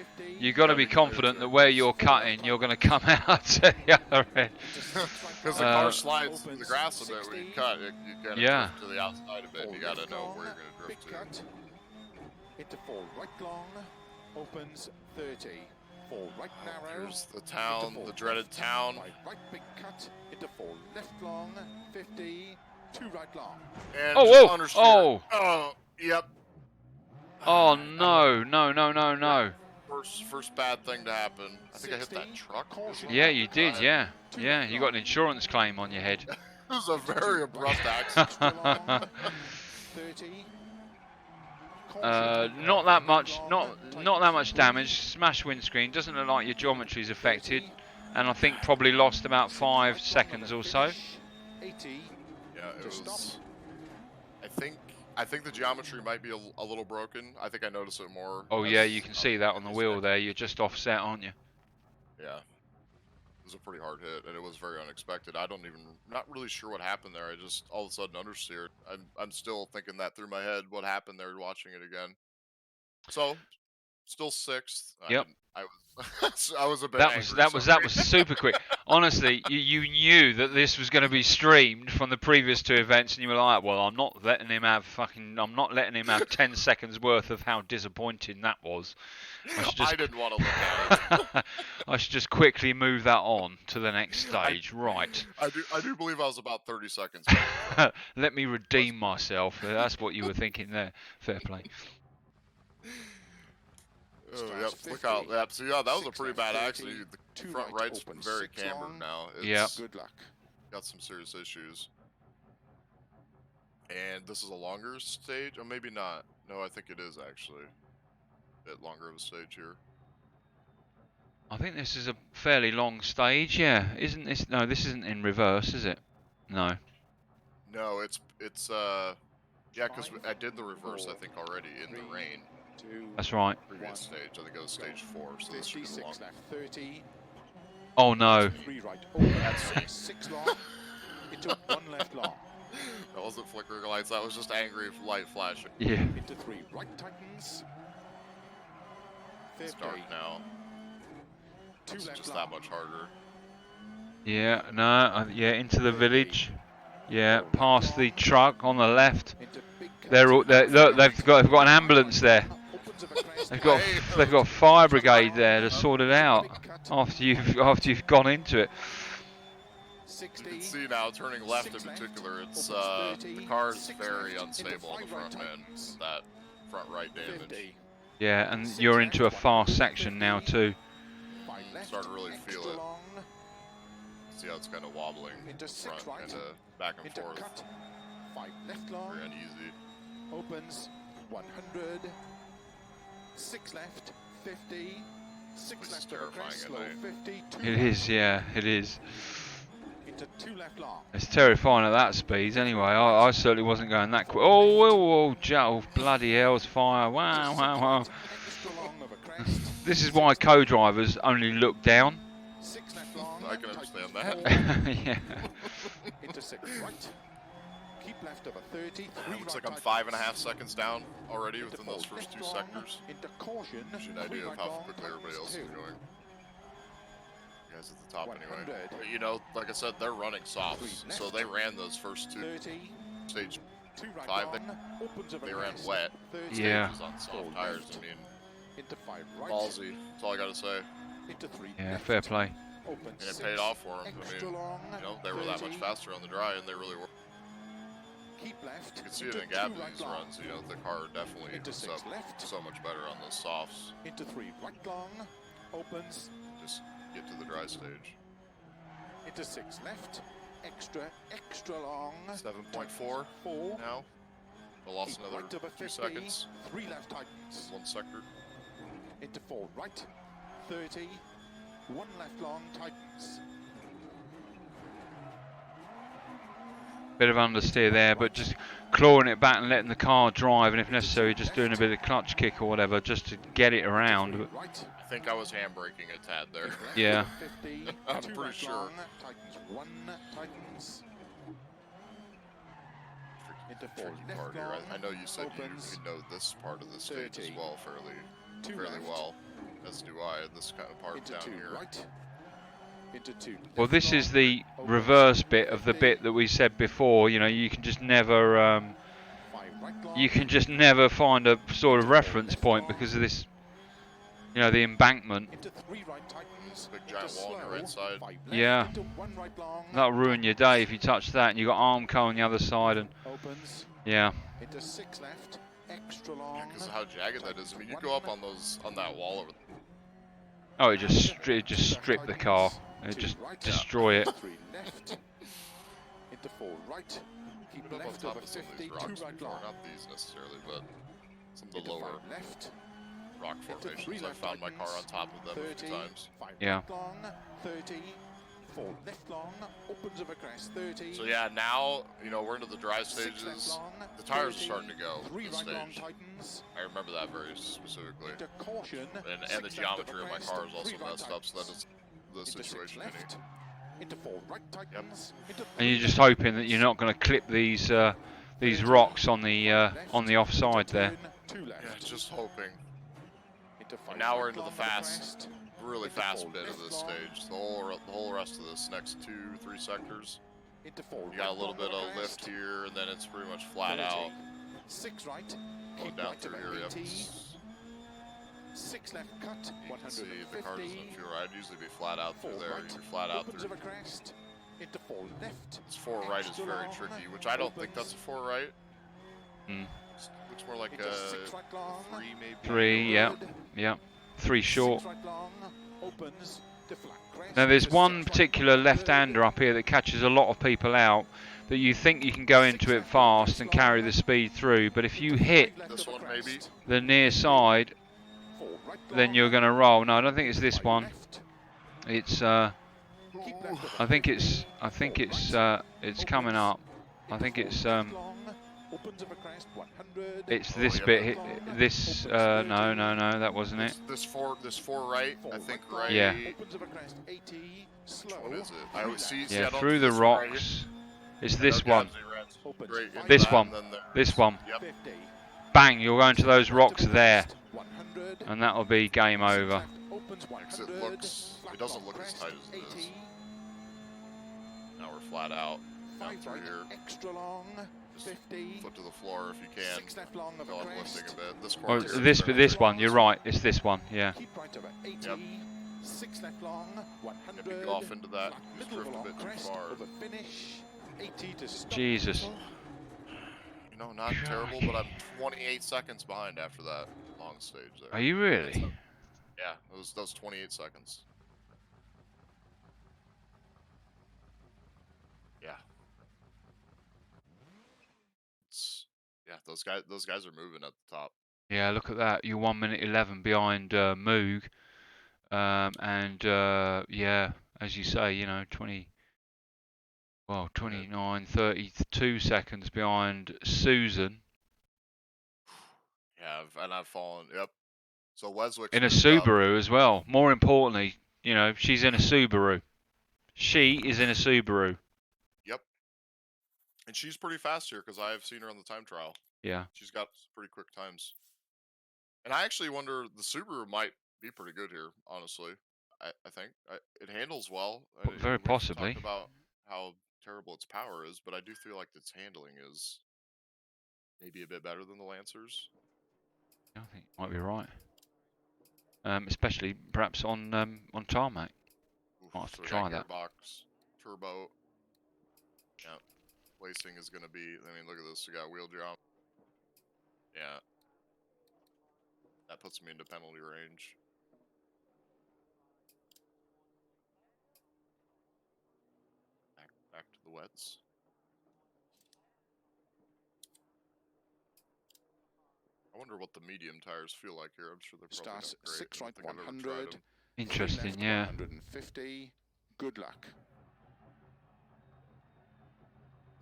You've got to be confident that where you're cutting, you're going to come out to the other end. Because the car slides in the grass a bit when you cut. You kind of drift to the outside a bit. And you got to know where you're going to drift to. Into 4 right long, opens 30. 4 right narrow. Here's the town, the dreaded town. 5 right big cut, into 4 left long, 50. 2 right long. And oh, yep. Oh no. First bad thing to happen. I think I hit that truck. Yeah, you did, yeah. Yeah, you got an insurance claim on your head. It was a very abrupt accident. 30. Not that much damage. Smashed windscreen. Doesn't look like your geometry's affected, and I think probably lost about 5 seconds or so. 80. Yeah, it was. I think the geometry might be a little broken. I think I noticed it more. Oh yeah, you can see that on the wheel there. You're just offset, aren't you? Yeah. It was a pretty hard hit, and it was very unexpected. Not really sure what happened there. I just all of a sudden understeered. I'm still thinking that through my head. What happened there? Watching it again. So, still 6th. Yep. I was a bit. That was super quick. Honestly, you knew that this was going to be streamed from the previous 2 events, and you were like, "Well, I'm not letting him have 10 seconds worth of how disappointing that was." I didn't want to look at it. I should just quickly move that on to the next stage. Right. I do believe I was about 30 seconds. Let me redeem myself. That's what you were thinking there. Fair play. Oh, yep, look out. Yep. So yeah, that was a pretty bad accident. The front right's very cambered now. It's Good luck. got some serious issues. And this is a longer stage? Oh, maybe not. No, I think it is actually. A bit longer of a stage here. I think this is a fairly long stage, yeah. Isn't this? No, this isn't in reverse, is it? No. No, it's yeah, because I did the reverse, I think, already in the rain. That's right. Previous stage, I think it was stage 4, so this should be long. 30. Oh no. 3 right. That's 6 long. Into 1 left long. That wasn't flickering lights, that was just angry light flashing. Yeah. Into 3 right tightens. 50. It's dark now. 2 It's left just long. that much harder. Yeah, no, yeah, into the village. Yeah, past the truck on the left. Into big Look, they've got an ambulance there. They've got fire brigade there to sort it out after you've gone into it. You can see now, turning left in particular, it's the car is very unstable on the front end. That front right damage. Yeah, and you're into a fast section now too. Starting to really feel it. See how it's kind of wobbling front, kind of back and forth. 5 left long. Very uneasy. Opens 100. 6 left. 50. 6 This is left over terrifying crest, at slow night. 50. 2 It is, yeah, it is. Into 2 left long. It's terrifying at that speed. Anyway, I certainly wasn't going that quick. Oh, bloody hell's fire! Wow, wow, wow. Extra long over crest. This is why co-drivers only look down. 6 left long. I can understand that. Yeah. Into 6 right. Keep left over 30. 3 Looks right like I'm tightens. 5.5 seconds down already Into within 4 those first left 2 long. sectors. Into caution. Gives you an 3 idea of right how long, quickly everybody else is 2. going. You guys at the top 100. anyway. But, you know, like I said, they're running softs, so they ran those first 2 30. stage 2 right 5. long. Opens over They ran crest. wet 30. Yeah. stages on soft tires. I mean, Into 5 right. ballsy. That's all I gotta say. Into 3 Yeah, left. fair play. Open And it 6. paid off for them. I Extra mean, long. you know, they were that much 30. faster on the dry, and they really were. Keep left. You can see it into in Gab 2 right these long. runs. You know, the car definitely Into was 6 up left. so much better on those softs. Into 3 right long. Opens. Just get to the dry stage. Into 6 left. Extra long. 7.4 4. now. I lost Keep another right over 2 50. seconds. 3 left tightens. 1 sector. Into 4 right. 30. 1 left long tightens. Bit of understeer there, but just clawing it back and letting the car drive, and if necessary, just doing a bit of clutch kick or whatever, just to get it around. But Right. I think I was handbraking a tad there. yeah, 50. I'm 2 pretty right sure. long, tightens 1 tightens. Into 4 Tricky left part here. long. I know you said opens. you know this part of the stage as 30. well 2 fairly left. well, as do I. This kind of part Into down 2 here. right. Into 2 well, left this is long, the opens reverse bit of the 50. bit that we said before. You know, you can just never, 5 right long. you can just never find a sort of reference point because of this, you know, the embankment. Into 3 right tightens. Big Into giant wall on your right slow, side. 5 left. Yeah. Into 1 right long. That'll ruin your day if you touch that, and you got Armco on the other side, and Opens. yeah, Into 6 left. Extra long. Because of how jagged that is. I mean, you go up on that wall over. oh, it just stripped the car, it 2 just right. destroy it. 3 left. Into 4 right. Keep Been up on left top over of some of 50. these 2 rocks right before, long. not these necessarily, but some of the Into 5 lower left. rock Into 3 formations. I've left found my car on tightens. top of them a 30. few times. 5 Yeah. right long. 30. 4 left long. Opens over crest. 30. So yeah, now you know we're into the dry 6 left stages. long. The tires are 30. starting to go. 3 This right long stage. tightens. I remember that very specifically. Into caution. And the 6 left geometry over of my crest, car is also 3 right messed up, so that tightens. is the Into 6 situation. left. Into 4 right tightens. Into And you're 3 just left hoping that you're not going to clip these rocks on the offside there. Turn, 2 left. Yeah, just hoping. Into 5 now we're right into the long, fast. really fast bit of this stage. The whole rest of this next 2-3 sectors. Into 4 You got a right little bit long of crest. lift here, and then it's pretty much flat 30. out. 6 right. Going Keep down right through about here. Yep. 80. 6 left cut. You can see 150. the car doesn't feel right. I'd usually be flat out 4 through there. right. You're flat out Opens through. of a crest. Into 4 left. This 4 right is Extra very long. tricky, which I don't think that's a 4 right. Mm. Looks more like Into a 6 right long. 3 maybe. 3, yeah, yeah. 3 short. 6 right long. Opens to flat crest. Now there's Into one 6 right particular 100. left-hander up here that catches a lot of people out, that you think you can go into it fast and carry the speed through, but if you hit This one maybe. the near side, 4 right then long. you're going to roll. No, I don't think it's this 5 one. left. It's Keep left of I a think 50. it's coming up. I think it's Opens of a crest 100. it's this yeah, bit. This no, that wasn't it. This four right, I think right. Yeah. Opens of a crest 80. Slow. What is it? I always see. Yeah, I don't through see the this one right rocks. here. It's I this know one. Gabsy Red's Opens great into This that, one. and then there's- This one. Yep. 50. Bang! You'll go into those rocks there, 100. and that'll be game over. Opens Because 100. it looks. It doesn't look as tight as it is. 80. Now we're flat out. Down 5 through right. here. Extra long. 50. Foot to the floor if you can. 6 left long of Feel a like lifting crest. a bit. This Oh, corner here this is very this one. You're right. It's this one. Yeah. Keep right over 80. Yep. 6 left long. If 100. you go off into that, Flat just middle of drift a long bit too crest far. over finish. 80 to stop. Jesus. You know, not terrible, but I'm 28 seconds behind after that long stage there. Are you really? Yeah, that was 28 seconds. Yeah. Yeah, those guys are moving at the top. Yeah. Look at that. You're 1 minute 11 behind Moog, yeah, as you say, you know, 29, 32 seconds behind Susan Yeah, and I've fallen. Yep. So Leswick's in a moved up. Subaru as well. More importantly, you know, she's in a Subaru. She is in a Subaru. Yep. And she's pretty fast here because I've seen her on the time trial. Yeah. She's got pretty quick times. And I actually wonder the Subaru might be pretty good here, honestly. I think it handles well. Very We've possibly. talked about how terrible its power is, but I do feel like its handling is maybe a bit better than the Lancers. I think you might be right. Especially perhaps on tarmac. Oof, Might have to so we try got that. gearbox, turbo. Yeah, lacing is going to be. I mean, look at this. We got wheel jump. Yeah, that puts me into penalty range. Back to the wets. I wonder what the medium tires feel like here. I'm sure they're probably Starts not great. 6 I right don't think I've ever tried 100. 'em. 3 Interesting, left, yeah. 150. Good luck.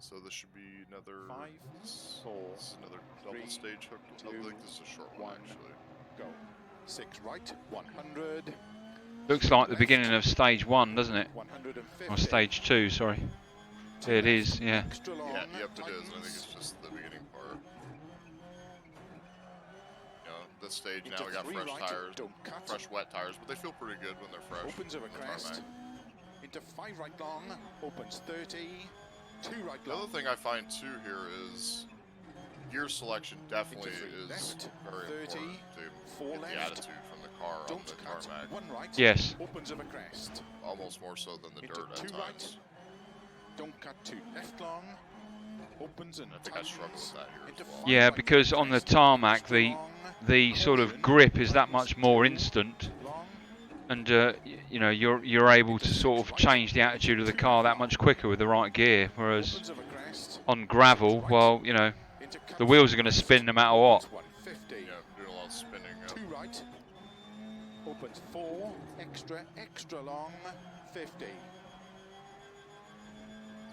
So this should be another. 5, This 4, is another double 3, stage hook. I 2, think this is a short one 1. actually. Go. 6 right 100. Looks like the beginning of stage 1, doesn't it? 150. Or stage 2, sorry. It is, yeah. Extra long. Yeah, yep, it is. I think tightens. it's just the beginning part. You know, this stage now Into we got 3 fresh right, tires, don't cut. fresh wet tires, but they feel pretty good when they're fresh. Opens of a on the crest. tarmac. Into 5 right long. Opens 30. 2 right The long. other thing I find too here is gear selection definitely Into 3 is left, very 30, important to 4 get the left. attitude from the car on Don't the cut. tarmac. 1 right. Yes. Opens of a crest. Almost more so than the Into dirt at 2 right. times. Don't cut 2 left long. Opens and I think I struggle with that here Into as well. 5 Yeah, right because on the crest. tarmac, Extra long, the sort of grip is that much more instant, long. and you know you're able to sort of change the attitude of the car that much quicker with the right gear. Whereas Opens of a crest. on gravel, well, you know, Into cut the wheels are going to left. spin no matter what. Opens 150. Yeah, doing a lot of spinning. 2 right. Opens 4. Extra long. 50.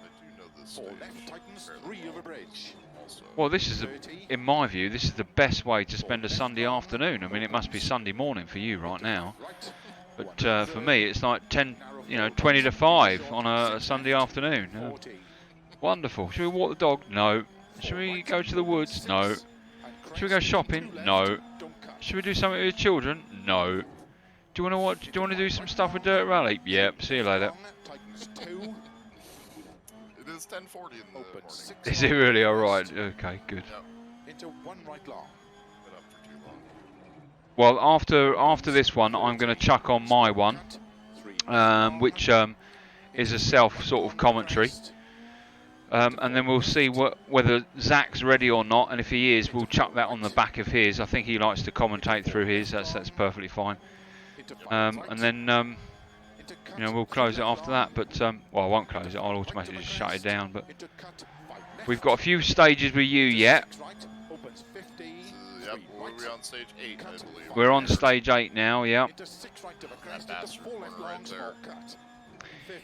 I do know this 4 stage left tightens. fairly 3 over well bridge. also. Well, this is, 30. in my view, this is the best way to spend a Sunday afternoon. I mean, it must be Sunday morning for you right now, Right. but for me, it's like 10, you know, 20 to 5 on a Sunday afternoon. 40. Wonderful. Should we walk the dog? No. Should we go to the woods? No. Should we go shopping? No. Should we do something with the children? No. Do you want to do some stuff with Dirt Rally? Yep. See you later. Tightens 2. It is 10:40 in the Open morning. 6. Is it really alright? Okay, good. Yep. Into 1 right long. Been up for too long. Well, after this one, I'm going to chuck on my one, which is a self sort of commentary, and then we'll see whether Zach's ready or not, and if he is, we'll chuck that on the back of his. I think he likes to commentate through his. That's perfectly fine. And then you know, we'll close it after that. But well, I won't close it. I'll automatically just shut it down. But we've got a few stages with you yet. Yep, we're on stage 8, I believe. We're on stage 8 now. Yeah. That bastard corner right there.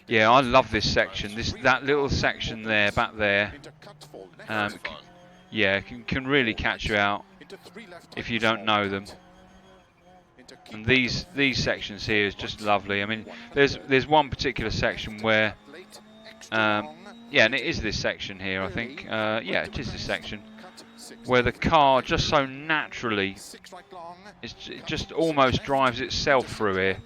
Yeah, I love this section. That little section there, back there. Fun. Yeah, can really catch you out if you don't know them. And these sections here is just lovely. I mean, there's one particular section where, yeah, and it is this section here, I think. Yeah, it is this section where the car just so naturally, it just almost drives itself through here.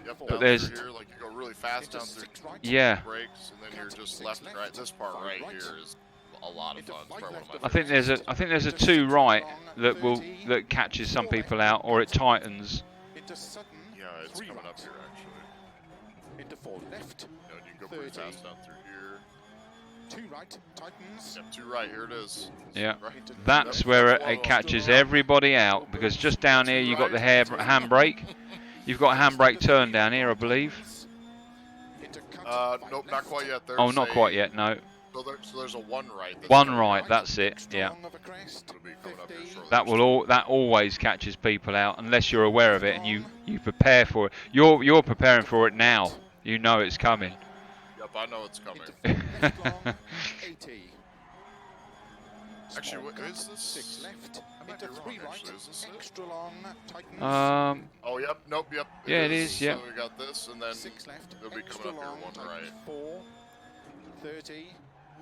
Yep, But there's, here, like you go really fast down through yeah. brakes, and then you're just left and right. This part right here is a lot of fun. It's probably one of my I think there's a 2 right that catches some people out, or it tightens. Yeah, it's coming up here actually. Into 4 left. You know, you can go pretty fast down through here. 2 right, tightens. Yep, 2 right, here it is. Yeah, Right. that's where it catches everybody out, because just down here you've got the handbrake. You've got a handbrake turn down here, I believe. Nope, not quite yet. Oh, not quite yet, no. So there's a 1 right. That's 1 right, that's it. Yeah. It'll be coming up here shortly. That always catches people out unless you're aware of it and you prepare for it. You're preparing for it now. You know it's coming. Yep, I know it's coming. Actually, what is this? 6 left. Into 3 right. Is this it? Extra long, tightens. Oh, yep, nope, yep. Yeah, it is, yeah. So we got this, and then 6 left. it'll be Extra coming up long, here 1 right. tightens 4. 30.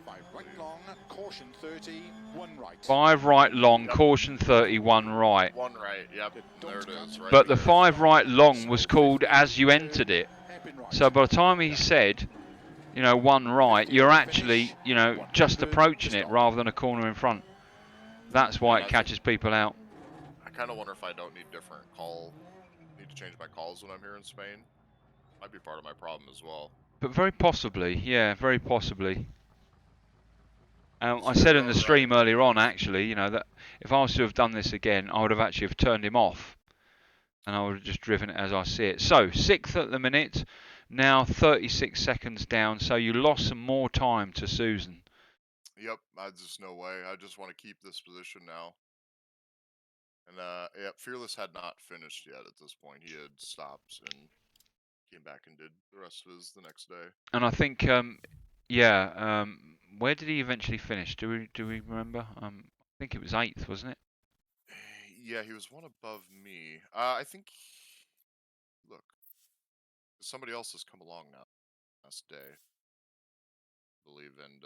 5 right long. Caution 30. 1 right. 5 right long, caution 30, 1 right. 1 right, yep. There it is. Right But the there. 5 right long was called as you entered it. So by the time he said, you know, 1 right, you're actually, you know, just approaching it rather than a corner in front. That's why it catches people out. I kind of wonder if I don't need need to change my calls when I'm here in Spain. Might be part of my problem as well. But very possibly, yeah, very possibly. I said in the stream earlier on, actually, you know, that if I was to have done this again, I would have actually have turned him off. And I would have just driven it as I see it. So, 6th at the minute, now 36 seconds down, so you lost some more time to Susan. Yep, just no way. I just want to keep this position now. And yeah, Fearless had not finished yet at this point. He had stopped and came back and did the rest of his the next day. And I think, yeah, where did he eventually finish? Do we remember? I think it was 8th, wasn't it? Yeah, he was 1 above me. I think. Look, somebody else has come along now. Last day, I believe, and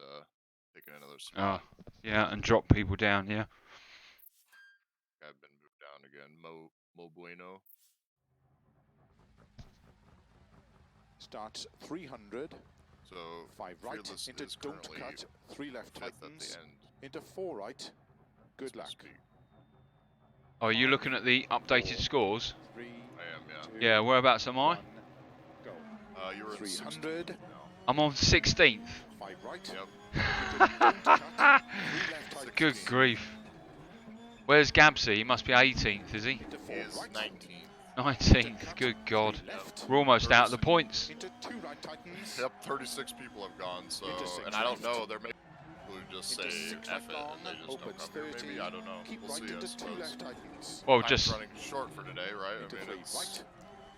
taken another spot. Yeah, and drop people down. Yeah. I've been moved down again. Mo Bueno. Starts 300. So 5 right. Fearless Into is don't currently cut. 3 left 5th at tightens. the end. Into 4 right. Good as we luck. speak. Are you looking at the updated scores? 3. I am, yeah. Yeah. Whereabouts am I? 1, go. You were at 300. 16th now. I'm on 16th. 5 right. Yep. Into don't cut. 3 left tightens. Good grief. Where's Gabsy? He must be 18th, is he? Into 4 He is right. 19th. 19th. Good God. Left. We're almost out of the points. Into 2 right tightens. Yep, 36 people have gone. So, Into 6 and I don't left. know. There may be people who just Into say 6 F right it long. and they just don't Opens come here. 30. Maybe I don't know. Keep We'll right see. I into 2 suppose. left tightens. Well, Time's just running short for today, right? Into I mean, 3 it's right.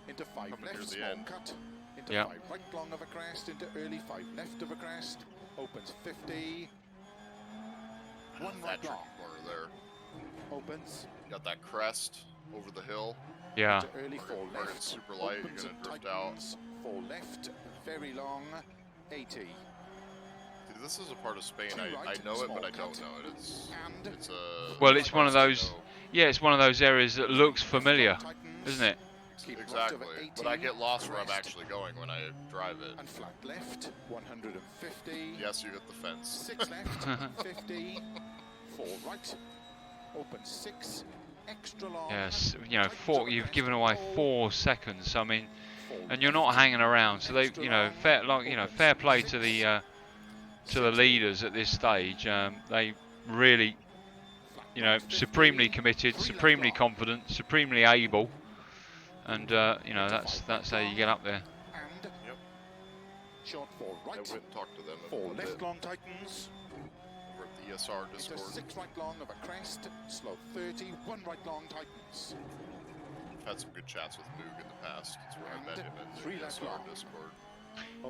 Into 5 coming near left, the small end. cut. Into Yeah. 5 right long of a crest. Into early 5 left of a crest. Opens 50. 1 that right tricky long. corner there. Opens. Got that crest over the hill. yeah. Into early 4 Target left. super light. Opens You're and gonna drift out. tightens. 4 left. Very long. 80. See, this is a part of Spain. 2 I right, know it, but I small don't cut. know it. And It's a. Well, it's one of parts I those. know. Yeah, it's one of those areas that looks familiar, Tightens. isn't it? Keep right exactly. over 80, But I get lost where I'm crest. actually going when I drive it. And flat left, 150. Yes, you hit the fence. 6 left, 50. 4 right, open 6. Extra long. Yes, you know, tightens you've over given crest, away hold. 4 seconds. I mean, 4 and you're not left, hanging around. So they, extra you know, long, fair open play 6, to the 60. leaders at this stage. They really, Flat you know, right, 50. supremely committed, 3 left supremely long. confident, supremely able, and you know, that's how you get up there. And Yep. short 4 I right. went and talked to them 4 a left bit long tightens. over at the ESR Into Discord. 6 right long of a crest. Slow 30. 1 right long tightens. I've had some good chats with Moog in the past. That's where I met him in 3 the left ESR long. Discord.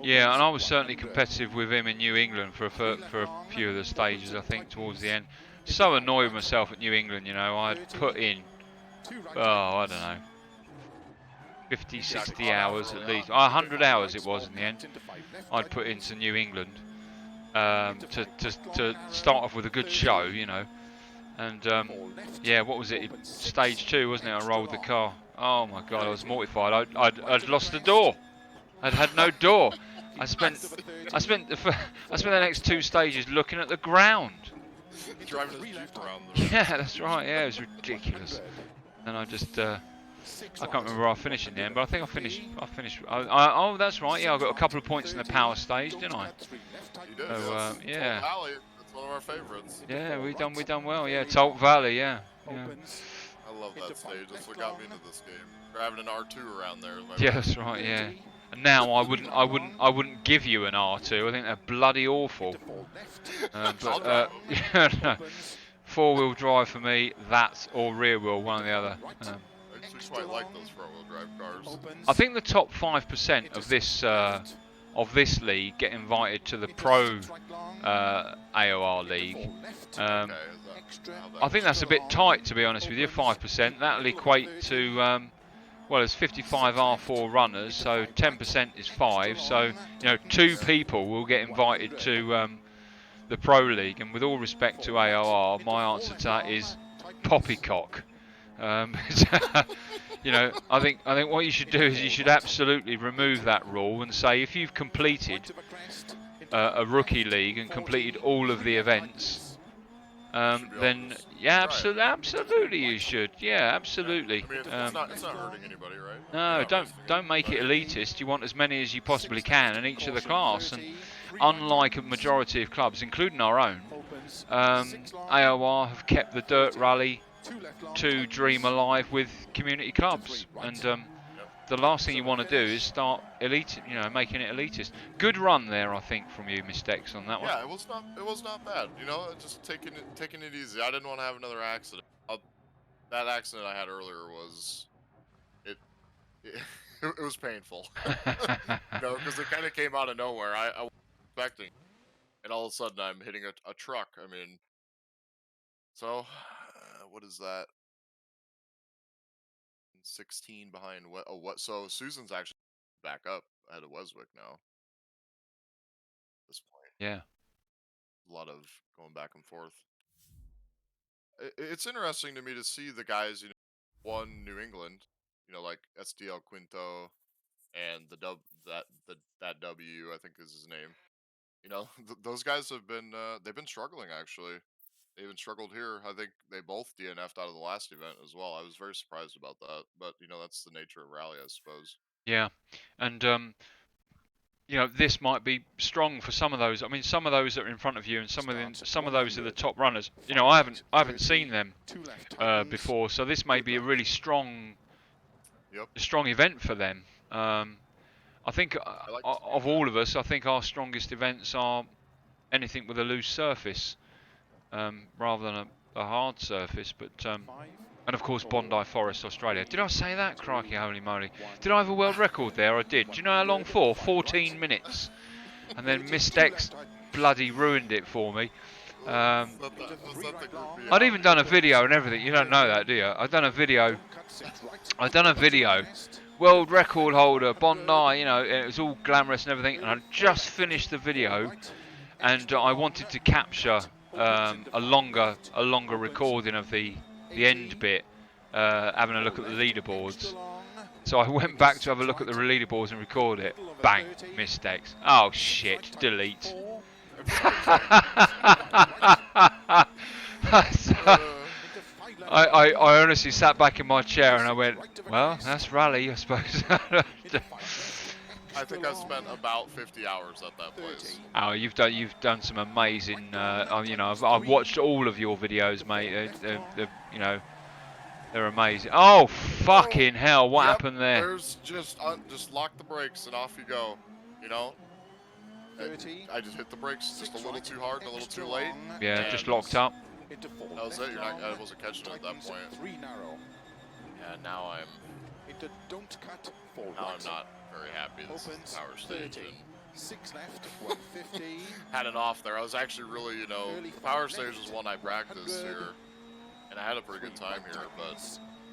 Yeah, and I was Opens certainly 100. competitive with him in New England for Three left a long, few of the stages. I opens think and towards the tightens. end, Into so 5 annoyed with right. myself at New England. You know, I'd 30. put in 2 right I don't tightens. know, 50, You got 60 caught out hours early at least. on. 100 Into 5 hours right, it was small in the end. cut, into 5 left I'd put tightens. into New England Into to 5 right long, to narrow. start off with a good 30. show, you know. And 4 left. yeah, what was it? Open 6. Stage 2, wasn't it? I Extra rolled the long. car. Oh my God, I was 30. mortified. 1 right I'd of a lost the crest. door. I'd had no door. I spent Left of a 30. I spent the next 2 stages looking at the ground. Into Driving 3 his left Jeep long. around the Yeah, that's right. Yeah, it was ridiculous. 100. And I just 6 I can't right. remember where I finished in the end, but I think I finished. 150. Oh, that's right. Yeah, I got a 6 couple of right, points in the 30. power stage, Don't didn't I? cut, 3 left You did, tightens. So yes. yeah, Toll Valley, that's one of our favorites. Into yeah, 4 we right. done well. Yeah, Very Tolt long. Valley. Yeah, yeah. Opens. I love Into that 5 stage. That's left what got me long. into this game. Driving an R2 around there. Is my Yeah, favorite. that's right. Yeah. 30. And now 3 right I long. wouldn't give you an R2. I think they're bloody awful. Into 4 left. I'll But drive 'em. yeah, no. Opens. 4-wheel drive for me. That or rear wheel, one or the other. I actually Extra quite like long. those front-wheel drive cars. Opens. I think the top 5% Into of 6 this left. league get invited to the Into pro 6 right long. AOR Into league. 4 left. Um, Okay, is that Extra. how that I think that's a bit Extra long. tight, to be honest with you. Opens. 5%. That'll equate to well, there's 55 R4 runners, so 10% is 5. So you know, 2 people will get invited to the pro league. And with all respect to AOR, my answer to that is poppycock. You know, I think what you should do is you should absolutely remove that rule and say if you've completed a rookie league and completed all of the events, then yeah, absolutely you should. Yeah, absolutely. I mean, it's not hurting anybody, right? No, You're not don't make it anybody. elitist. You want as many as you possibly can in each of the class. And unlike a majority of clubs, including our own, AOR have kept the dirt rally to dream alive with community clubs. And the last thing you want to do is start making it elitist. Good run there, I think, from you, Miss Dex, on that one. Yeah, it was not bad. You know, just taking it easy. I didn't want to have another accident. That accident I had earlier was it was painful. You know, because it kind of came out of nowhere. I wasn't expecting, and all of a sudden I'm hitting a truck. I mean, so what is that? 16 behind what? Oh, what? So Susan's actually back up ahead of Weswick now. At this point, Yeah. a lot of going back and forth. It's interesting to me to see the guys, you know, won New England, you know, like SDL Quinto and that W, I think is his name. You know, those guys have been they've been struggling actually. They even struggled here. I think they both DNF'd out of the last event as well. I was very surprised about that, but you know, that's the nature of rally, I suppose. Yeah, and you know, this might be strong for some of those. I mean, some of those that are in front of you, and some of those are the top runners. You know, I haven't seen them before, so this may be a really strong event for them. I think of all of us, I think our strongest events are anything with a loose surface, rather than a hard surface. But and of course Bondi Forest, Australia. Did I say that? Crikey, holy moly! Did I have a world record there? I did. Do you know how long for? 14 minutes. And then Miss Dex bloody ruined it for me. I'd even done a video and everything. You don't know that, do you? I'd done a video. World record holder, Bondi, you know, and it was all glamorous and everything. And I just finished the video, and I wanted to capture a longer recording of the end bit, having a look at the leaderboards. So I went back to have a look at the leaderboards and record it. Bang, mistakes. Oh shit, delete. I honestly sat back in my chair and I went, well, that's rally, I suppose. I think I spent about 50 hours at that place. Oh, you've done some amazing. You know, I've watched all of your videos, mate. You know, they're amazing. Oh fucking hell! What happened there? There's just lock the brakes and off you go. You know. I just hit the brakes just a little too hard and a little too late. Yeah, just locked up. That was it. I wasn't catching it at that point. Yeah, now I'm not very happy. This is power stage. Six left, 150. Had it off there. I was actually really, you know, the power stage was one I practiced here, and I had a pretty good time here. But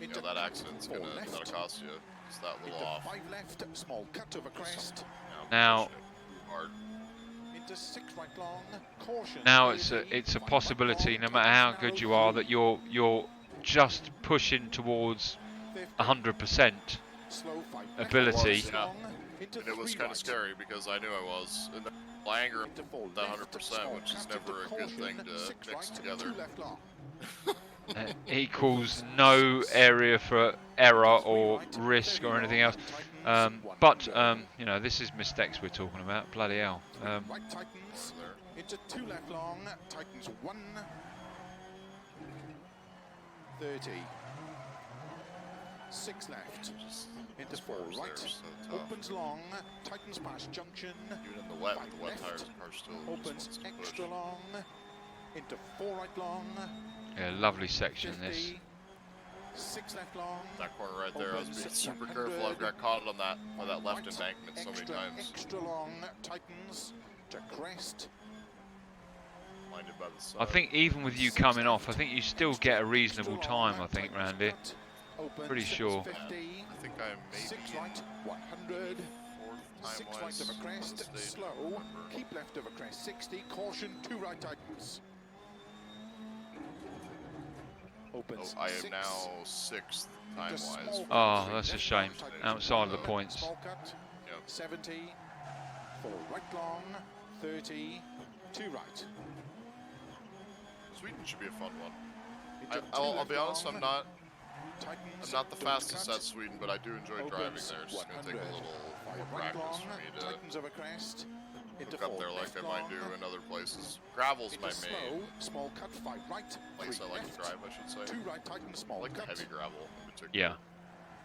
you know, that accident's gonna cost you. Just that little off. Five left, small cut over crest. Now. Hard. Now it's a possibility, no matter how good you are, that you're just pushing towards 100% ability. Yeah. And it was kind of scary because I knew I was. And the anger at 100%, which is never a good thing to mix together. Equals no area for error or risk or anything else. But you know, this is mistakes we're talking about. Bloody hell. Right tightens into two left long. Tightens 130. Six left. Into four right. So opens long. Tightens past junction. Even in the wet, with the wet tires, the car still opens extra long. Into four right long. Yeah, lovely section 50. this. Six left long. That corner right there, I was being super careful. I've got caught on that left embankment so many times. Extra long tightens to crest. Blinded by the sun. I think even with you coming off, I think you still get a reasonable time, I think, round here. Pretty sure. I think I maybe Six right, 100. fourth Six time-wise right of a on crest, the stage, I slow. don't remember. Keep left of a crest, 60. Caution, two right tightens. Opens Oh, I am six. now sixth time-wise. Oh, that's a shame. Outside of the points. Small cut, Yep. 70. Four right long, 30. Two right. Sweden should be a fun one. Into two I'll left be honest, long. I'm not Tightens, the don't fastest cut. at Sweden, but I do enjoy driving there. It's just gonna take a little Five more right practice long, for me to tightens over crest. Into hook up four there like left I might long. do in other places. Gravel's Into my slow, main small cut, five right, place three I like left. to drive, I should say. Two right, tightens, I small like the cut. heavy gravel in particular. Yeah.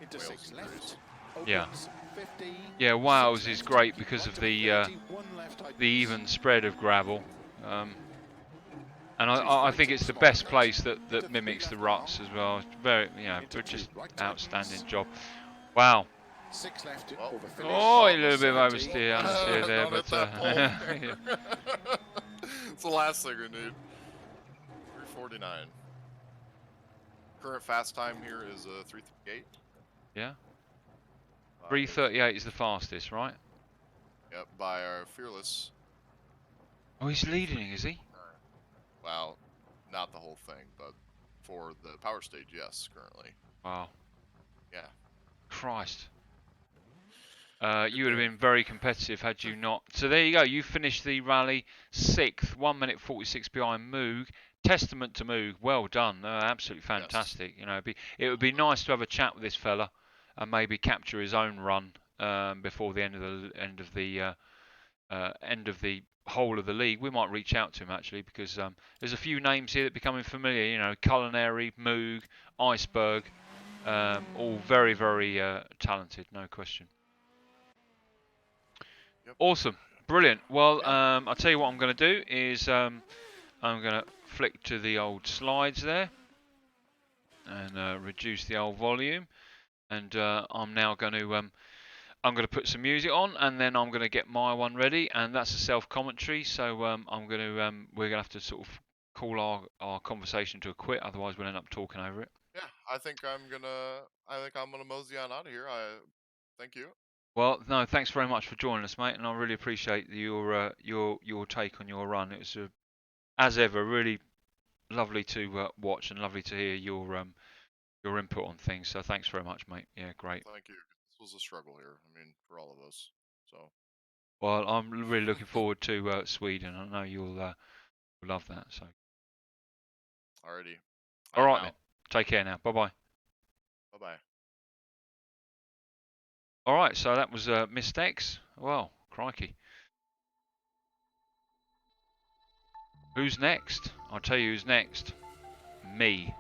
Into Wales six and left. Greece. Yeah. Opens 50. Yeah, Wales Six is left, great keep because right of of the 30, one left tightens. even spread of gravel. And I think it's the best place that mimics the ruts as well. It's very, you know, just outstanding job. Wow. Six left Well, over finish. Oh, a little bit of 70. understeer there, Don't hit but that pole yeah. there. It's the last thing we need. 349. Current fast time here is 338. Yeah. 3:38 is the fastest, right? Yep, by our fearless. Oh, he's leading, is he? Well, not the whole thing, but for the power stage, yes, currently. Wow. Yeah. Christ. You would have been very competitive had you not. So there you go. You finished the rally 6th, 1 minute 46 behind Moog. Testament to Moog. Well done. Absolutely fantastic. Yes. You know, it would be nice to have a chat with this fella and maybe capture his own run before the end of the whole of the league. We might reach out to him actually because there's a few names here that are becoming familiar. You know, Culinary, Moog, Iceberg, all very, very talented, no question. Yep. Awesome, brilliant. Well, I'll tell you what I'm going to do is I'm going to flick to the old slides there and reduce the old volume, and I'm now going to put some music on, and then I'm going to get my one ready, and that's a self-commentary. So we're going to have to sort of call our conversation to a quit, otherwise we'll end up talking over it. Yeah, I think I'm gonna mosey on out of here. Thank you. Well, no, thanks very much for joining us, mate, and I really appreciate your take on your run. It was as ever really lovely to watch and lovely to hear your input on things. So thanks very much, mate. Yeah, great. Thank you. was a struggle here. I mean, for all of us. So. Well, I'm really looking forward to Sweden. I know you'll love that. So. Alrighty. All right then. Take care now. Bye bye. Bye bye. All right. So that was Mistex. Well, crikey. Who's next? I'll tell you who's next. Me.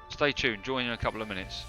Stay tuned. Join in a couple of minutes.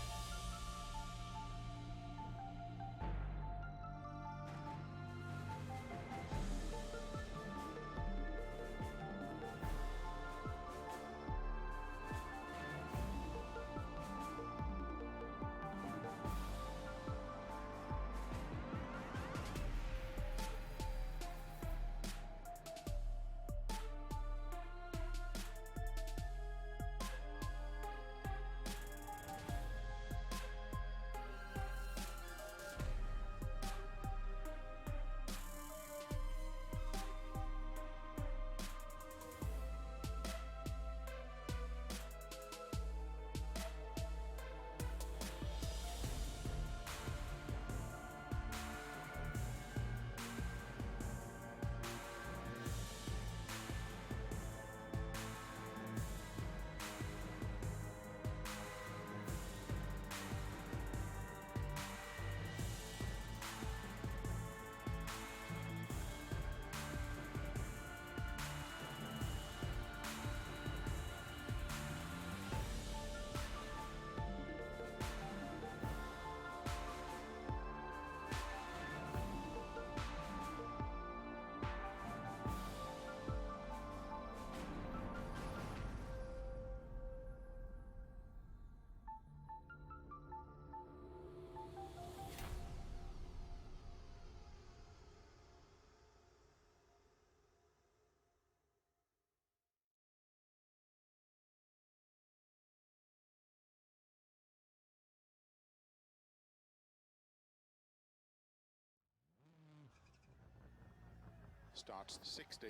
Starts 60,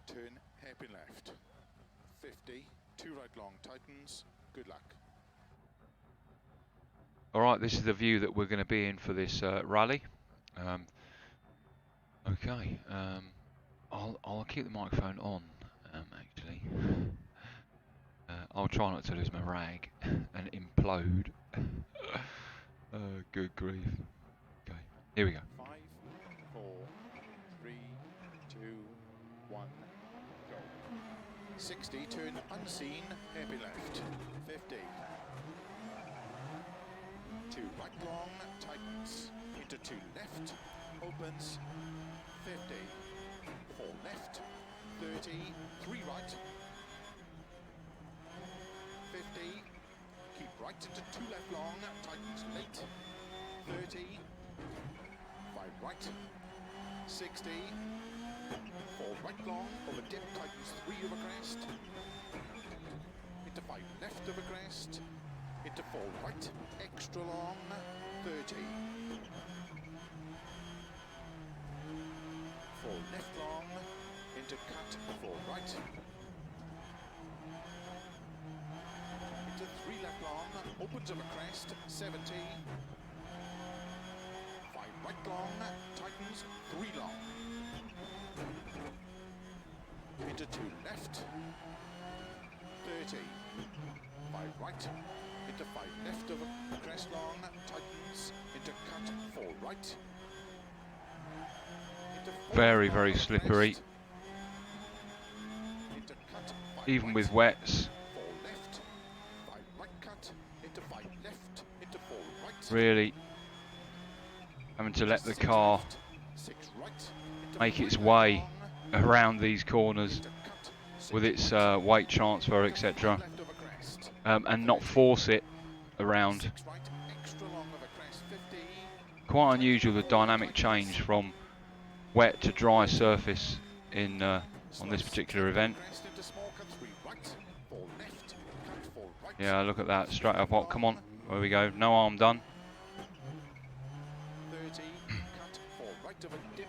turn hairpin left. 50, 2 right long, tightens, good luck. All right, this is the view that we're going to be in for this rally. Okay, I'll keep the microphone on, actually. I'll try not to lose my rag and implode. Good grief. Okay, here we go. 5, 4, 3, 2, 1, go. 60, turn unseen, hairpin left. 50. 2 right long, tightens. Into 2 left, opens. 50. 4 left, 30, 3 right. 50. Keep right into 2 left long, tightens late. 30. 5 right. 60. 4 right long, over dip, tightens 3 over crest. Into 5 left over crest. Into 4 right, extra long, 30. 4 left long, into cut, 4 right. Into 3 left long, opens over crest, 70. 5 right long, tightens, 3 long. Into 2 left, 30. 5 right, into 5 left over crest long, tightens, into cut, 4 right. Into 4 Very, long very over slippery, crest. Into cut, 5 even right. with wets. 4 left, 5 right cut, into 5 left, into 4 right. Really having to let the car 6 right, into make 5 its left way long, around these corners into cut, 6 with its right, weight transfer, into 5 etc., left over crest. and not force it around. 6 right, extra long over crest, 50. Quite unusual, the dynamic change from wet to dry surface in on this particular event. Yeah, look at that, straight up. Oh, come on, there we go. No arm done. 30, cut, 4 right over dip,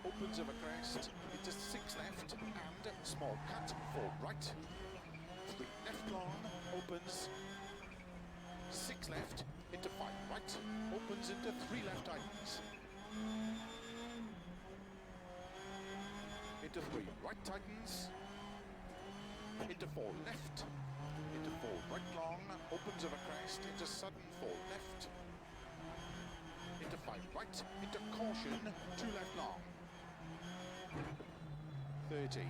opens over crest, into 6 left, and small cut, 4 right, 3 left long, opens, 60 6 left, into 5 right, opens into 3 left tightens. Into 3 right tightens. Into 4 left, into 4 right long, opens of a crest, into sudden 4 left. Into 5 right, into caution, 2 left long. 30.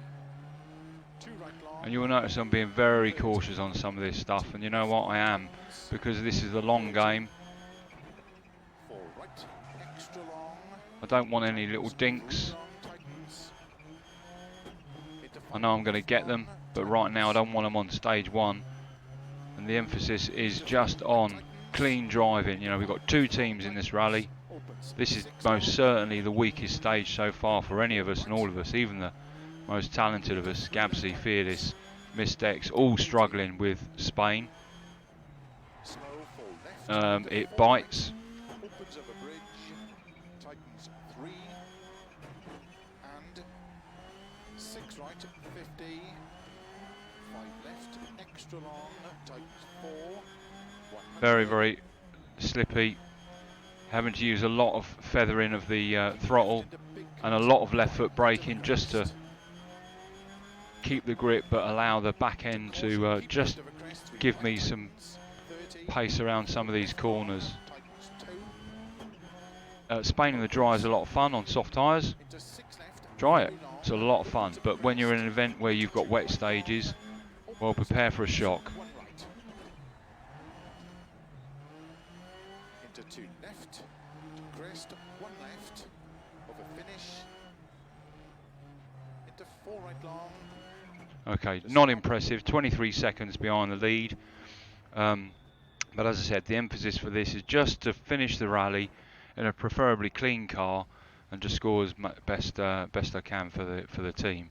2 right long. And you will notice I'm being very cautious on some of this stuff, and you know what, I am, because this is the long game. 4 right, extra long. I don't want any little dinks. I know I'm going to get them, but right now I don't want them on stage 1. And the emphasis is just on clean driving. You know, we've got 2 teams in this rally. This is most certainly the weakest stage so far for any of us and all of us, even the most talented of us, Gabsy, Fearless, Mistex, all struggling with Spain. It bites. Opens of a bridge, tightens 3, and 6 right, 50, 5 left, extra long, tightens 4, 100. Very, very slippy. Having to use a lot of feathering of the throttle and a lot of left foot braking just to keep the grip, but allow the back end to just give me some pace around some of these corners. Spain in the dry is a lot of fun on soft tyres. Try it, it's a lot of fun, but when you're in an event where you've got wet stages, well, prepare for a shock. Into 2 left, to crest, 1 left, over finish, into 4 right long. Okay, not impressive, 23 seconds behind the lead. But as I said, the emphasis for this is just to finish the rally in a preferably clean car and to score as best I can for the team.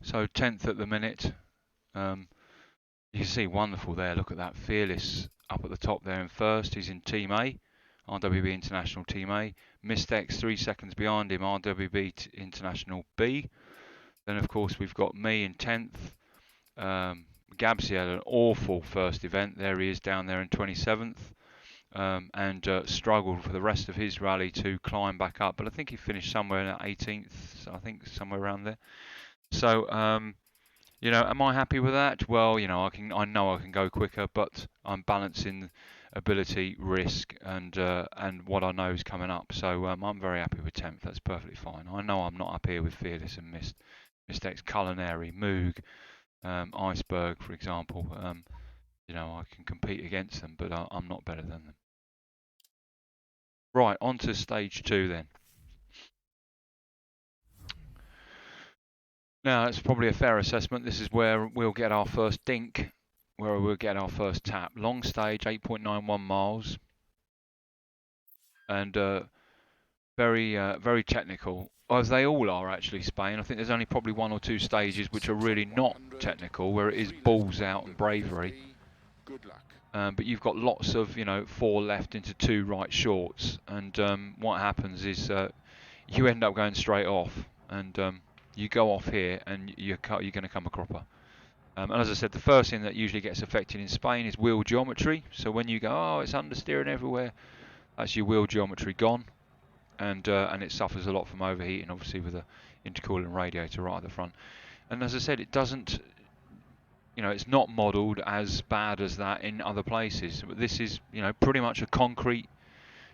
So 10th at the minute. You can see wonderful there. Look at that, Fearless up at the top there in first. He's in Team A, RWB International Team A. Mistex 3 seconds behind him, RWB International B. Then of course we've got me in 10th. Gabsy had an awful first event. There he is down there in 27th, and struggled for the rest of his rally to climb back up. But I think he finished somewhere in 18th. I think somewhere around there. So you know, am I happy with that? Well, you know, I know I can go quicker, but I'm balancing ability, risk, and what I know is coming up. So I'm very happy with 10th. That's perfectly fine. I know I'm not up here with Fearless and Mistex, Culinary, Moog, Iceberg, for example. You know, I can compete against them, but I'm not better than them. Right, on to stage 2 then. Now, it's probably a fair assessment. This is where we'll get our first dink, where we'll get our first tap. Long stage, 8.91 miles, and very technical, as they all are actually, Spain. I think there's only probably 1 or 2 stages which are really not technical, where it is balls out and bravery. Good luck. But you've got lots of, you know, 4 left into 2 right shorts, and what happens is you end up going straight off, and you go off here and you're going to come a cropper. And as I said, the first thing that usually gets affected in Spain is wheel geometry. So when you go, oh, it's understeering everywhere, that's your wheel geometry gone, and it suffers a lot from overheating, obviously, with the intercooling radiator right at the front. And as I said, it doesn't, you know, it's not modelled as bad as that in other places. But this is, you know, pretty much a concrete,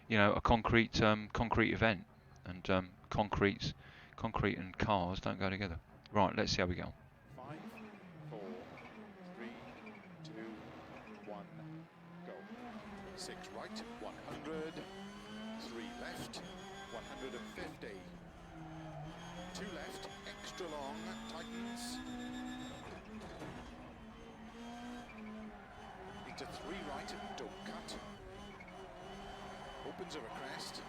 you know, a concrete event, and concrete and cars don't go together. Right, let's see how we go. 5, 4, 3, 2, 1, go. 6 right, 100. 3 left, 150. 2 left, extra long, tightens. Into 3 right, don't cut. Opens over crest.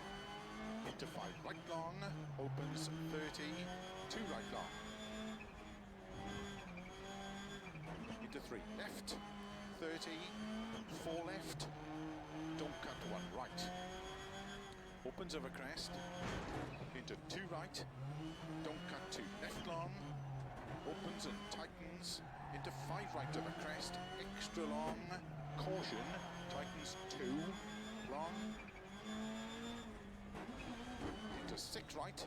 Into 5 right long, opens 30, 2 right long. Into 3 left, 30, 4 left, don't cut 1 right. Opens over crest, into 2 right, don't cut 2 left long, opens and tightens, into 5 5 right of a crest, extra long, caution, tightens 2, long, into 6 right,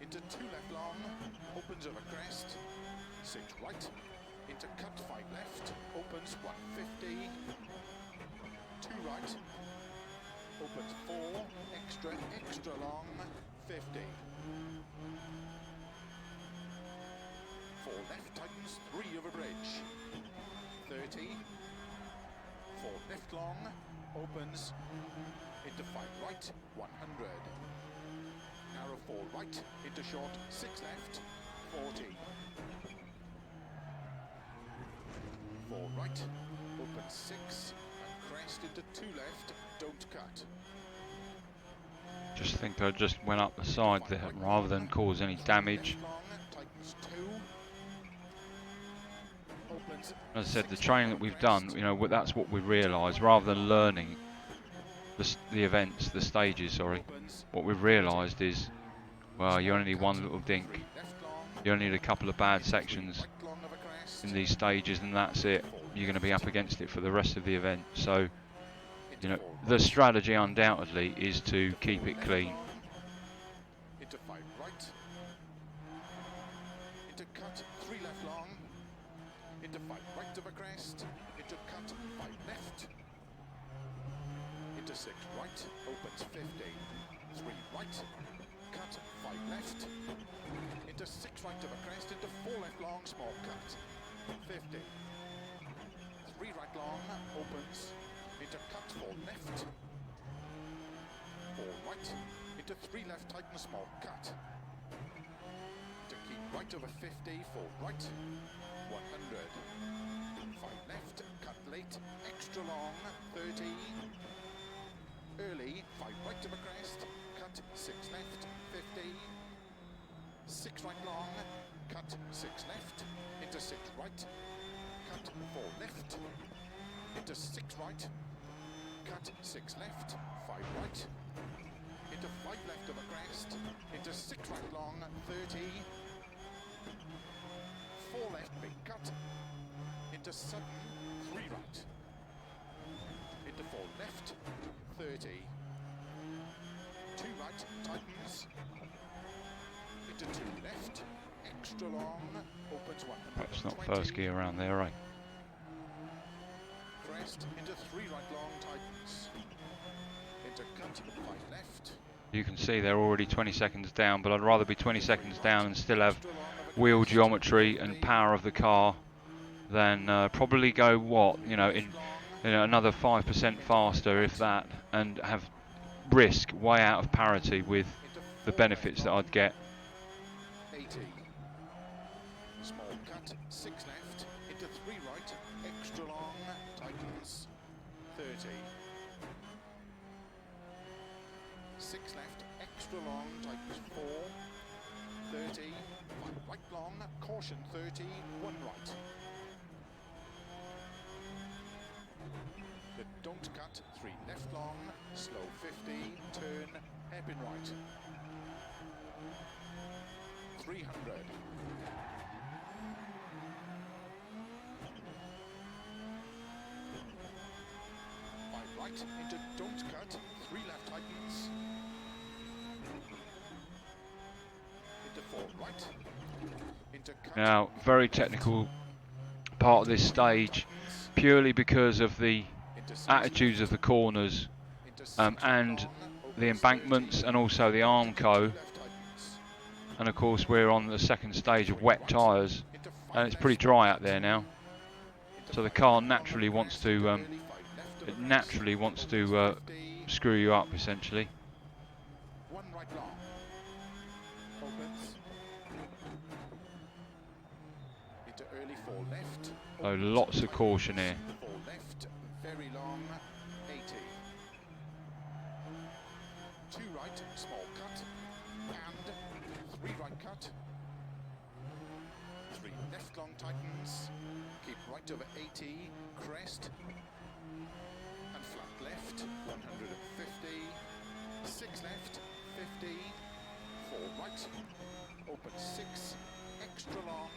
into 2 left long, opens of a crest, 6 right, into cut 5 left, opens 150, 2 right, opens 4, extra long, 50. 4 left, tightens 3 over bridge, 30, 4 left long, opens into 5 right, 100. Narrow 4 right, into short, 6 left, 40. 4 right, opens 6, and crest into 2 left, don't cut. Just think I just went up the side there rather than cause any damage. Left long, tightens 2. Opens As I said, the 6 training left that we've of done, crest. you know, that's what we realised. Rather than learning the events, the stages, sorry, Opens what we've realised is, well, you only need one little dink. 3 left long, You only need a couple of bad into 3 sections right long of a crest. in these stages, and that's it. You're going to be up against it for the rest of the event. So, you know, the strategy undoubtedly is to keep it clean. Into 5 right. Into cut 3 left long. Into 5 right of a crest. Into cut 5 left. Into 6 right. Opens 50. 3 right. Cut 5 left. Into 6 right of a crest. Into 4 left long. Small cut. 50. 3 right long. Opens. Into cut 4 left. 4 right, into 3 left, tighten small cut. To keep right over 50, 4 right, 100. 5 left, cut late, extra long, 30. Early, 5 right of a crest, cut 6 left, 50. 6 right long, cut 6 left, into 6 right, cut 4 left, into 6 right, cut 6 left, 5 right, into 5 left of a crest, into 6 right long, 30, 4 left, big cut, into sudden, 3 right, into 4 left, 30, 2 right, tightens, into 2 left, extra long, opens 120. Perhaps not first gear around there, right? Crest, into 3 right long, tightens, into cut, 5 left. You can see they're already 20 seconds down, but I'd rather be 20 seconds down and still have wheel geometry and power of the car than probably go, what, you know, in another 5% faster, if that, and have risk way out of parity with the benefits that I'd get. 80. Small cut, 6 left, into 3 right, extra long, tightens, 30. 6 left, extra long, tightens 4, 30, 5 right long, caution 30, 1 right. The don't cut, 3 left long, slow 50, turn, hairpin right. 300. 5 right, into don't cut, 3 left tightens. Into 4 right, into cut. Now, very technical part of this stage, purely because of the attitudes of the corners and the embankments and also the Armco. And of course we're on the second stage of wet tyres and it's pretty dry out there now. So the car naturally wants to screw you up essentially. 1 right long. Opens. Into early 4 left. So lots of caution here. 4 left, very long, 80. 2 right, small cut, and 3 right cut. 3 left long tightens, keep right over 80, crest, and flat left, 150. 6 left, 50. 4 right, open 6, extra long,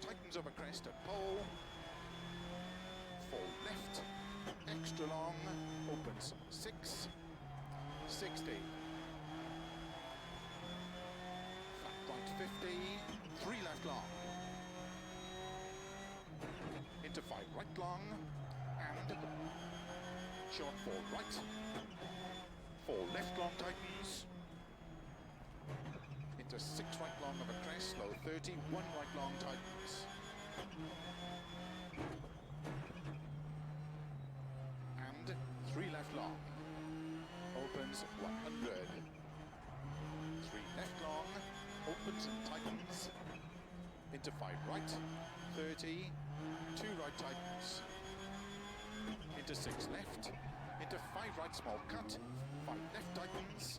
tightens of a crest at pole. 4 left, extra long, opens 6, 60. Flat right 50, 3 left long. Into 5 right long, and short 4 right. 4 left long tightens. Into 6 right long of a crest, slow 30, 1 right long tightens. And 3 left long, opens 100. 3 left long, opens and tightens. Into 5 right, 30, 2 right tightens. Into 6 left, into 5 right small cut, 5 left tightens.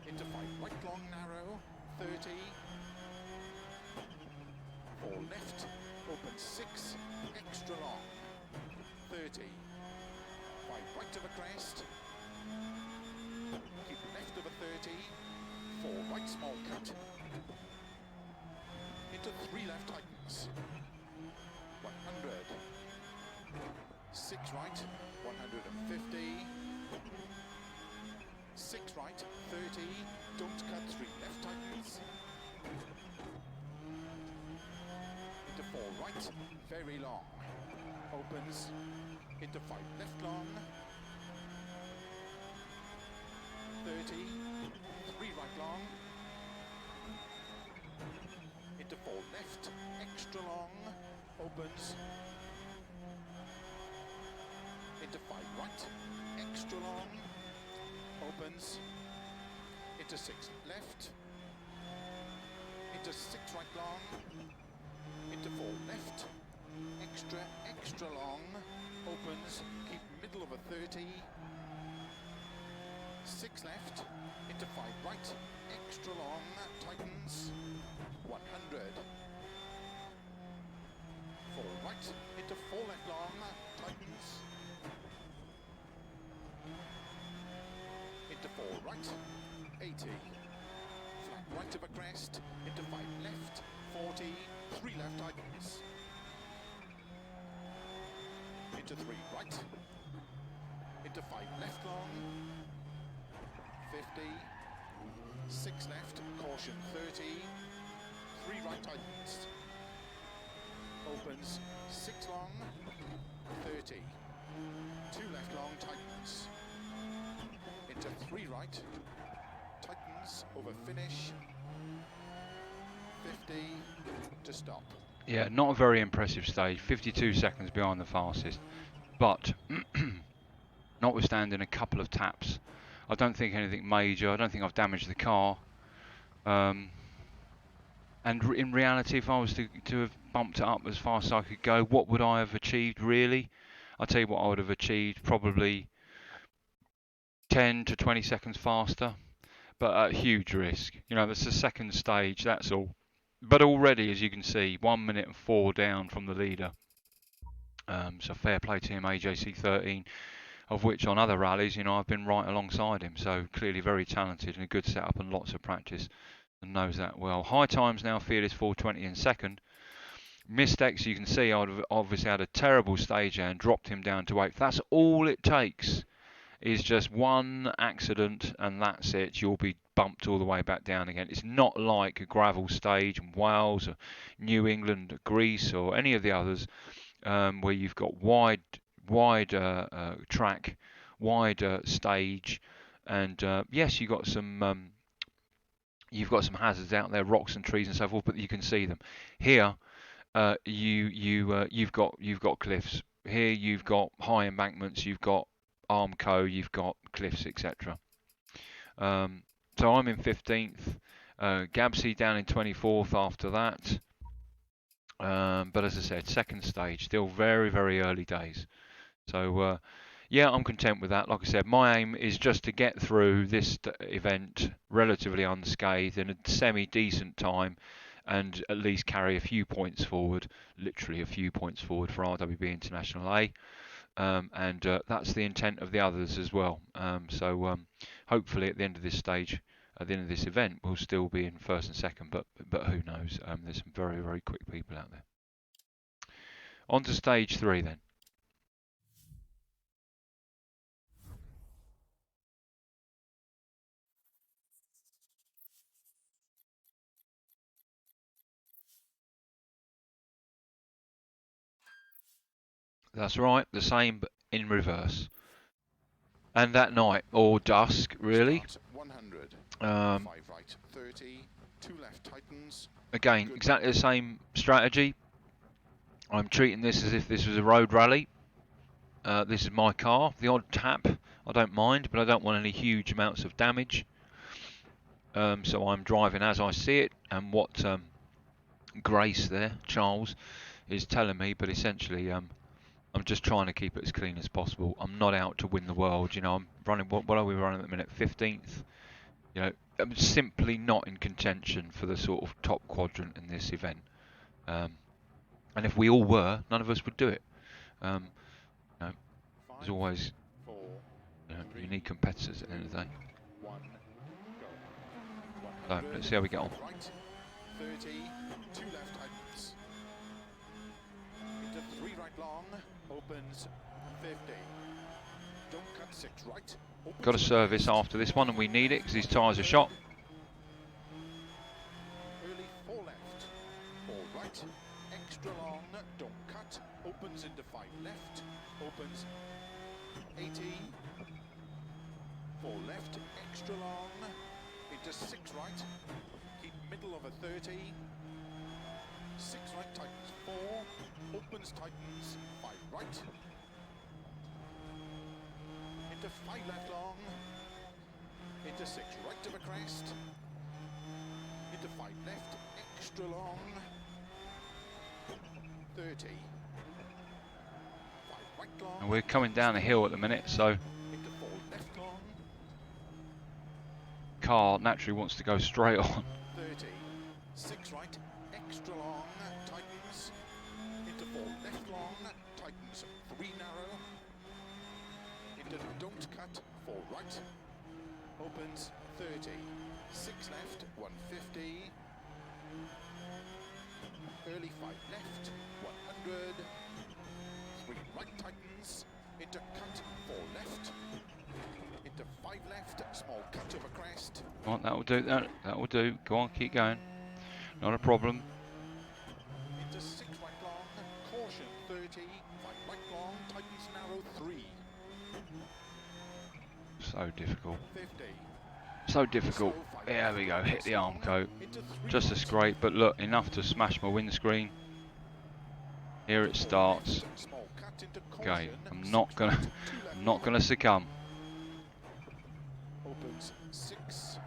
Into 5 right long narrow, 30. 4 left, open 6, extra long, 30. 5 right of a crest. Keep left of a 30. 4 right small cut. Into 3 left tightens. 100. 6 right, 150. 6 right, 30. Don't cut 3 left tightens. Into 4 right, very long. Opens. Into 5 left long. 30. 3 right long. Into 4 left, extra long. Opens. Into 5 right, extra long. Opens. Into 6 left. Into 6 right long. Into 4 left. Extra, extra long. Opens. Keep middle of a 30. 6 left. Into 5 right. Extra long. Tightens. 100. 4 right. Into 4 left long. Tightens. Into 4 right, 80. Flat right of a crest, into 5 left, 40, 3 left tightens. Into 3 right, into 5 left long, 50, 6 left, caution 30, 3 right tightens. Opens 6 long, 30, 2 left long tightens. Into 3 right, tightens, over finish, 50, to stop. Yeah, not a very impressive stage, 52 seconds behind the fastest, but notwithstanding a couple of taps, I don't think anything major, I don't think I've damaged the car, and in reality, if I was to have bumped it up as fast as I could go, what would I have achieved really? I'll tell you what I would have achieved, probably 10 to 20 seconds faster, but at huge risk. You know, that's the second stage, that's all. But already, as you can see, 1 minute and 4 down from the leader. So fair play to him, AJC13, of which on other rallies, you know, I've been right alongside him. So clearly very talented and a good setup and lots of practice and knows that well. High times now, Fearless 420 in second. Mistakes, you can see, I'd have obviously had a terrible stage and dropped him down to 8th. That's all it takes. Is just one accident and that's it. You'll be bumped all the way back down again. It's not like a gravel stage in Wales or New England, Greece or any of the others where you've got wide track, wide stage, and yes, you've got some hazards out there, rocks and trees and so forth, but you can see them. Here, you've got cliffs. Here you've got high embankments. You've got Armco, you've got cliffs, etc. So I'm in 15th, Gabsy down in 24th after that. But as I said, second stage, still very, very early days. So yeah, I'm content with that. Like I said, my aim is just to get through this event relatively unscathed in a semi-decent time and at least carry a few points forward, literally a few points forward for RWB International A. And that's the intent of the others as well. So hopefully at the end of this stage at the end of this event, we'll still be in first and second, but who knows? There's some very, very quick people out there. On to stage 3 then. That's right, the same but in reverse. And that night, or dusk, really. 100. 5 right, 30. 2 left tightens. Again, exactly the same strategy. I'm treating this as if this was a road rally. This is my car. The odd tap, I don't mind, but I don't want any huge amounts of damage. So I'm driving as I see it, and what Grace there, Charles, is telling me, but essentially I'm just trying to keep it as clean as possible. I'm not out to win the world, you know. I'm running, what are we running at the minute? 15th. You know, I'm simply not in contention for the sort of top quadrant in this event. And if we all were, none of us would do it. You know, there's always, you know, you need competitors at the end of the day. So let's see how we get on. 30, 2 left tightens. Into 3 right long, opens 50. Don't cut 6 right. Got a service after this one, and we need it because these tyres are shot. Early 4 left, 4 right, extra long, don't cut, opens into 5 left, opens 80, 4 left, extra long, into 6 right, keep middle of a 30, 6 right tightens 4, opens tightens 5 right, into 5 left long, into 6 right of a crest, into 5 left, extra long, 30, 5 right long, And we're coming down the hill at the minute, so into 4 left long, car naturally wants to go straight on. 30, 6 right, extra long, tightens, into 4 left long, tightens 3 narrow, into don't cut, 4 right, opens 30, 6 left, 150, early 5 left, 100, 3 right tightens, into cut, 4 left, into 5 left, small cut of a crest, Right, that will do. That will do. Go on, keep going. Not a problem. into 6 right long, caution 30, 5 right long, tightens narrow 3, So difficult. 50, So difficult. There we go. Hit the arm coat. into 3 Just a right, scrape, but look, enough to smash my windscreen. Here it starts. small cut into Okay, caution, I'm 6 not gonna, right, 2 left I'm not gonna succumb. opens 6,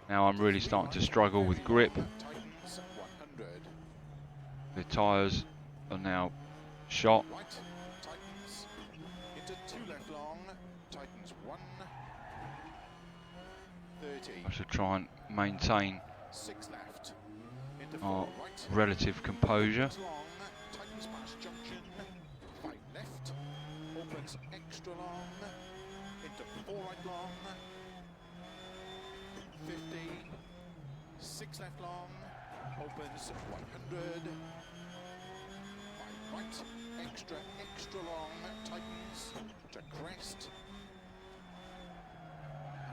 Now I'm really starting to struggle with grip. tightens 100, The tyres are now shot. right, tightens, into 2 left long, tightens 1, 30, I should try and maintain 6 left, into our 4 right, relative composure. long, tightens past junction, 5 left, opens extra long, into 4 right long, 50, 6 left long, opens 100, 5 right, extra long, tightens to crest,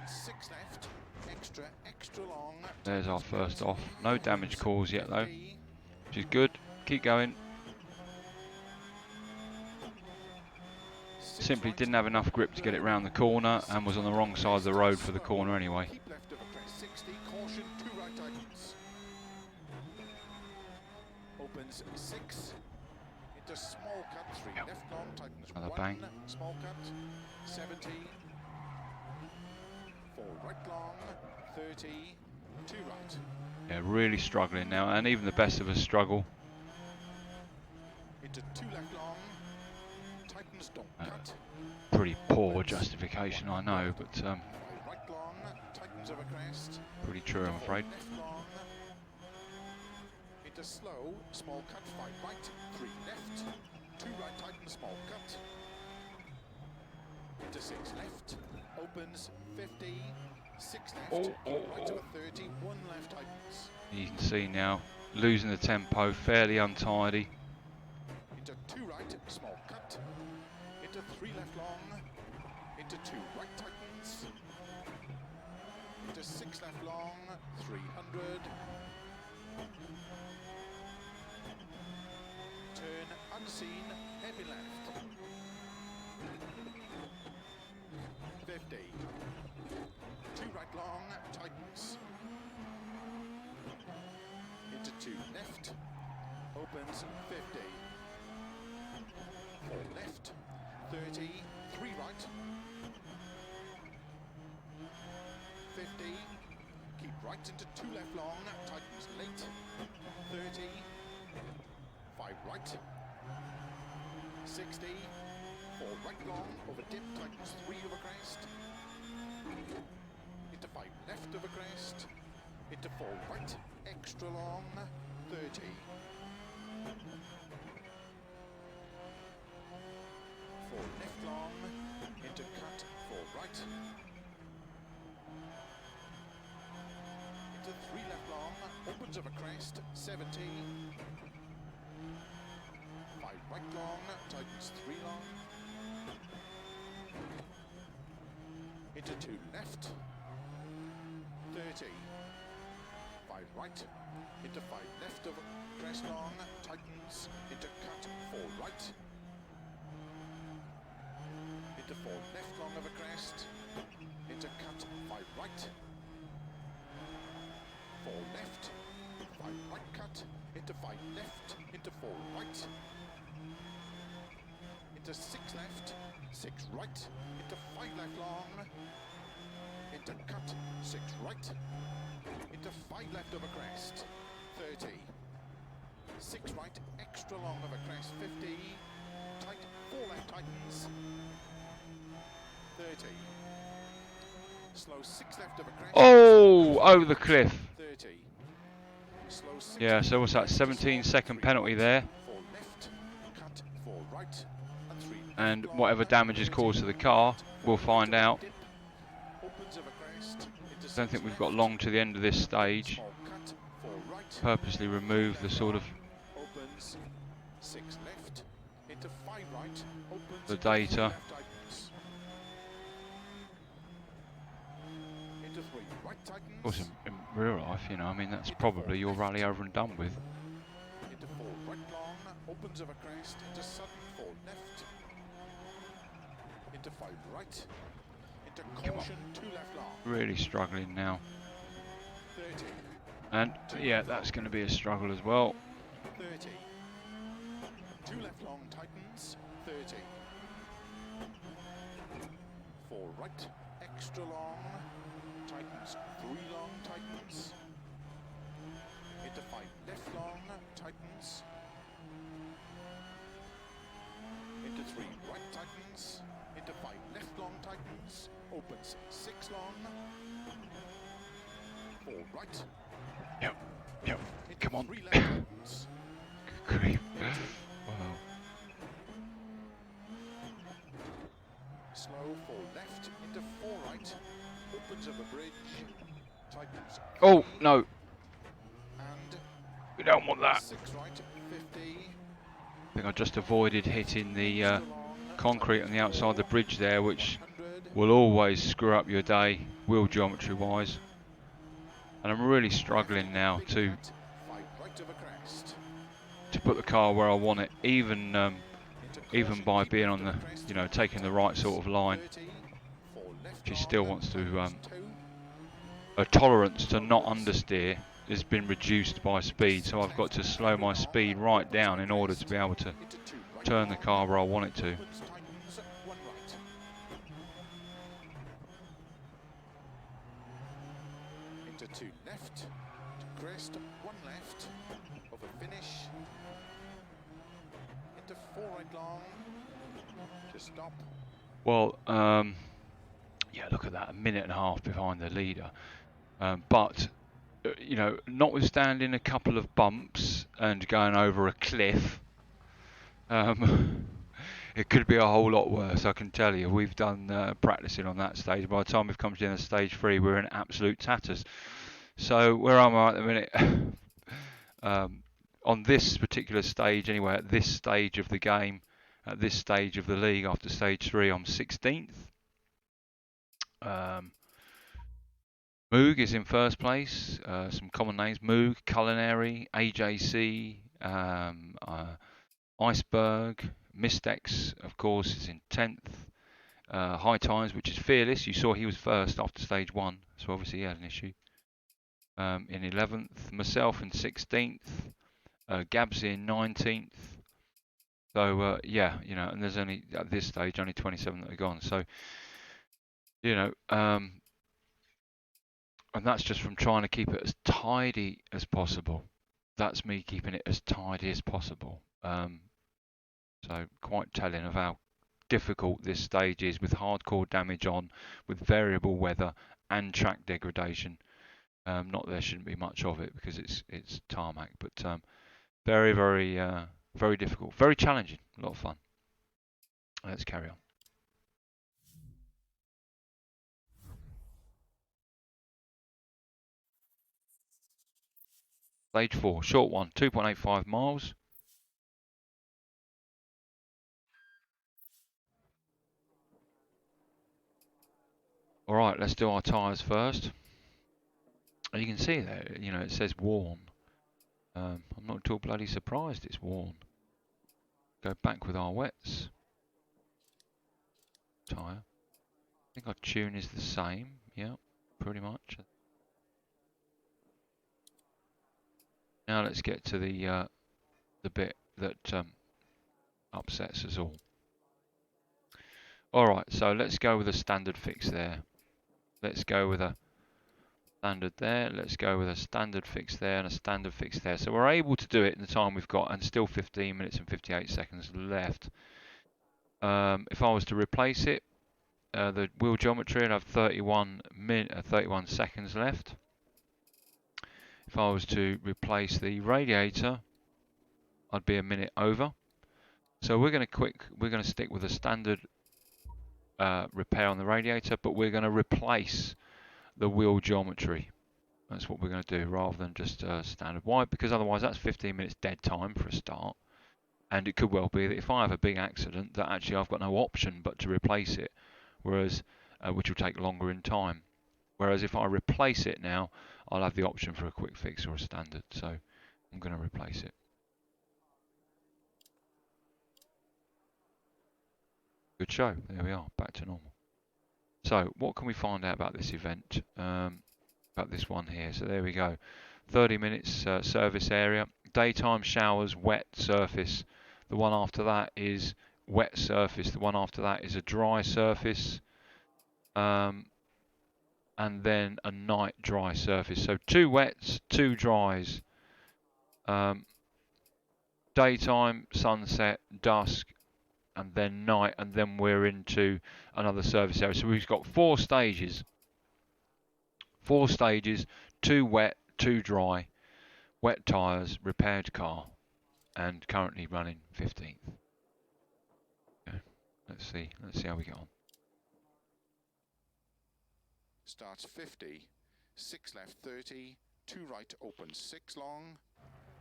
and 6 left, extra long. There's our first off. No damage caused yet though, 50, which is good. Keep going. 6 Simply right, didn't have enough grip to get it round the corner and was on the wrong side of the road for the corner anyway. keep left of a crest, 60, caution, 2 right tightens. Opens 6, into small cut, 3 Yep. left long, tightens Another 1, bang. small cut, 70, 4 right long, 30, 2 right, Yeah, really struggling now, and even the best of us struggle. into 2 left long, tightens, don't cut, Pretty poor justification, I know, but 5 right long, tightens of a crest, pretty true, I'm afraid. left long, into slow, small cut, 5 right, 3 left, 2 right tighten, small cut, into 6 left, opens 50, 6 left, Oh, keep oh, right oh. of a 30, 1 left tightens. You can see now, losing the tempo, fairly untidy. Into 2 right, small cut. Into 3 left long. Into 2 right tightens. Into 6 left long, 300. Turn unseen, heavy left. 50. 2 right long, tightens. Into 2 left, opens 50. 4 left, 30, 3 right. 50. Keep right into 2 left long, tightens late. 30. 5 right. 60. 4 right long, over dip, tightens 3 over crest. Into 5 left over crest. Into 4 right, extra long, 30. 4 left long, into cut, 4 right. Into 3 left long, opens over crest, 70. 5 right long, tightens 3 long. Into 2 left, 30. 5 right, into 5 left over crest long, tightens, into cut, 4 right. Into 4 left long over crest, into cut, 5 right. 4 left, 5 right cut, into 5 left, into 4 right. Into 6 left, 6 right, into 5 left long, into cut, 6 right, into 5 left over crest, 30. 6 right, extra long over crest, 50. Tight, 4 left tightens, 30. Slow 6 left over crest. Oh, over the cliff. 30. Slow 6 Yeah, left so what's over that, crest, 17-second 3 penalty right, there. 4 left, cut, 4 right, and 3 left And long, whatever damage is 30. caused to the car, we'll find out. Dip, opens over crest, into Don't 6 think we've got left, long to the end of this stage. small cut, 4 right, Purposely remove the sort of opens 6 left, into 5 right, opens the into 3 data. left tightens. Into 3 right tightens. Of course, in real life, you know, I mean, that's probably your rally over and done with. Into 4 right long, opens over crest, into sudden 4 left. Into 5 right, into caution 2 left long, Really struggling now. 30. And yeah, that's going to be a struggle as well. 30. 2 left long tightens, 30. 4 right, extra long, tightens, 3 long tightens. Into 5 left long, tightens. Into 3 right tightens. Into 5 left long tightens. Opens 6 long. 4 right. Yep, yep, Into come on. 3 left tightens. Good grief. 30. Wow. Slow 4 left into 4 right, opens over bridge, tightens. Oh, no, And we don't want that. 6 right, 50. I think I just avoided hitting the Extra long, concrete on the outside of the bridge there, which 100. will always screw up your day, wheel geometry wise. And I'm really struggling now Big to cut, 5 right over crest. put the car where I want it, even Into even caution, by keep being left on the, over crest, you know, 5 taking the right sort of line. 30. 4 left She long, still wants to, tightens 2. a tolerance to not understeer has been reduced by speed, so I've got to slow my speed right down in order to be able to Into 2 right turn the long, car where I want it to. opens, tightens, 1 right. Into 2 left, to crest, 1 left, over finish. Into 4 right long, to stop. Well, yeah, look at that, a minute and a half behind the leader. But, you know, notwithstanding a couple of bumps and going over a cliff, it could be a whole lot worse, I can tell you. We've done practicing on that stage. By the time we've come to the end of stage 3, we're in absolute tatters. So where am I at the minute? On this particular stage anyway, at this stage of the game, at this stage of the league after stage 3, I'm 16th. Moog is in first place. Some common names: Moog, Culinary, AJC, Iceberg, Mistex, of course, is in 10th. High Times, which is Fearless. You saw he was first after stage 1, so obviously he had an issue. In 11th, myself in 16th, Gabsy in 19th. So yeah, you know, and there's only at this stage only 27 that are gone. So you know, and that's just from trying to keep it as tidy as possible. That's me keeping it as tidy as possible. So quite telling of how difficult this stage is, with hardcore damage on, with variable weather and track degradation. Not there shouldn't be much of it because it's tarmac, but very, very, very difficult, very challenging, a lot of fun. Let's carry on. Stage 4, short one, 2.85 miles. All right, let's do our tyres first. You can see there, you know, it says worn. I'm not at all bloody surprised it's worn. Go back with our wets. Tyre. I think our tune is the same. Yeah, pretty much. Now let's get to the bit that upsets us all. All right, so let's go with a standard fix there. Let's go with a standard there. Let's go with a standard fix there and a standard fix there. So we're able to do it in the time we've got, and still 15 minutes and 58 seconds left. If I was to replace it, the wheel geometry, I'd have 31 seconds left. If I was to replace the radiator, I'd be a minute over. So we're going to stick with a standard repair on the radiator, but we're going to replace the wheel geometry. That's what we're going to do, rather than just standard. Why? Because otherwise that's 15 minutes dead time for a start, and it could well be that if I have a big accident, that actually I've got no option but to replace it, whereas which will take longer in time. Whereas if I replace it now, I'll have the option for a quick fix or a standard. So I'm going to replace it. Good show. There we are, back to normal. So what can we find out about this event? About this one here. So there we go. 30 minutes service area. Daytime showers, wet surface. The one after that is wet surface. The one after that is a dry surface. And then a night dry surface. So 2 wets, 2 dries. Daytime, sunset, dusk, and then night, and then we're into another service area. So we've got 4 stages. 4 stages, 2 wet, 2 dry, wet tyres, repaired car, and currently running 15th. Okay, let's see how we get on. Starts 50, 6 left 30, 2 right open 6 long.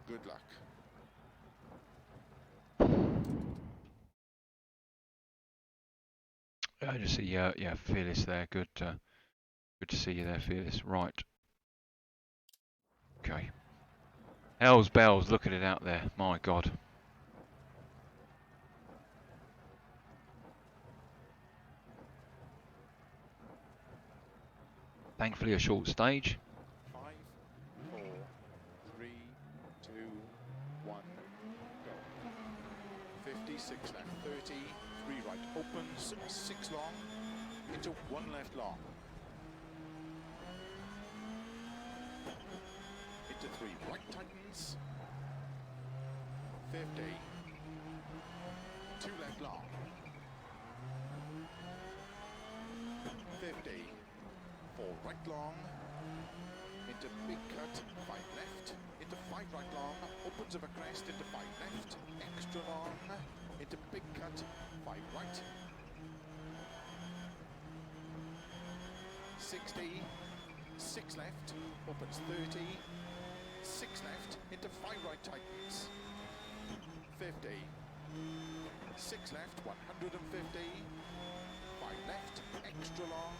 Good luck. I just see, yeah, Fearless there. Good to see you there, Fearless. Right. Okay. Hell's bells, look at it out there. My God. Thankfully, a short stage. 5, 4, 3, 2, 1, go. 56 left 30, 3 right opens, 6 long, into 1 left long. Into 3 right tightens, 50, 2 left long, 50, 4 right long, into big cut, 5 left, into into 5 right long, opens of a crest into 5 left, extra long, into big cut, 5 right, 60, 6 left, opens 30, 6 left, into 5 right tightens, 50, 6 left, 150, 5 left, extra long,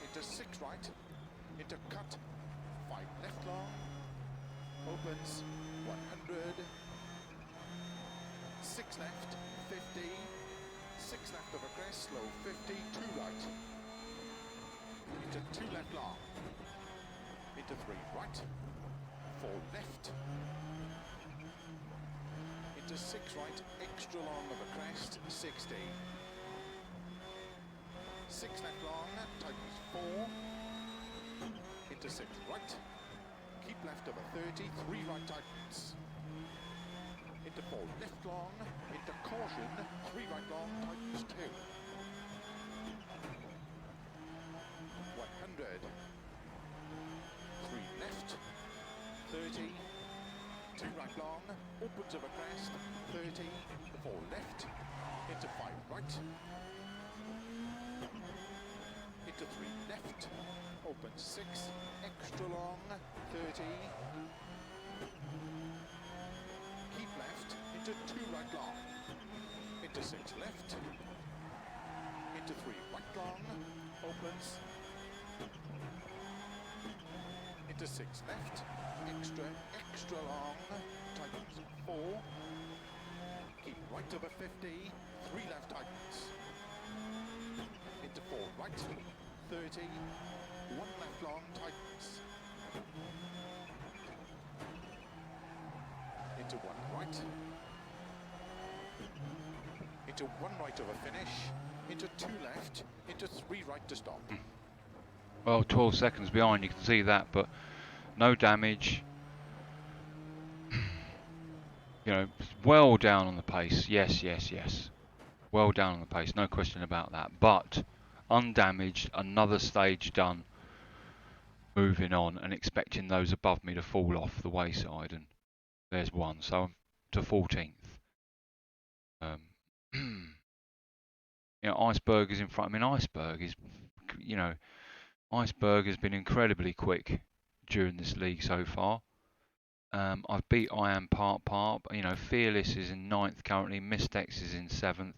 into 6 right, into cut, 5 left long, opens 100, 6 left, 50, 6 left of a crest, slow 50, 2 right, into 2 left long, into 3 right, 4 left, into 6 right, extra long of a crest, 60, 6 left long, tightens 4, into 6 right, keep left of a 30, 3 right tightens, into 4 left long, into caution, 3 right long, tightens 2, 100, 3 left, 30, 2 right long, opens of a crest, 30, 4 left, into 5 right, into 3 left, opens 6, extra long, 30, keep left, into 2 right long, into 6 left, into 3 right long, opens, into 6 left, extra long, tightens 4, keep right over 50, 3 left tightens, into 4 right, 30, 1 left long tightens, into 1 right, into 1 right over finish, into 2 left, into 3 right to stop. Well, 12 seconds behind, you can see that, but no damage. You know, well down on the pace. Yes, yes, yes. Well down on the pace, no question about that. But undamaged, another stage done. Moving on and expecting those above me to fall off the wayside, and there's one. So I'm to 14th. You know, Iceberg is in front. I mean, Iceberg is, you know, Iceberg has been incredibly quick during this league so far. I've beat I Am Part. You know, Fearless is in 9th currently. Mistex is in 7th.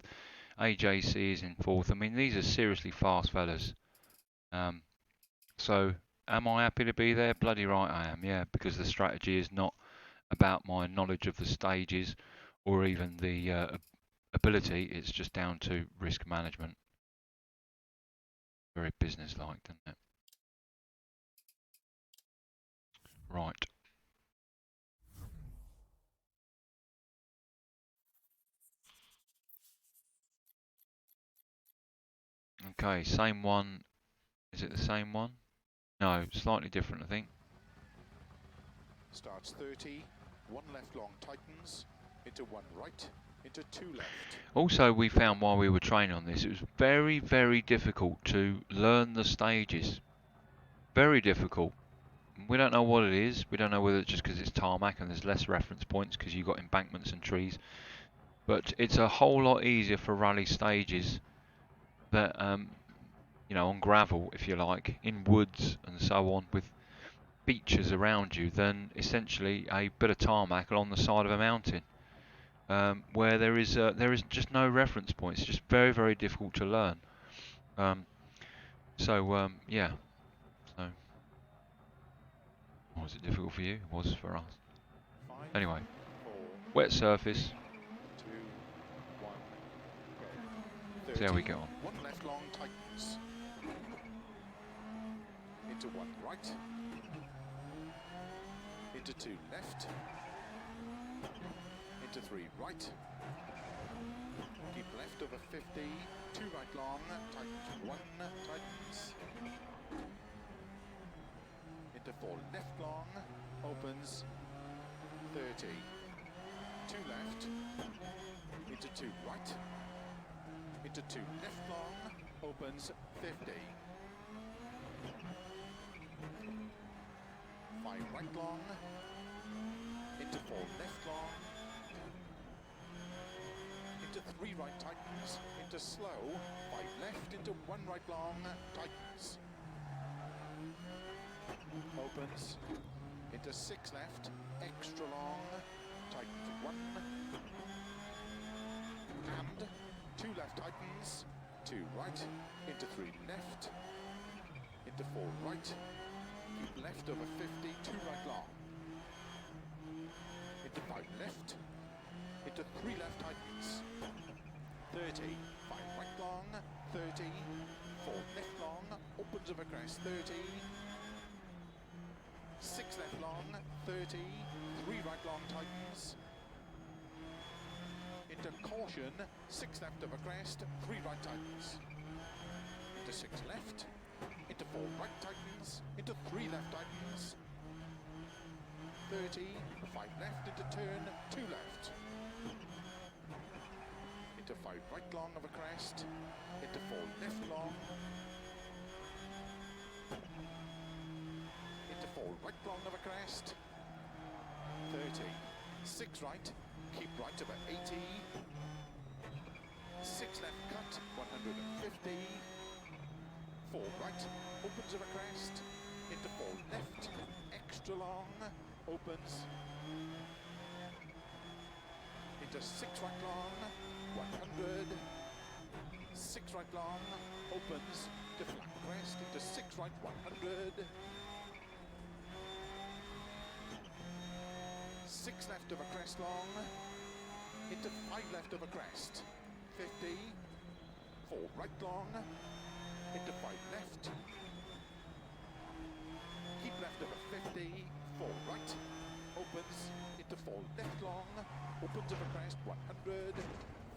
AJC is in 4th. I mean, these are seriously fast fellas. So, am I happy to be there? Bloody right I am, yeah, because the strategy is not about my knowledge of the stages or even the ability. It's just down to risk management. Very business-like, doesn't it? Right. Okay, same one. Is it the same one? No, slightly different, I think. Starts 30, 1 left long tightens, into 1 right, into 2 left. Also, we found while we were training on this, it was very, very difficult to learn the stages. Very difficult. We don't know what it is. We don't know whether it's just because it's tarmac and there's less reference points because you've got embankments and trees. But it's a whole lot easier for rally stages that, you know, on gravel, if you like, in woods and so on, with beaches around you, than essentially a bit of tarmac along the side of a mountain, where there is just no reference points. It's just very, very difficult to learn. Yeah. So, was it difficult for you? It was for us. 5, Anyway, 4, wet surface. 2, 1, go. See how we get on. 1 left long tightens, into 1 right, into 2 left, into 3 right, keep left over 50, 2 right long, tightens 1, tightens, into 4 left long, opens 30, 2 left, into 2 right, into 2 left long, opens 50, 5 right long, into 4 left long, into 3 right tightens, into slow, 5 left, into 1 right long, tightens. Opens, into 6 left, extra long, tightens 1, and 2 left tightens, 2 right, into 3 left, into 4 right, keep left over 50, 2 right long, into 5 left, into 3 left tightens, 30, 5 right long, 30, 4 left long, opens over crest, 30, 6 left long, 30, 3 right long tightens, into caution, 6 left over crest, 3 right tightens, into 6 left, into 4 right tightens, into 3 left tightens, 30, 5 left into turn, 2 left, into 5 right long over crest, into 4 left long, into 4 right long over crest, 30, 6 right, keep right over 80, 6 left cut, 150, 4 right, opens over crest, into 4 left, extra long, opens, into 6 right long, 100, 6 right long, opens, to flat crest, into 6 right, 100, 6 left over crest long, into 5 left over crest, 50, 4 right long, into 5 left, keep left over 50, 4 right, opens, into 4 left long, opens over crest, 100,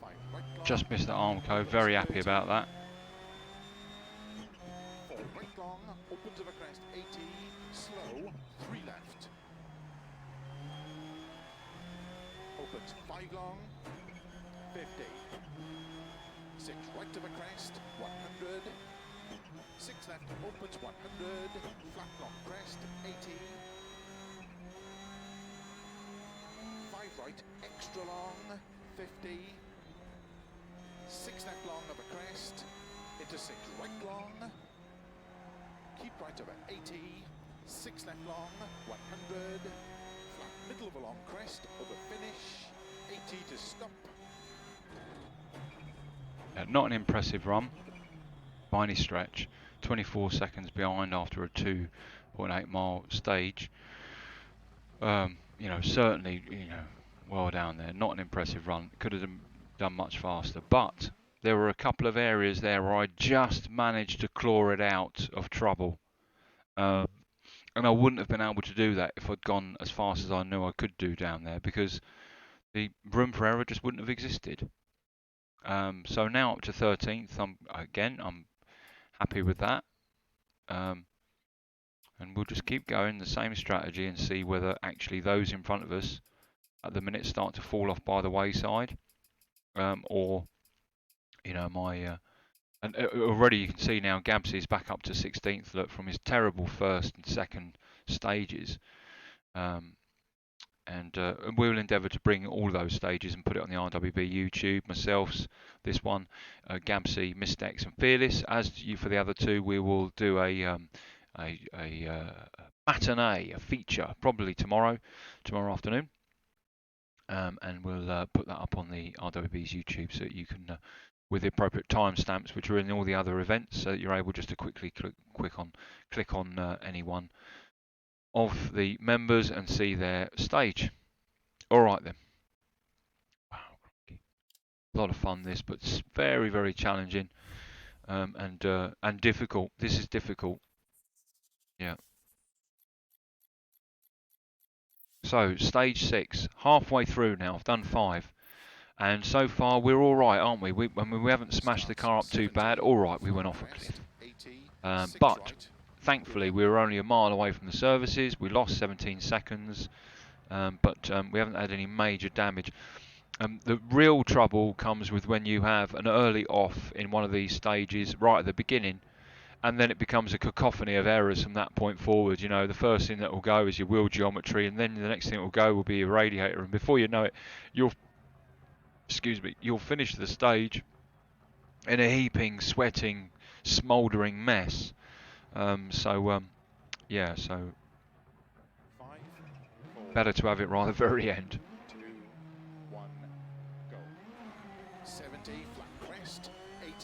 5 right long. Just missed the Armco, very happy about that. 4 right long, opens over crest, 80, slow, 3 left. Opens 5 long, 50. 6 right over crest, 100. 6 left, opens 100. Flat long crest, 80. 5 right, extra long, 50. 6 left long over crest, into 6 right long. Keep right over 80. 6 left long, 100. Flat middle of a long crest, over finish, 80 to stop. Not an impressive run by any stretch. 24 seconds behind after a 2.8 mile stage. You know, certainly, you know, well down there. Not an impressive run. Could have done much faster, but there were a couple of areas there where I just managed to claw it out of trouble. And I wouldn't have been able to do that if I'd gone as fast as I knew I could do down there, because the room for error just wouldn't have existed. So now up to 13th, I'm happy with that. And we'll just keep going the same strategy and see whether actually those in front of us at the minute start to fall off by the wayside, or, you know, and already you can see now Gabsy is back up to 16th, look, from his terrible first and second stages. And we'll endeavour to bring all those stages and put it on the RWB YouTube. Myself, this one, Gabsy, Mistex and Fearless. As you for the other two, we will do a matinee, a feature, probably tomorrow afternoon. And we'll put that up on the RWB's YouTube so that you can, with the appropriate timestamps, which are in all the other events, so that you're able just to quickly click on any one of the members and see their stage. All right then. Wow, a lot of fun this, but it's very, very challenging, and difficult. This is difficult. Yeah. So stage 6, halfway through now. I've done 5, and so far we're all right, aren't we? I mean, we haven't smashed the car up too bad. All right, we went off a cliff, but thankfully we were only a mile away from the services. We lost 17 seconds, but we haven't had any major damage. The real trouble comes with when you have an early off in one of these stages right at the beginning, and then it becomes a cacophony of errors from that point forward. You know, the first thing that will go is your wheel geometry, and then the next thing that will go will be your radiator, and before you know it, you'll finish the stage in a heaping, sweating, smouldering mess. Yeah, so 5, 4, better to have it right at the very end. 2, 1, go. 70, flat crest, 80,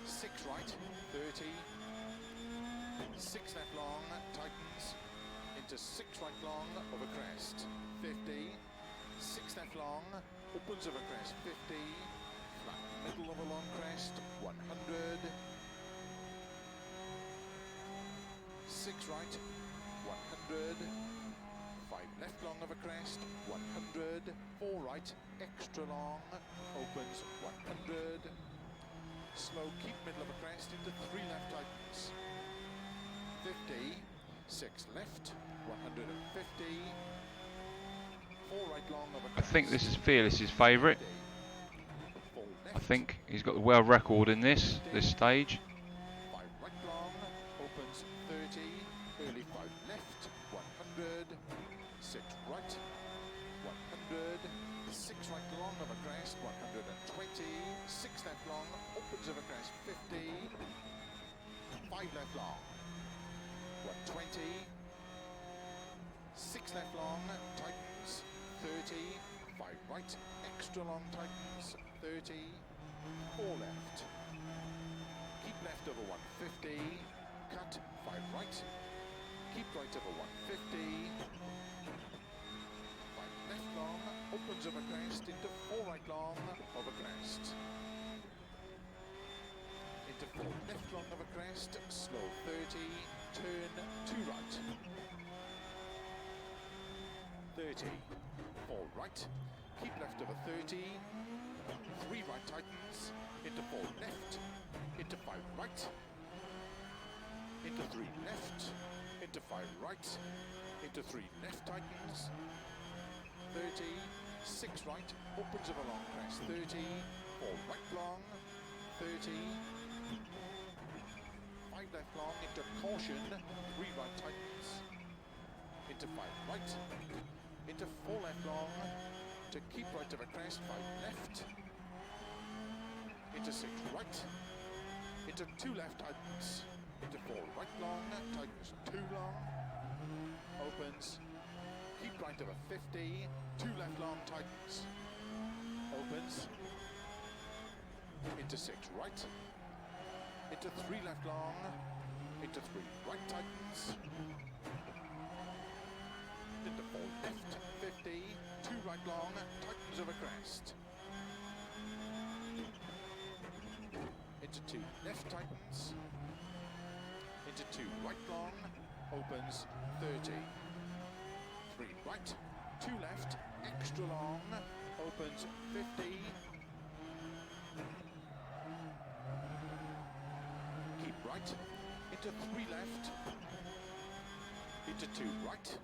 6 right, 30, 6 left long, tightens, into 6 right long, over crest, 50, 6 left long, opens over crest, 50, flat middle of a long crest, 100, 6 right, 100, 5 left long of a crest, 100, 4 right, extra long, opens, 100, slow, keep middle of a crest, into 3 left tightens, 50, 6 left, 150, 4 right long of a I crest. think this is Fearless's favourite. 4 I left, think he's got the world record in this stage. 5 right long, opens 30, early 5 left, 100, 6 right, 100, 6 right long of a crest, 120, 6 left long, opens of a crest, 50, 5 left long, 120, 6 left long, tightens, 30, 5 right, extra long tightens, 30, 4 left, keep left over 150, cut, 5 right, keep right over 150, 5 left long, opens over crest, into 4 right long, over crest, into 4 left long over crest, slow 30, turn 2 right, 30, 4 right, keep left over 30, 3 right tightens, into 4 left, into 5 right, into 3 left, into 5 right, into 3 left tightens, 30, 6 right, opens of a long crest, 30, 4 right long, 30, 5 left long, into caution, 3 right tightens, into 5 right, into 4 left long, to keep right of a crest, 5 left, into 6 right, into 2 left tightens, into 4 right long, tightens 2 long, opens, keep right of a 50, 2 left long tightens, opens, into 6 right, into 3 left long, into 3 right tightens, into 4 left, 50, 2 right long, tightens over crest, into 2 left tightens, into 2 right long, opens 30, 3 right, 2 left, extra long, opens 50, keep right, into 3 left, into 2 right,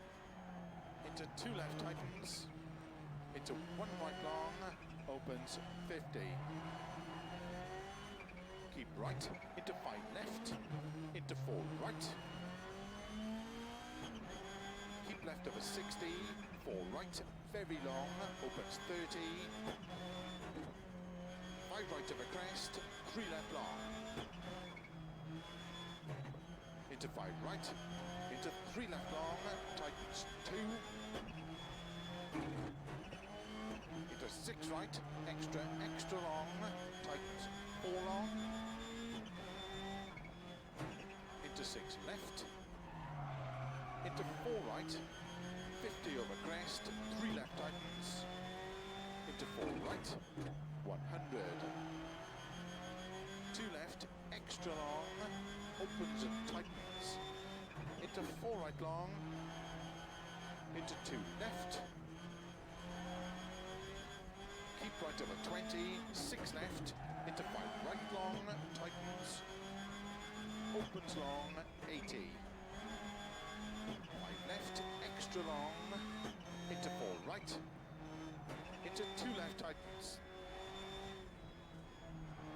into 2 left tightens, into 1 right long, opens 50, keep right, into 5 left, into 4 right, keep left over 60, 4 right, very long, opens 30, 5 right of a crest, 3 left long, into 5 right, into 3 left long, tightens 2, into 6 right, extra long, tightens 4 long, into 6 left, into 4 right, 50 over crest, 3 left tightens, into 4 right, 100, 2 left, extra long, opens and tightens, into 4 right long, into 2 left, keep right over 20, 6 left, into 5 right long, tightens, opens long, 80, 5 left, extra long, into 4 right, into 2 left tightens,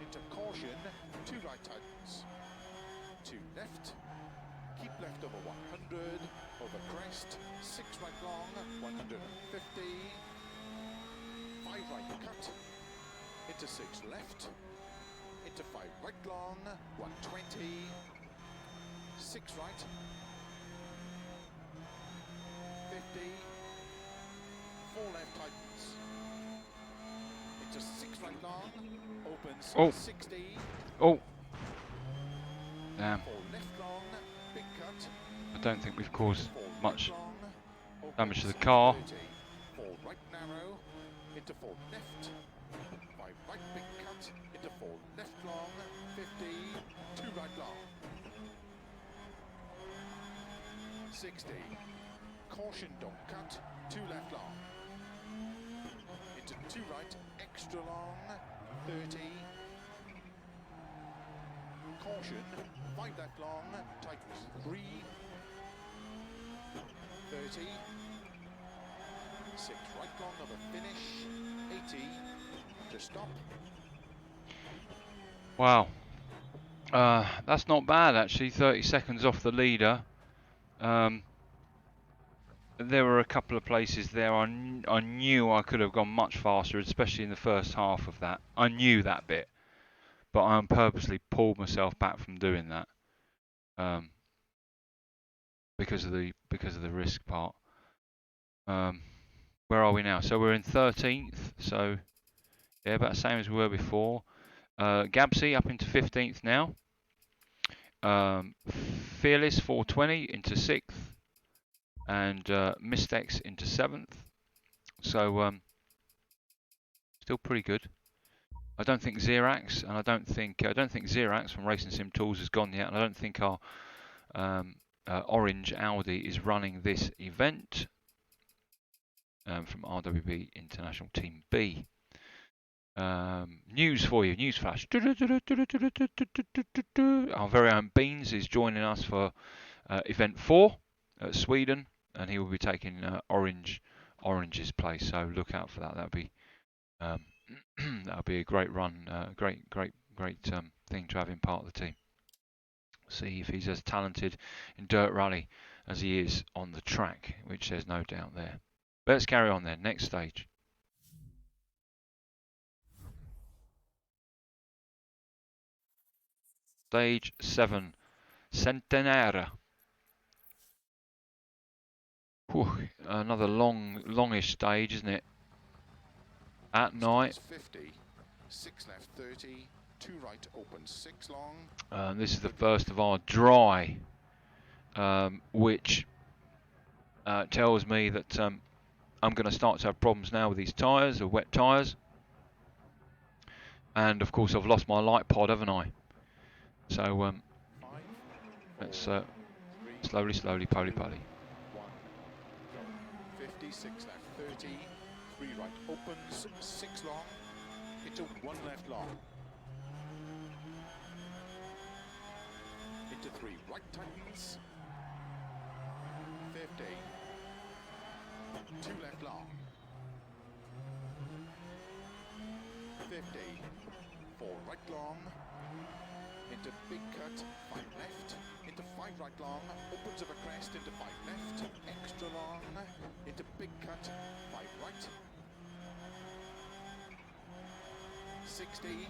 into caution, 2 right tightens, 2 2 left, keep left over 100, over crest, 6 right long, 150, 5 right cut, into 6 left, into 5 right long, 120, 6 right, 50, 4 left tightens, into 6 right long, opens 60, Oh. Damn. 4 left long, big cut, I don't think we've caused 4 right much long, damage to the opens car. 30, 4 right narrow, into 4 left, 5 right big cut, into 4 left long, 50, 2 right long, 60, caution don't cut, 2 left long, into 2 right, extra long, 30, caution, 5 left long, tightens 3, 30, 6 right long of a finish, 80, to stop. Wow. That's not bad actually, 30 seconds off the leader. There were a couple of places there I knew I could have gone much faster, especially in the first half of that. I knew that bit, but I purposely pulled myself back from doing that because of the risk part. Where are we now? So we're in 13th, so yeah, about the same as we were before. Gabsy up into 15th now. Fearless 420 into 6th, and Mistex into 7th. So still pretty good. I don't think Xerax, and I don't think Xerax from Racing Sim Tools has gone yet, and I don't think our Orange Audi is running this event from RWB International Team B. News for you, news flash. Our very own Beans is joining us for event 4 at Sweden, and he will be taking Orange's place. So look out for that. That'll be that'll be a great run, great thing to have him part of the team. See if he's as talented in dirt rally as he is on the track, which there's no doubt there. But let's carry on then. Next stage. Stage 7, Centenaire. Whew, another longish stage, isn't it? At night. 50, 6 left 30, 2 right open 6 long. This is the first of our dry, which tells me that I'm going to start to have problems now with these tyres, the wet tyres. And of course I've lost my light pod, haven't I? So let's slowly, poly. 1, 56 left 30, 3 right opens 6 long, into 1 left long, into 3 right tightens, 50, 2 left long, 50, 4 right long, into big cut, 5 left, into 5 right long, opens of a crest, into 5 left, extra long, into big cut, 5 right, 60,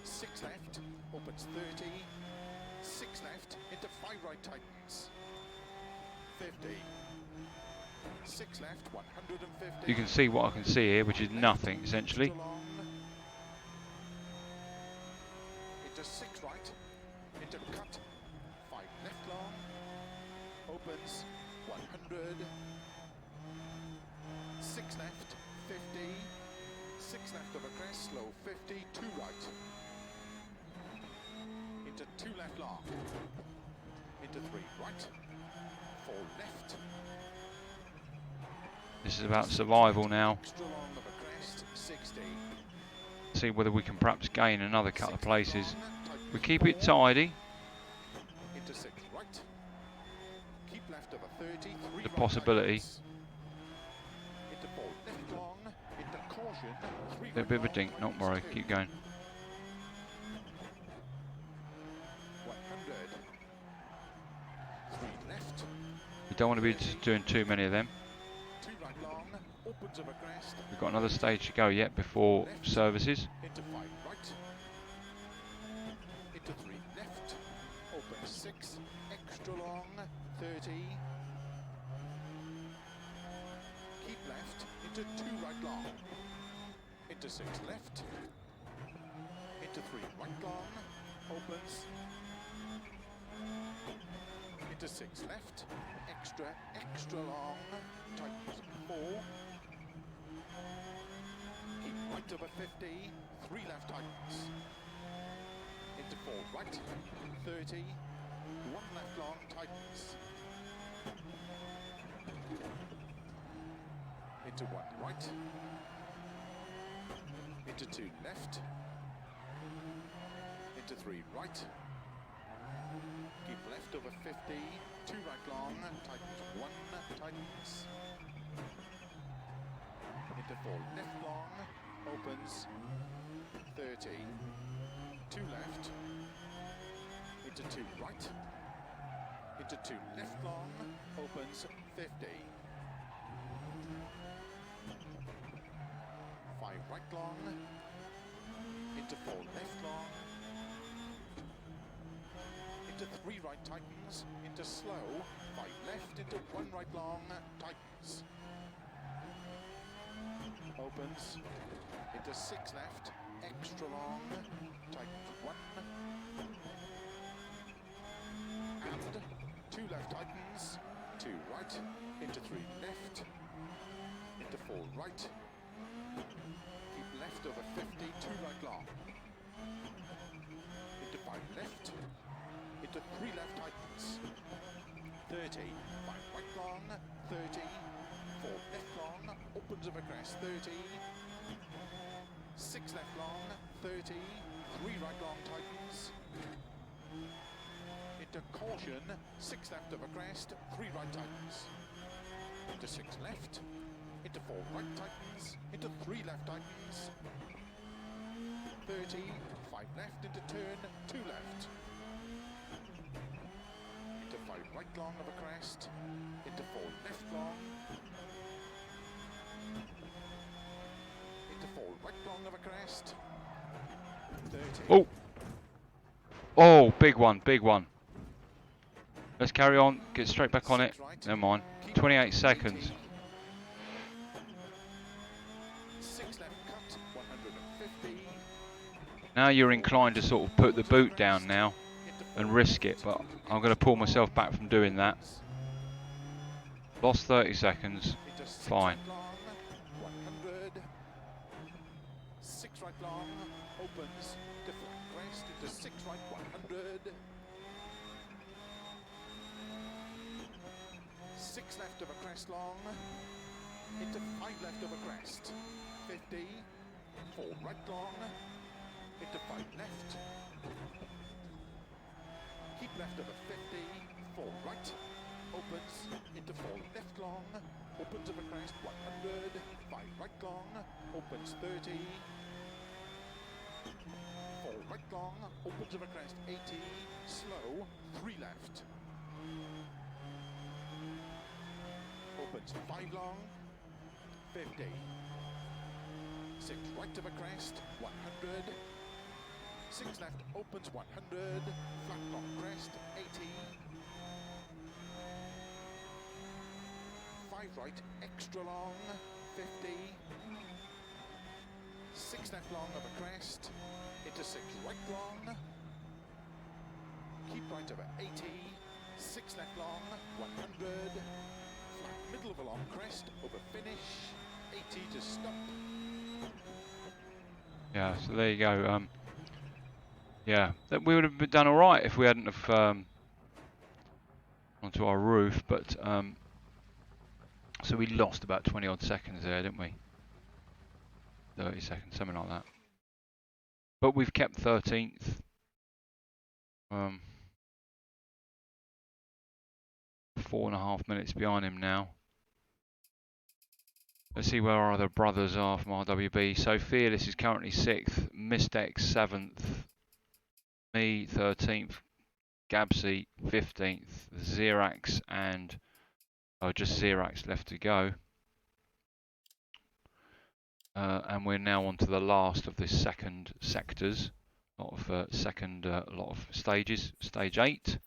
6 left, opens 30, 6 left, into 5 right tightens, 50, 6 left, 150. You can see what I can see here, which is nothing essentially. Into 6 right, into cut, 5 left long, opens 100, 6 left, 50, 6 left of a crest, slow 50, 2 right, into 2 left long, into 3 right, 4 left. This is about survival now. Extra long of a crest, 60. See whether we can perhaps gain another couple of places. We keep it tidy. Into 6 right. Keep left of a 30. The possibility. Into 4 left long. Into caution. 3 A bit of a dink, not worry. Keep going. 100. don't want to be doing too many of them. 2 right long, opens of a crest. We've got another stage to go yet before services. Into 5 right. Into 3 left. Open 6, extra long, 30. Keep left, into 2 right long. Into 6 left. Into 3 right long, opens. Into 6 left, extra long, tightens 4. Keep right over 50, 3 left tightens. Into 4 right, 30, 1 left long tightens. Into 1 right, into 2 left, into 3 right. Keep left over 50, 2 right long, tightens 1, tightens. Into 4 left long, opens 30, 2 left, into 2 right, into 2 left long, opens 50. 5 right long, into 4 left long, into 3 right tightens, into slow, 5 left, into 1 right long, tightens. Opens, into 6 left, extra long, tightens 1. And 2 left tightens, 2 right, into 3 left, into 4 right. Keep left over 50, 2 right long. Into 5 left, into 3 left tightens, 30, 5 right long, 30, 4 left long, opens of a crest, 30, 6 left long, 30, 3 right long tightens, into caution, 6 left of a crest, 3 right tightens, into 6 left, into 4 right tightens, into 3 left tightens, 30, 5 left into turn, 2 left, into 5 right long of a crest, into 4 left long, into 4 right long of a crest, 30. Oh! Oh, big one, big one. Let's carry on, get straight back on it. Never mind. 28 seconds. 6 left cut, 150. Now you're inclined to sort of put the boot down now and risk it, but I'm going to pull myself back from doing that. Lost 30 seconds. Fine. 100. 6 right long, opens, to flat crest, into 6 right, 100. 6 left of a crest long, into 5 left of a crest, 50. 4 right long, into 5 left. Keep left of a 50, 4 right, opens, into 4 left long, opens of a crest, 100, 5 right long, opens 30, 4 right long, opens of a crest, 80, slow, 3 left. Opens 5 long, 50. 6 right of a crest, 100. 6 left, opens 100. Flat long crest, 80. 5 right, extra long, 50. 6 left long of a crest, into 6 right long. Keep right over 80. 6 left long, 100. Flat middle of a long crest, over finish, 80 to stop. Yeah, so there you go. Yeah, we would have done all right if we hadn't have onto our roof, but so we lost about 20 odd seconds there, didn't we? 30 seconds, something like that. But we've kept 13th. 4.5 minutes behind him now. Let's see where our other brothers are from RWB. So Fearless is currently 6th, Mistex 7th, me 13th, Gabsy 15th, Xerax and Oh, just Xerax left to go. And we're now on to the last of the second sectors. Lot of stages. Stage 8.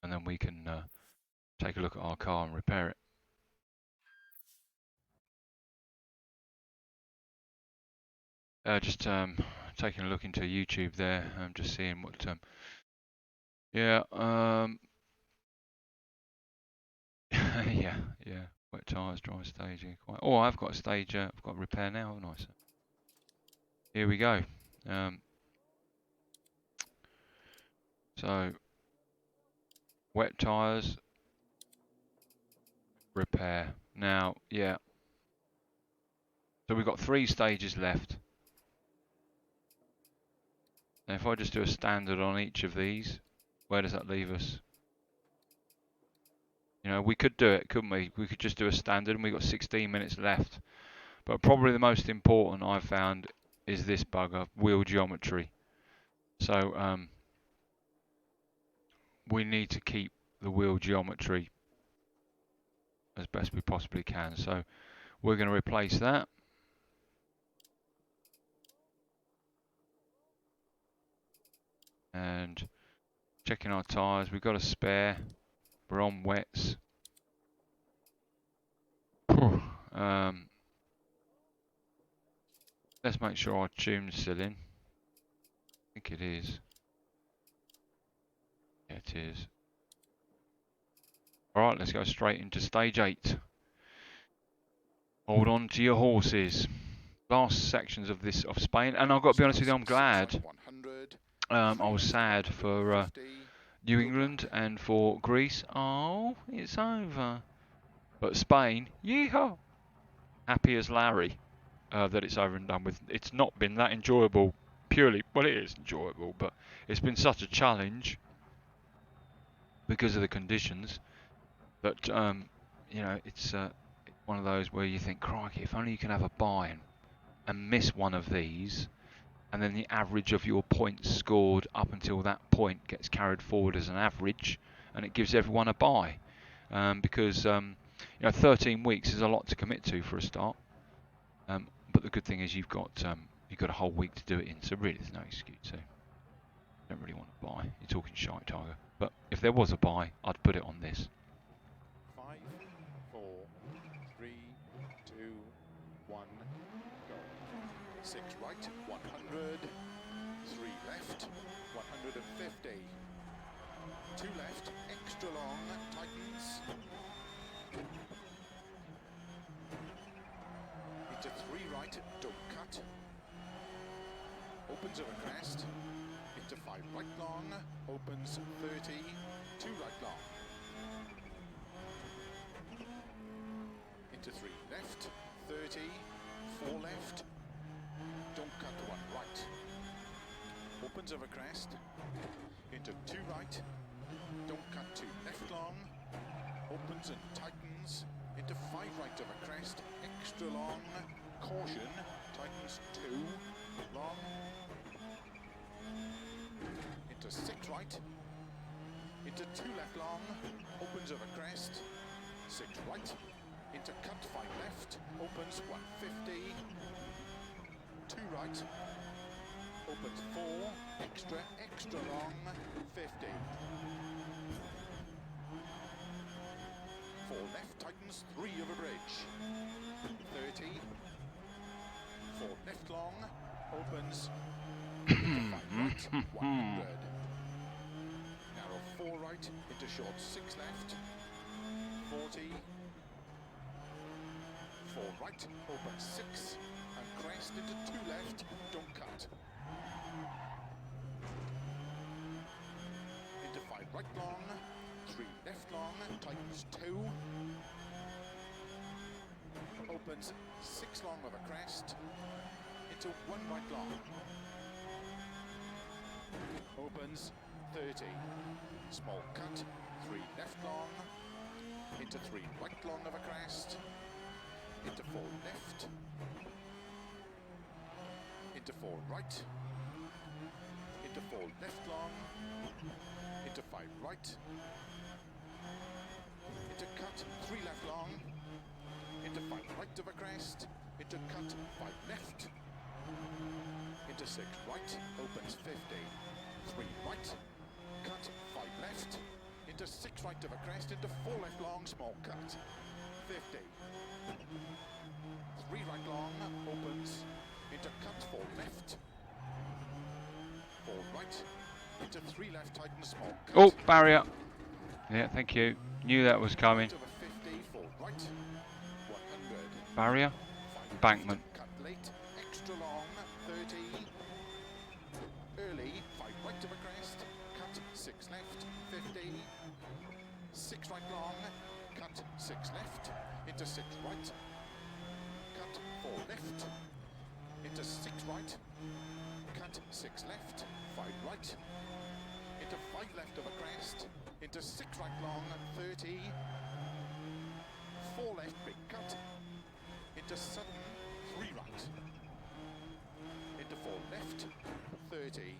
And then we can take a look at our car and repair it. Just taking a look into YouTube there. I'm just seeing what. Yeah. yeah. Wet tyres, dry staging. Oh, I've got a stage. I've got a repair now, haven't I? So here we go. So wet tyres, repair. Now, yeah. So we've got 3 stages left. Now, if I just do a standard on each of these, where does that leave us? You know, we could do it, couldn't we? We could just do a standard, and we've got 16 minutes left. But probably the most important I've found is this bugger, wheel geometry. So we need to keep the wheel geometry as best we possibly can. So we're going to replace that. And checking our tyres, we've got a spare. We're on wets. Let's make sure our tune's still in. I think it is. Yeah, it is. Alright, let's go straight into stage 8. Hold on to your horses. Last sections of Spain, and I've got to be honest with you, I'm glad. I was sad for New England and for Greece. Oh, it's over. But Spain, yeehaw! Happy as Larry that it's over and done with. It's not been that enjoyable purely. Well, it is enjoyable, but it's been such a challenge because of the conditions that you know, it's one of those where you think, crikey, if only you can have a buy and miss one of these, and then the average of your points scored up until that point gets carried forward as an average, and it gives everyone a buy. Because you know, 13 weeks is a lot to commit to for a start. But the good thing is you've got a whole week to do it in, so really there's no excuse. So don't really want to buy. You're talking shite, Tiger. But if there was a buy, I'd put it on this. 5, 4, 3, 2, 1, go. 6 right, 100. 3 left, 150. 2 left, extra long, tightens. Into 3 right, don't cut. Opens over crest. Into 5 right long, opens 30. 2 right long. Into 3 left, 30. 4 left. Don't cut to 1 right. Opens over crest. Into 2 right. Don't cut 2 left long. Opens and tightens. Into 5 right over crest. Extra long. Caution. Tightens 2 long. Into 6 right. Into 2 left long. Opens over crest. 6 right. Into cut 5 left. Opens 150. 2 right. Opens 4. Extra long. 50. 4 left, tightens 3 over bridge. 30. 4 left long. Opens. Into 5 right. 100. Narrow 4 right. Into short 6 left. 40. 4 right. Opens 6. And crest into 2 left. Don't cut. Into 5 right long. 3 left long. Tightens 2. Opens 6 long over crest. Into 1 right long. Opens 30. Small cut. 3 left long. Into 3 right long over crest. Into 4 left. Into 4 right. Into 4 left long. Into 5 right. into cut, 3 left long, into 5 right of a crest, into cut, 5 left, into 6 right, opens 50, 3 right, cut, 5 left, into 6 right of a crest, into 4 left long, small cut, 50, 3 right long, opens, into cut, 4 left, 4 right, into 3 left, tighten, small cut. Oh, barrier. Yeah, thank you. Knew that was coming. Right over 50, 4 right, 100. Barrier. 5 Embankment. left, cut late, extra long, 30. Early, 5 right of a crest, cut 6 left, 50. 6 right long, cut 6 left, into 6 right, cut 4 left, into 6 right, cut 6 left, 5 right, into 5 left of a crest, into 6 right long, 30. 4 left, big cut, into sudden, 3 right, into 4 left, 30,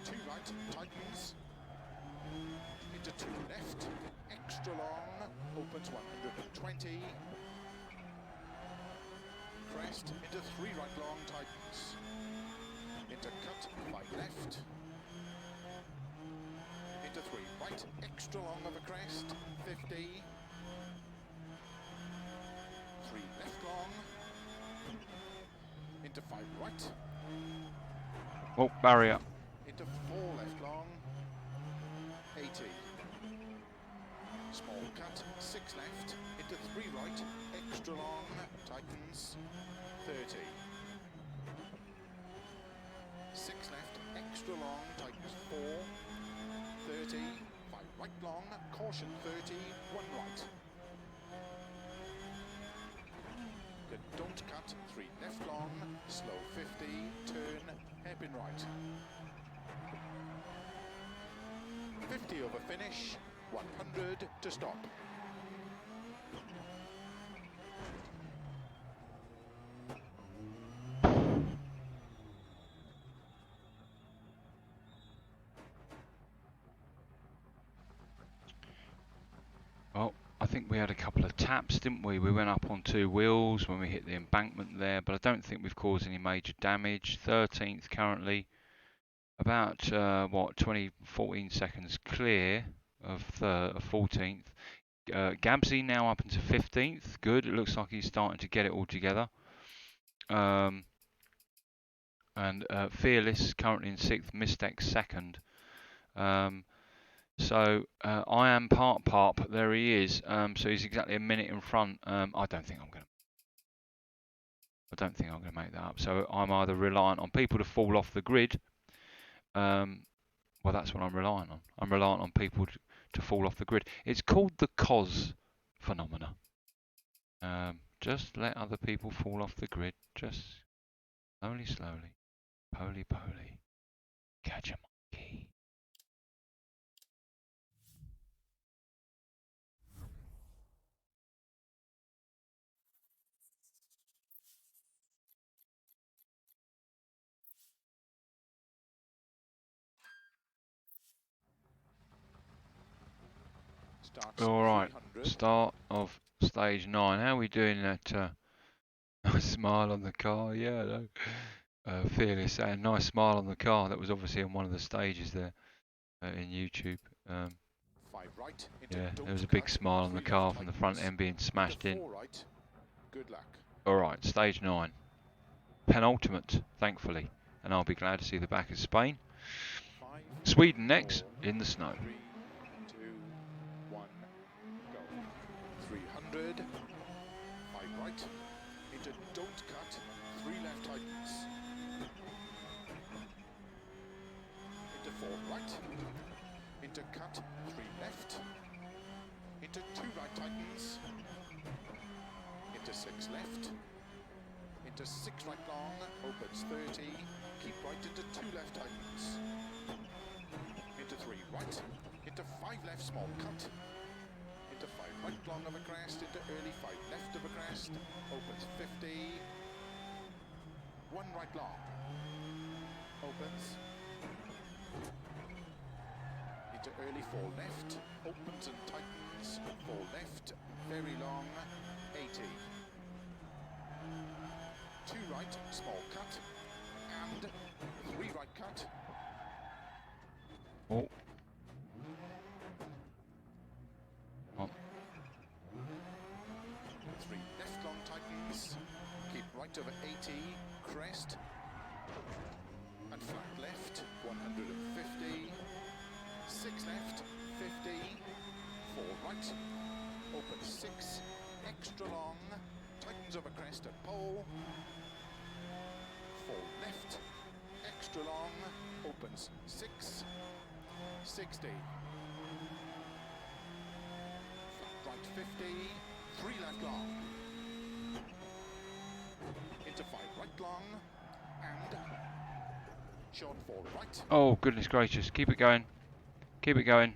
2 right, tightens, into 2 left, extra long, opens 120, crest, into 3 right long, tightens, into cut, 5 left, into 3 right, extra long of a crest, 50, 3 left long, into 5 right, Oh, barrier. into 4 left long, 80. Small cut, 6 left, into 3 right, extra long, tightens, 30. 6 left, extra long, tightens 4, 30. 5 right long, caution 30, 1 right. Then don't cut, 3 left long, slow 50, turn, hairpin right. 50 over finish, 100 to stop. Well, I think we had a couple of taps, didn't we? We went up on 2 wheels when we hit the embankment there, but I don't think we've caused any major damage. 13th currently, about 14 seconds clear of 14th. Gabsy now up into 15th. Good. It looks like he's starting to get it all together. And Fearless currently in 6th. Mistec 2nd. So I am Parp. There he is. So he's exactly a minute in front. I don't think I'm going to make that up. So I'm either reliant on people to fall off the grid. Well, that's what I'm relying on. I'm reliant on people to fall off the grid. It's called the COS phenomena. Just let other people fall off the grid. Just slowly. Poly. Catch a monkey. All right, start of stage 9. How are we doing that? Nice smile on the car. Yeah, no. Fearless, a nice smile on the car. That was obviously on one of the stages there in YouTube. 5 right, Yeah, there was a big smile on the car from the front end being smashed in. Right. Good luck. All right, stage 9, penultimate, thankfully, and I'll be glad to see the back of Spain. 5, Sweden next 4, in the snow. 3, 2, 1, go. 300, 5 right, into don't cut, 3 left tightens. Into 4 right, into cut, 3 left, into 2 right tightens, into 6 left, into 6 right long, opens 30, keep right into 2 left tightens, into 3 right, into 5 left small cut, into 5 right long of a crest, into early 5 left of a crest, opens 50, 1 right long, opens, into into early 4 left, opens and tightens, 4 left, very long, 80. 2 right, small cut, and 3 right cut. Oh. Oh. 3 left long tightens, keep right over 80, crest, and flat left, 150, 6 left, 50, 4 right, open 6, extra long, tightens over crest at pole, 4 left, extra long, opens 6, 60, flat right 50, 3 left long, into 5 right long, and short 4 right. Oh, goodness gracious. Keep it going. Keep it going.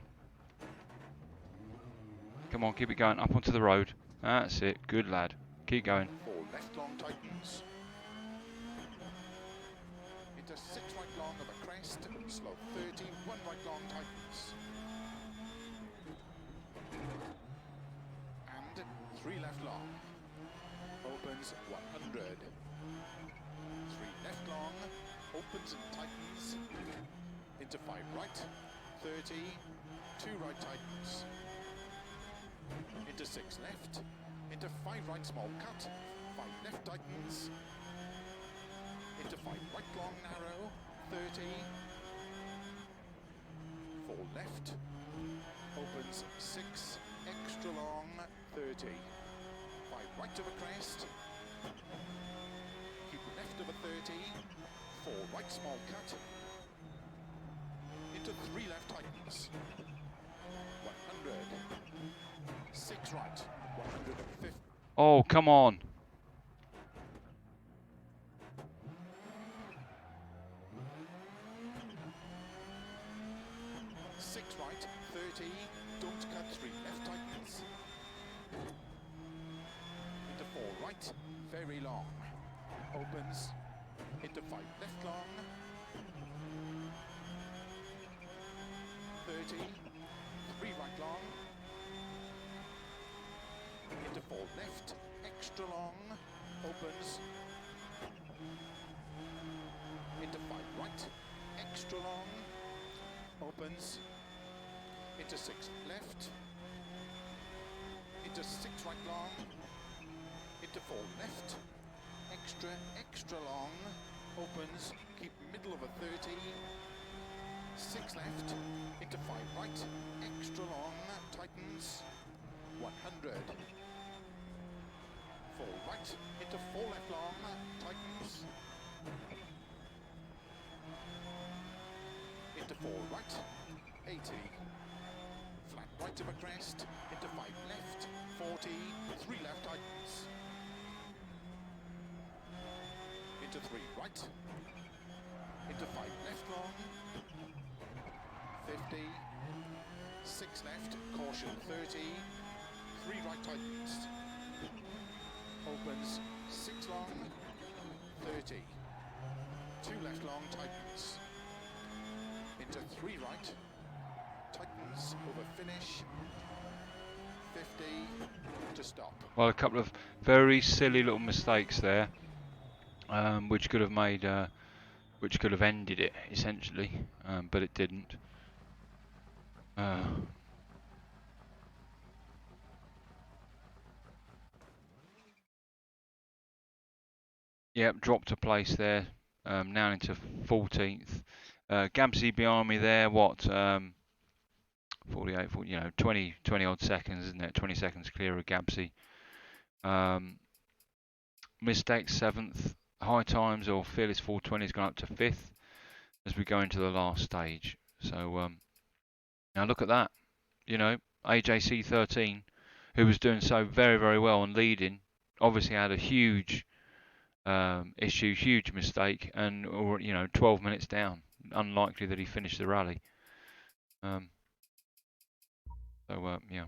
Come on, keep it going. Up onto the road. That's it. Good lad. Keep going. 4 left long tightens. Into 6 right long of a crest. Slow 30. 1 right long tightens. And 3 left long. Opens 100. 3 left long. Opens and tightens. Into 5 right. 30. 2 right tightens. Into 6 left. Into 5 right small cut. 5 left tightens. Into 5 right long narrow. 30. 4 left. Opens 6. Extra long. 30. 5 right of a crest. Keep left of a 30. 4 right small cut. Into 3 left tightens. 100. 6 right. 150. Oh, come on. Right, 30, don't cut 3 left tightens. Into 4 right, very long. Opens, into 5 left long. 30, 3 right long. Into 4 left, extra long. Opens. Into 5 right, extra long. Opens. Into 6 left, into 6 right long, into 4 left, extra long, opens, keep middle of a 30, 6 left, into 5 right, extra long, tightens, 100, 4 right, into 4 left long, tightens, into 4 right, 80, flat right of a crest, into 5 left, 40, 3 left tightens, into 3 right, into 5 left long, 50, 6 left, caution 30, 3 right tightens, opens 6 long, 30, 2 left long tightens, into 3 right, tightens over finish, 50 to stop. Well, a couple of very silly little mistakes there, which could have made, which could have ended it essentially, but it didn't. Yep, dropped a place there. Now into 14th. Gabsy behind me there. What? 48, 40, 20 odd seconds, isn't it? 20 seconds clear of Gabsy. Mistakes 7th. High times or Fearless 420 has gone up to 5th as we go into the last stage. So now look at that. AJC 13, who was doing so very, very well and leading, obviously had a huge issue, huge mistake, and 12 minutes down. Unlikely that he finished the rally. Yeah,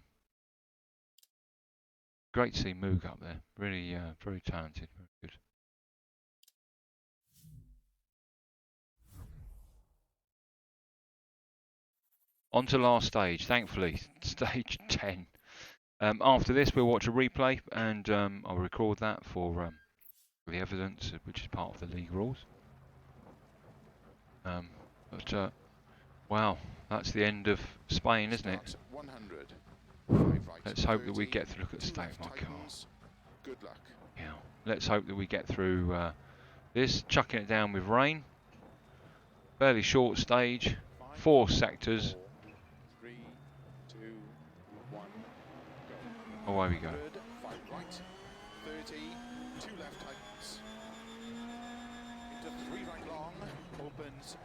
great to see Moog up there. Really, very talented, very good. On to last stage, thankfully, stage 10. After this, we'll watch a replay, and I'll record that for the evidence, which is part of the league rules. Wow, that's the end of Spain, isn't it? 100. Let's hope that we get through. Look at the state of my car. Good luck. Yeah. Let's hope that we get through this. Chucking it down with rain. Fairly short stage. 4 sectors. 4, 3, 2, 1, go. Away we go. 5 right, 30, 2 left tightens. Into 3 right long, opens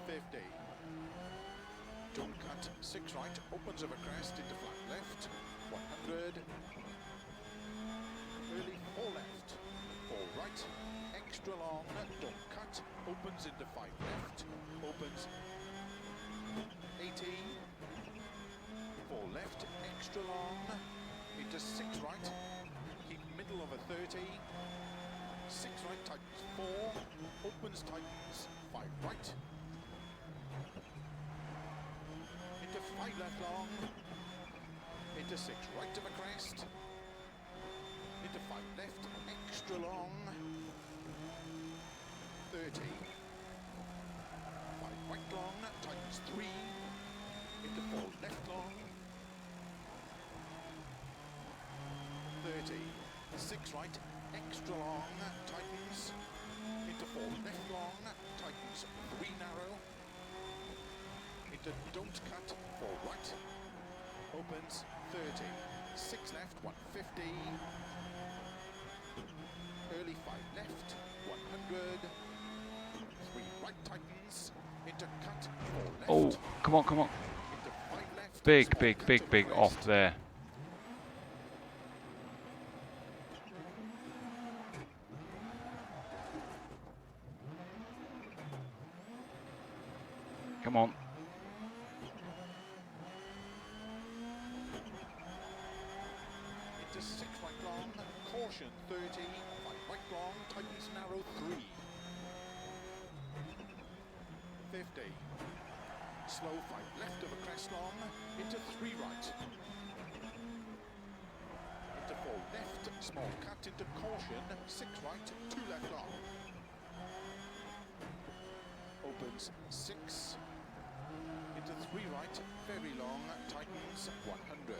50. Don't cut, 6 right, opens over crest into flat left, 100. Early 4 left, 4 right, extra long, don't cut, opens into 5 left, opens 80. 4 left, extra long, into 6 right, keep middle of a 30. 6 right, tightens 4, opens, tightens 5 right. Into 5 left long, into 6 right of a crest, into 5 left, extra long, 30, 5 right long, tightens 3, into 4 left long, 30, 6 right, extra long, tightens, into 4 left long, tightens 3 narrow, into don't cut, 4 right, opens 30, 6 left, 150, early 5 left, 100, 3 right tightens, into cut, 4 left. Oh, come on, come on. Into 5 left, Big, small big, cut big, to big the off crest. there. Come on. Into 6 right long, caution 30, 5 right long, tightens narrow 3. 50. Slow 5 left of a crest long, into 3 right. Into 4 left, small cut into caution, 6 right, 2 left long. Opens 6. Into 3 right, very long, tightens 100.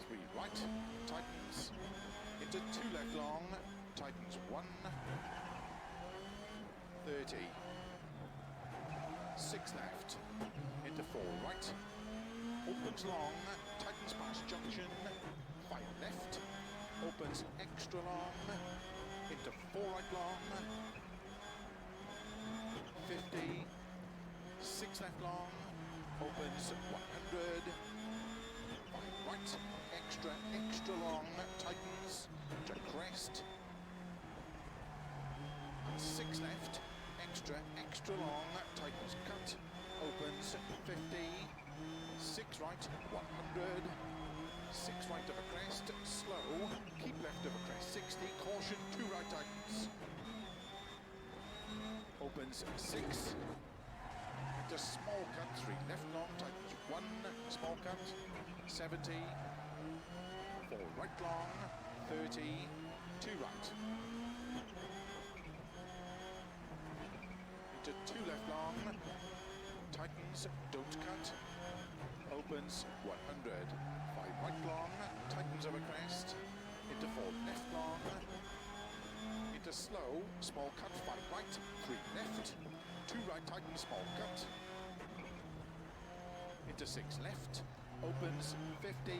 3 right, tightens, into 2 left long, tightens 1, 30, 6 left, into 4 right, opens long, tightens past junction, 5 left, opens extra long, into 4 right long, 50, 6 left long, opens 100, 5 right, extra, extra long, tightens to crest, 6 left, extra, extra long, tightens cut, opens 50, 6 right, 100, 6 right of a crest, slow, keep left of a crest, 60, caution, 2 right tightens, opens 6, into small cut, 3 left long, tightens 1, small cut, 70, 4 right long, 30, 2 right. Into 2 left long, tightens, don't cut, opens 100, 5 right long, tightens over crest, into 4 left long, into slow, small cut, 5 right, 3 left, 2 right, tightens, small cut, into 6 left, opens 50,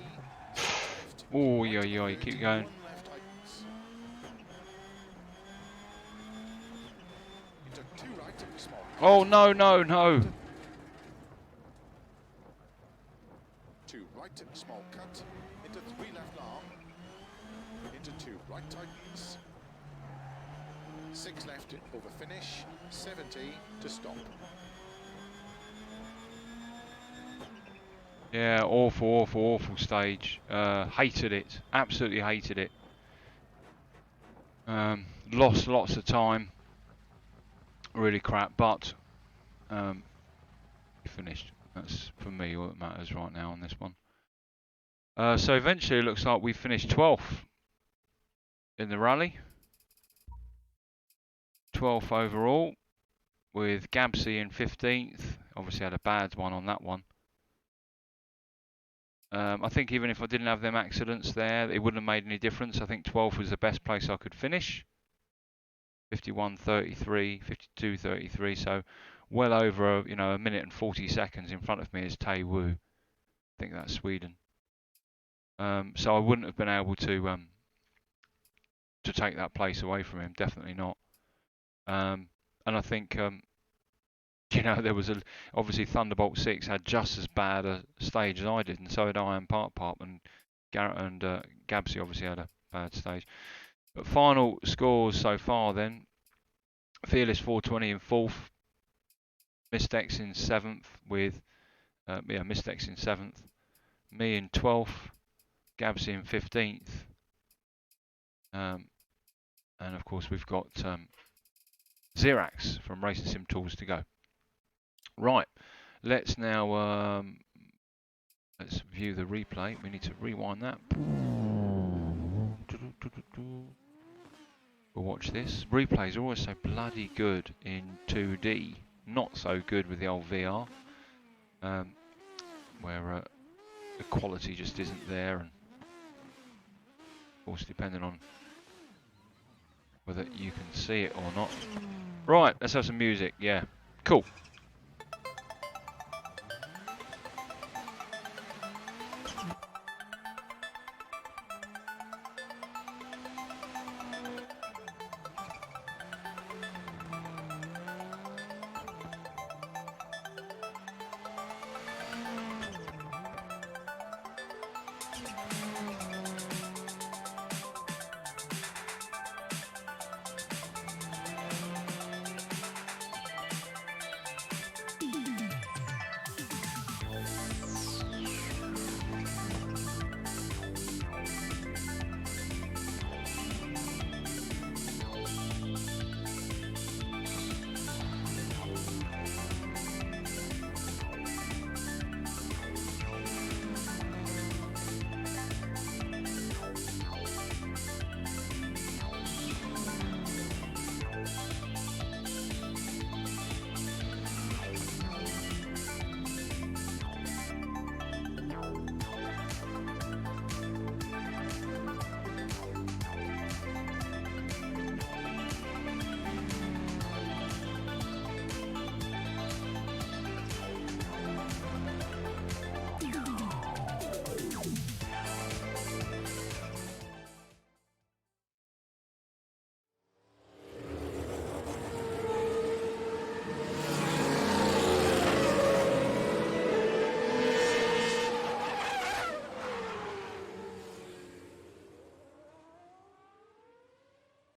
6 left, Oh, right, yeah, 30, keep going. 1 left, tightens, into 2 right, small cut, Oh, no, no, no. 2 right, small cut, into 3 left long, into 2 right tightens, 6 left over finish, 70 to stop. Yeah, awful, awful, awful stage. Hated it. Absolutely hated it. Lost lots of time. Really crap, but finished. That's, for me, all that matters right now on this one. So eventually it looks like we finished 12th in the rally. 12th overall, with Gabsy in 15th. Obviously had a bad one on that one. I think even if I didn't have them accidents there, it wouldn't have made any difference. I think 12th was the best place I could finish. 51.33, 52.33, so well over a minute and 40 seconds in front of me is Tae Woo. I think that's Sweden. So I wouldn't have been able to take that place away from him, definitely not. And I think there was obviously Thunderbolt 6 had just as bad a stage as I did, and so did Iron Park Pop, and Garrett and Gabsy obviously had a bad stage. But final scores so far then: Fearless 420 in 4th, Mistex in 7th with Mistex in 7th, me in 12th, Gabsy in 15th, and of course we've got Xerax from Racing Sim Tools to go. Right, let's now let's view the replay. We need to rewind that. We'll watch this. Replays are always so bloody good in 2D. Not so good with the old VR, where the quality just isn't there, and of course depending on whether you can see it or not. Right, let's have some music. Yeah, cool.